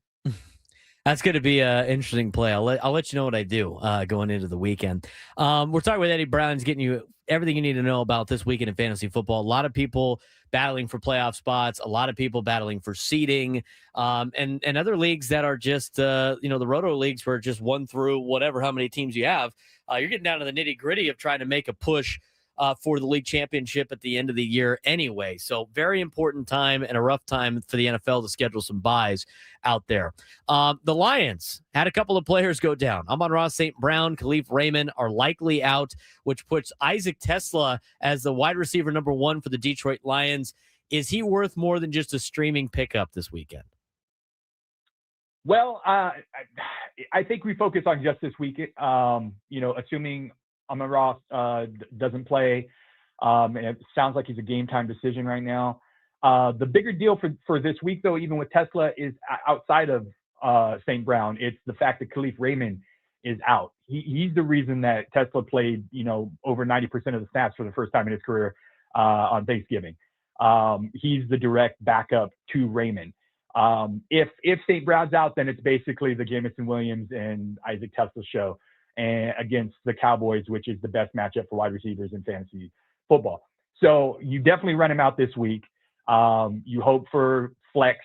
That's going to be an interesting play. I'll let you know what I do going into the weekend. We're talking with Eddie Brown. He's getting you everything you need to know about this weekend in fantasy football. A lot of people battling for playoff spots, a lot of people battling for seeding, and other leagues that are just, the roto leagues where just one through how many teams you have. You're getting down to the nitty gritty of trying to make a push for the league championship at the end of the year anyway. So very important time and a rough time for the NFL to schedule some buys out there. The Lions had a couple of players go down. Amon-Ra St. Brown, Khalif Raymond are likely out, which puts Isaac Tesla as the wide receiver number 1 for the Detroit Lions. Is he worth more than just a streaming pickup this weekend? Well, I think we focus on just this week, assuming Amon-Ra doesn't play. And it sounds like he's a game time decision right now. The bigger deal for this week, though, even with Tesla, is outside of St. Brown. It's the fact that Khalif Raymond is out. He's the reason that Tesla played, over 90% of the snaps for the first time in his career on Thanksgiving. He's the direct backup to Raymond. If St. Brown's out, then it's basically the Jamison Williams and Isaac Tesla show and against the Cowboys, which is the best matchup for wide receivers in fantasy football. So you definitely run him out this week. You hope for flex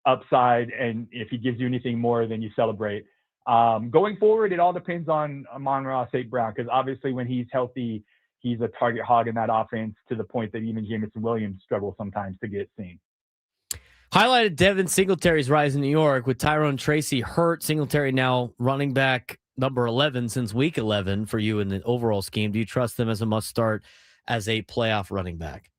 upside, and if he gives you anything more, then you celebrate. Going forward, it all depends on Amon-Ra St. Brown, because obviously when he's healthy, he's a target hog in that offense to the point that even Jamison Williams struggles sometimes to get seen. Highlighted Devin Singletary's rise in New York with Tyrone Tracy hurt. Singletary now running back number 11 since week 11 for you in the overall scheme. Do you trust them as a must start as a playoff running back?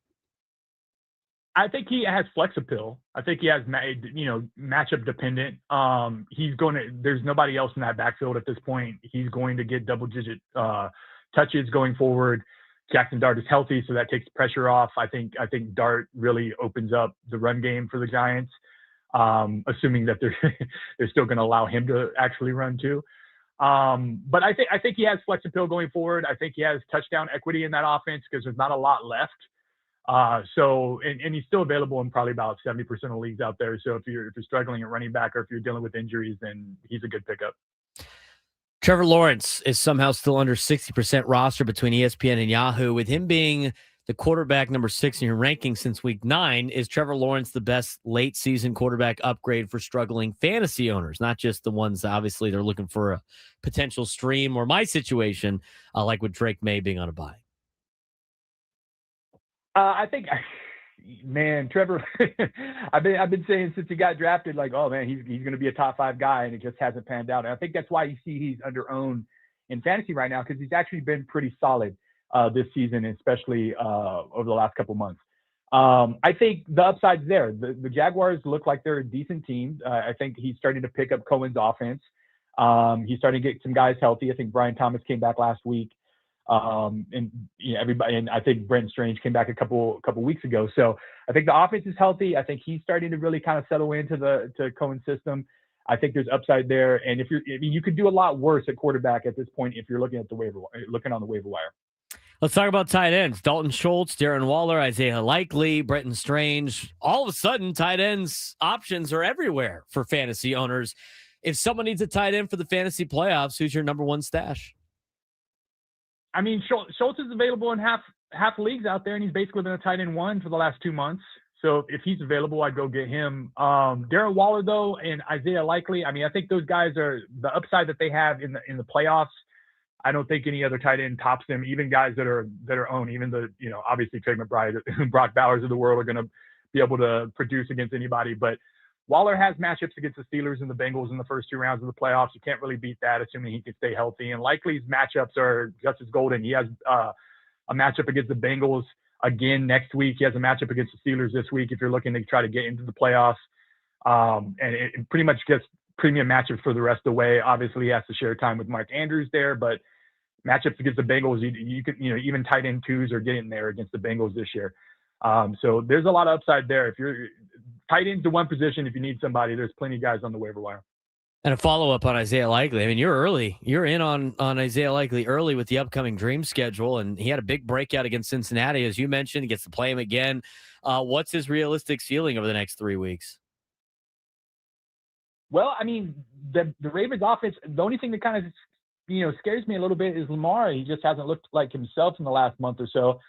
I think he has flex appeal. I think he has, matchup dependent. There's nobody else in that backfield at this point. He's going to get double digit touches going forward. Jackson Dart is healthy, so that takes pressure off. I think Dart really opens up the run game for the Giants, assuming that they're still going to allow him to actually run too. But I think he has flex appeal going forward. I think he has touchdown equity in that offense because there's not a lot left. And he's still available in probably about 70% of leagues out there. So if you're struggling at running back or if you're dealing with injuries, then he's a good pickup. Trevor Lawrence is somehow still under 60% roster between ESPN and Yahoo. With him being the quarterback number 6 in your ranking since week 9, is Trevor Lawrence the best late season quarterback upgrade for struggling fantasy owners? Not just the ones, obviously, they're looking for a potential stream, or my situation, like with Drake May being on a bye. I think, man, Trevor, I've been saying since he got drafted, like, oh man, he's going to be a top 5 guy, and it just hasn't panned out. And I think that's why you see he's under owned in fantasy right now, because he's actually been pretty solid this season, especially over the last couple months. I think the upside's there. The Jaguars look like they're a decent team. I think he's starting to pick up Cohen's offense. He's starting to get some guys healthy. I think Brian Thomas came back last week. Everybody, and I think Brent Strange came back a couple weeks ago. So I think the offense is healthy. I think he's starting to really kind of settle into to Cohen's system. I think there's upside there. And you could do a lot worse at quarterback at this point if you're looking on the waiver wire. Let's talk about tight ends. Dalton Schultz, Darren Waller, Isaiah Likely, Brenton Strange. All of a sudden, tight ends options are everywhere for fantasy owners. If someone needs a tight end for the fantasy playoffs, who's your number 1 stash? I mean, Schultz is available in half leagues out there, and he's basically been a tight end 1 for the last 2 months. So if he's available, I'd go get him. Darren Waller, though, and Isaiah Likely, I mean, I think those guys are the upside that they have in the playoffs. I don't think any other tight end tops them. Even guys that are owned, even obviously Trey McBride, Brock Bowers of the world are going to be able to produce against anybody. But Waller has matchups against the Steelers and the Bengals in the first 2 rounds of the playoffs. You can't really beat that, assuming he can stay healthy. And Likely's matchups are just as golden. He has a matchup against the Bengals again next week. He has a matchup against the Steelers this week if you're looking to try to get into the playoffs. And it pretty much gets premium matchups for the rest of the way. Obviously, he has to share time with Mark Andrews there, but matchups against the Bengals, you can even tight end 2s are getting there against the Bengals this year. So there's a lot of upside there. If you're tight ends to one position, if you need somebody, there's plenty of guys on the waiver wire. And a follow-up on Isaiah Likely. I mean, you're early. You're in on Isaiah Likely early with the upcoming dream schedule, and he had a big breakout against Cincinnati, as you mentioned. He gets to play him again. What's his realistic ceiling over the next 3 weeks? Well, I mean, the Ravens offense, the only thing that kind of, scares me a little bit is Lamar. He just hasn't looked like himself in the last month or so.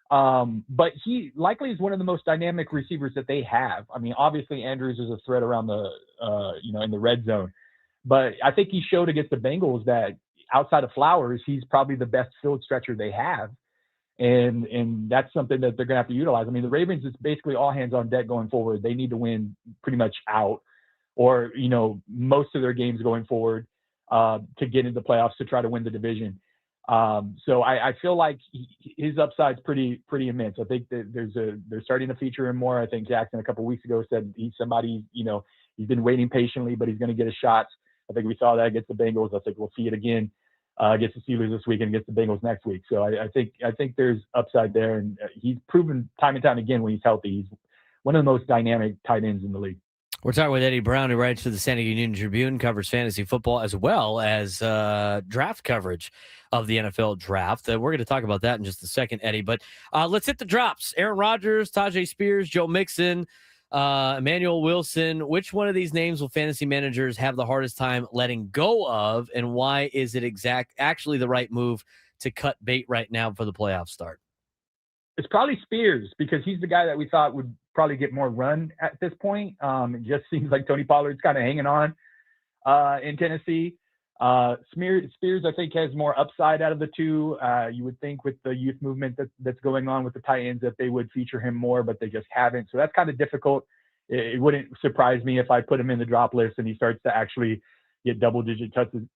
But he likely is one of the most dynamic receivers that they have. I mean, obviously Andrews is a threat around the, in the red zone, but I think he showed against the Bengals that outside of Flowers, he's probably the best field stretcher they have. And that's something that they're going to have to utilize. I mean, the Ravens is basically all hands on deck going forward. They need to win pretty much out, or most of their games going forward to get into the playoffs to try to win the division. So I feel like his upside's pretty immense. I think that they're starting to feature him more. I think Jackson a couple of weeks ago said he's somebody, he's been waiting patiently, but he's going to get a shot. I think we saw that against the Bengals. I think we'll see it again against the Steelers this week and against the Bengals next week. So I think there's upside there, and he's proven time and time again when he's healthy. He's one of the most dynamic tight ends in the league. We're talking with Eddie Brown, who writes for the San Diego Union-Tribune, covers fantasy football as well as draft coverage of the NFL draft. We're going to talk about that in just a second, Eddie. But let's hit the drops. Aaron Rodgers, Tajay Spears, Joe Mixon, Emmanuel Wilson. Which one of these names will fantasy managers have the hardest time letting go of, and why is it actually the right move to cut bait right now for the playoff start? It's probably Spears, because he's the guy that we thought would probably get more run at this point. It just seems like Tony Pollard's kind of hanging on in Tennessee. Spears, I think, has more upside out of the two. You would think with the youth movement that's going on with the tight ends that they would feature him more, but they just haven't. So that's kind of difficult. It wouldn't surprise me if I put him in the drop list and he starts to actually get double-digit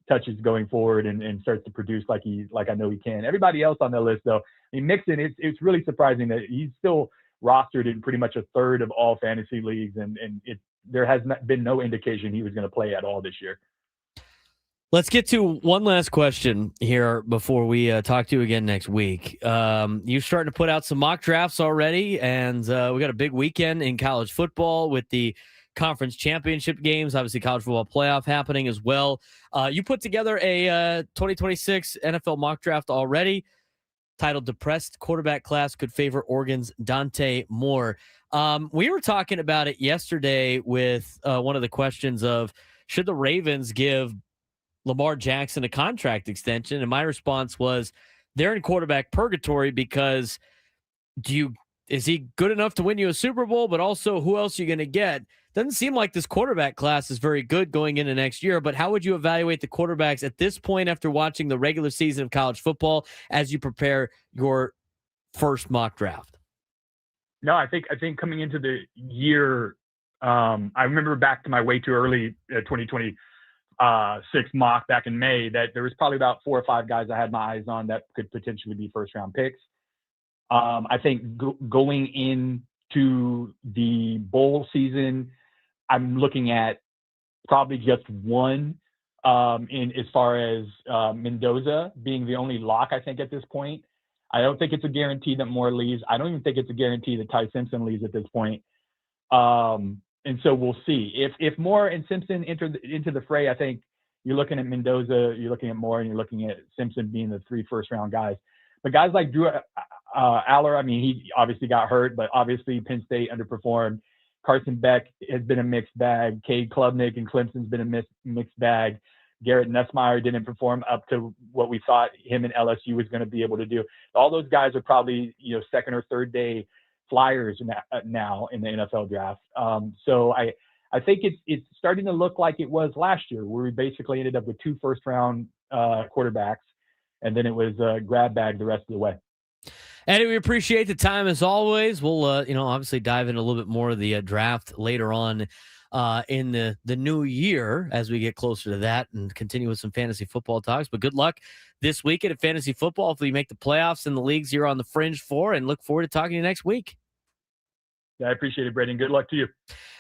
touches going forward and starts to produce like I know he can. Everybody else on the list, though, I mean, Mixon, it's really surprising that he's still rostered in pretty much a third of all fantasy leagues, and there has been no indication he was going to play at all this year. Let's get to one last question here before we talk to you again next week. You're starting to put out some mock drafts already, and we got a big weekend in college football with the conference championship games, obviously college football playoff happening as well. You put together a 2026 NFL mock draft already titled "Depressed Quarterback Class Could Favor Oregon's Dante Moore." We were talking about it yesterday with one of the questions of, should the Ravens give Lamar Jackson a contract extension? And my response was, they're in quarterback purgatory, because is he good enough to win you a Super Bowl? But also, who else are you going to get? Doesn't seem like this quarterback class is very good going into next year, but how would you evaluate the quarterbacks at this point after watching the regular season of college football as you prepare your first mock draft? No, I think coming into the year, I remember back to my way too early 2026 mock back in May, that there was probably about 4 or 5 guys I had my eyes on that could potentially be first round picks. I think going into the bowl season, I'm looking at probably just one in as far as Mendoza being the only lock, I think, at this point. I don't think it's a guarantee that Moore leaves. I don't even think it's a guarantee that Ty Simpson leaves at this point. And so we'll see. If Moore and Simpson enter into the fray, I think you're looking at Mendoza, you're looking at Moore, and you're looking at Simpson being the 3 first-round guys. But guys like Drew Aller, I mean, he obviously got hurt, but obviously Penn State underperformed. Carson Beck has been a mixed bag. Cade Klubnik and Clemson's been a mixed bag. Garrett Nussmeier didn't perform up to what we thought him and LSU was going to be able to do. All those guys are probably, second or third day flyers now in the NFL draft. So I think it's starting to look like it was last year, where we basically ended up with 2 first-round quarterbacks, and then it was grab bag the rest of the way. Eddie, we appreciate the time as always. We'll, obviously dive into a little bit more of the draft later on in the new year as we get closer to that and continue with some fantasy football talks. But good luck this weekend at fantasy football. Hopefully you make the playoffs in the leagues you're on the fringe for, and look forward to talking to you next week. Yeah, I appreciate it, Braden. Good luck to you.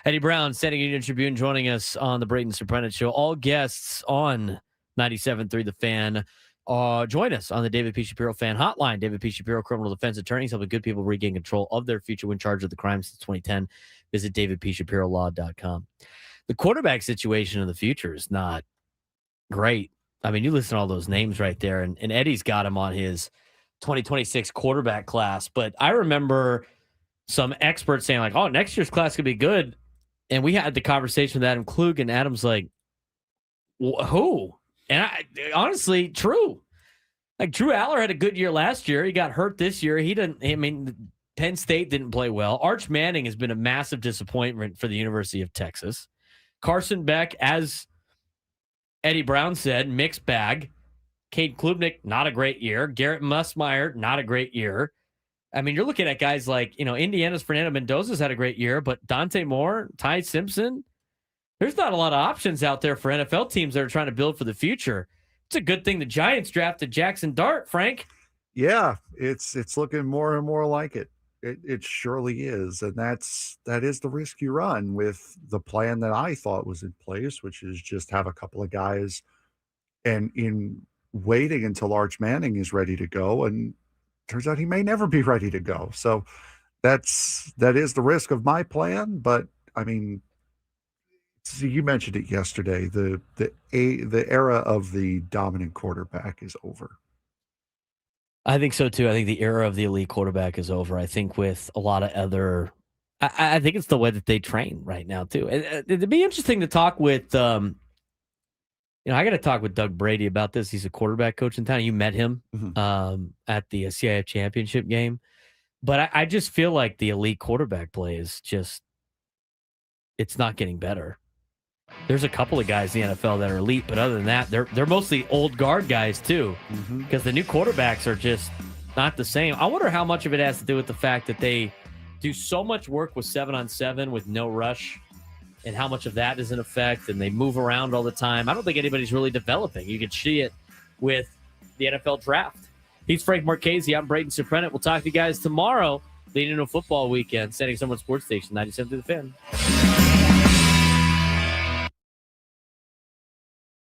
Eddie Brown, San Diego Union-Tribune, joining us on the Braden Surprenant Show. All guests on 97.3 The Fan. Join us on the David P. Shapiro Fan Hotline. David P. Shapiro, criminal defense attorneys, helping good people regain control of their future when charged with the crime since 2010. Visit davidpshapirolaw.com. The quarterback situation of the future is not great. I mean, you listen to all those names right there, and Eddie's got him on his 2026 quarterback class. But I remember some experts saying, like, oh, next year's class could be good. And we had the conversation with Adam Klug, and Adam's like, who? And honestly, true. Like, Drew Aller had a good year last year. He got hurt this year. Penn State didn't play well. Arch Manning has been a massive disappointment for the University of Texas. Carson Beck, as Eddie Brown said, mixed bag. Cade Klubnik, not a great year. Garrett Nussmeier, not a great year. I mean, you're looking at guys like, Indiana's Fernando Mendoza's had a great year, but Dante Moore, Ty Simpson, there's not a lot of options out there for NFL teams that are trying to build for the future. It's a good thing the Giants drafted Jackson Dart, Frank. Yeah, it's looking more and more like it. It surely is. And that is the risk you run with the plan that I thought was in place, which is just have a couple of guys and in waiting until Arch Manning is ready to go. And turns out he may never be ready to go. So that is the risk of my plan. But I mean, see, you mentioned it yesterday. The era of the dominant quarterback is over. I think so too. I think the era of the elite quarterback is over. I think with a lot of other, I think it's the way that they train right now too. It'd be interesting to talk with, I got to talk with Doug Brady about this. He's a quarterback coach in town. You met him at the CIF championship game, but I just feel like the elite quarterback play is just, it's not getting better. There's a couple of guys in the NFL that are elite, but other than that, they're mostly old guard guys too, because the new quarterbacks are just not the same. I wonder how much of it has to do with the fact that they do so much work with 7-on-7 with no rush, and how much of that is in effect, and they move around all the time. I don't think anybody's really developing. You can see it with the NFL draft. He's Frank Marchese. I'm Braden Surprenant. We'll talk to you guys tomorrow leading into a football weekend. Standing Someone Sports Station, 97 through the Fan.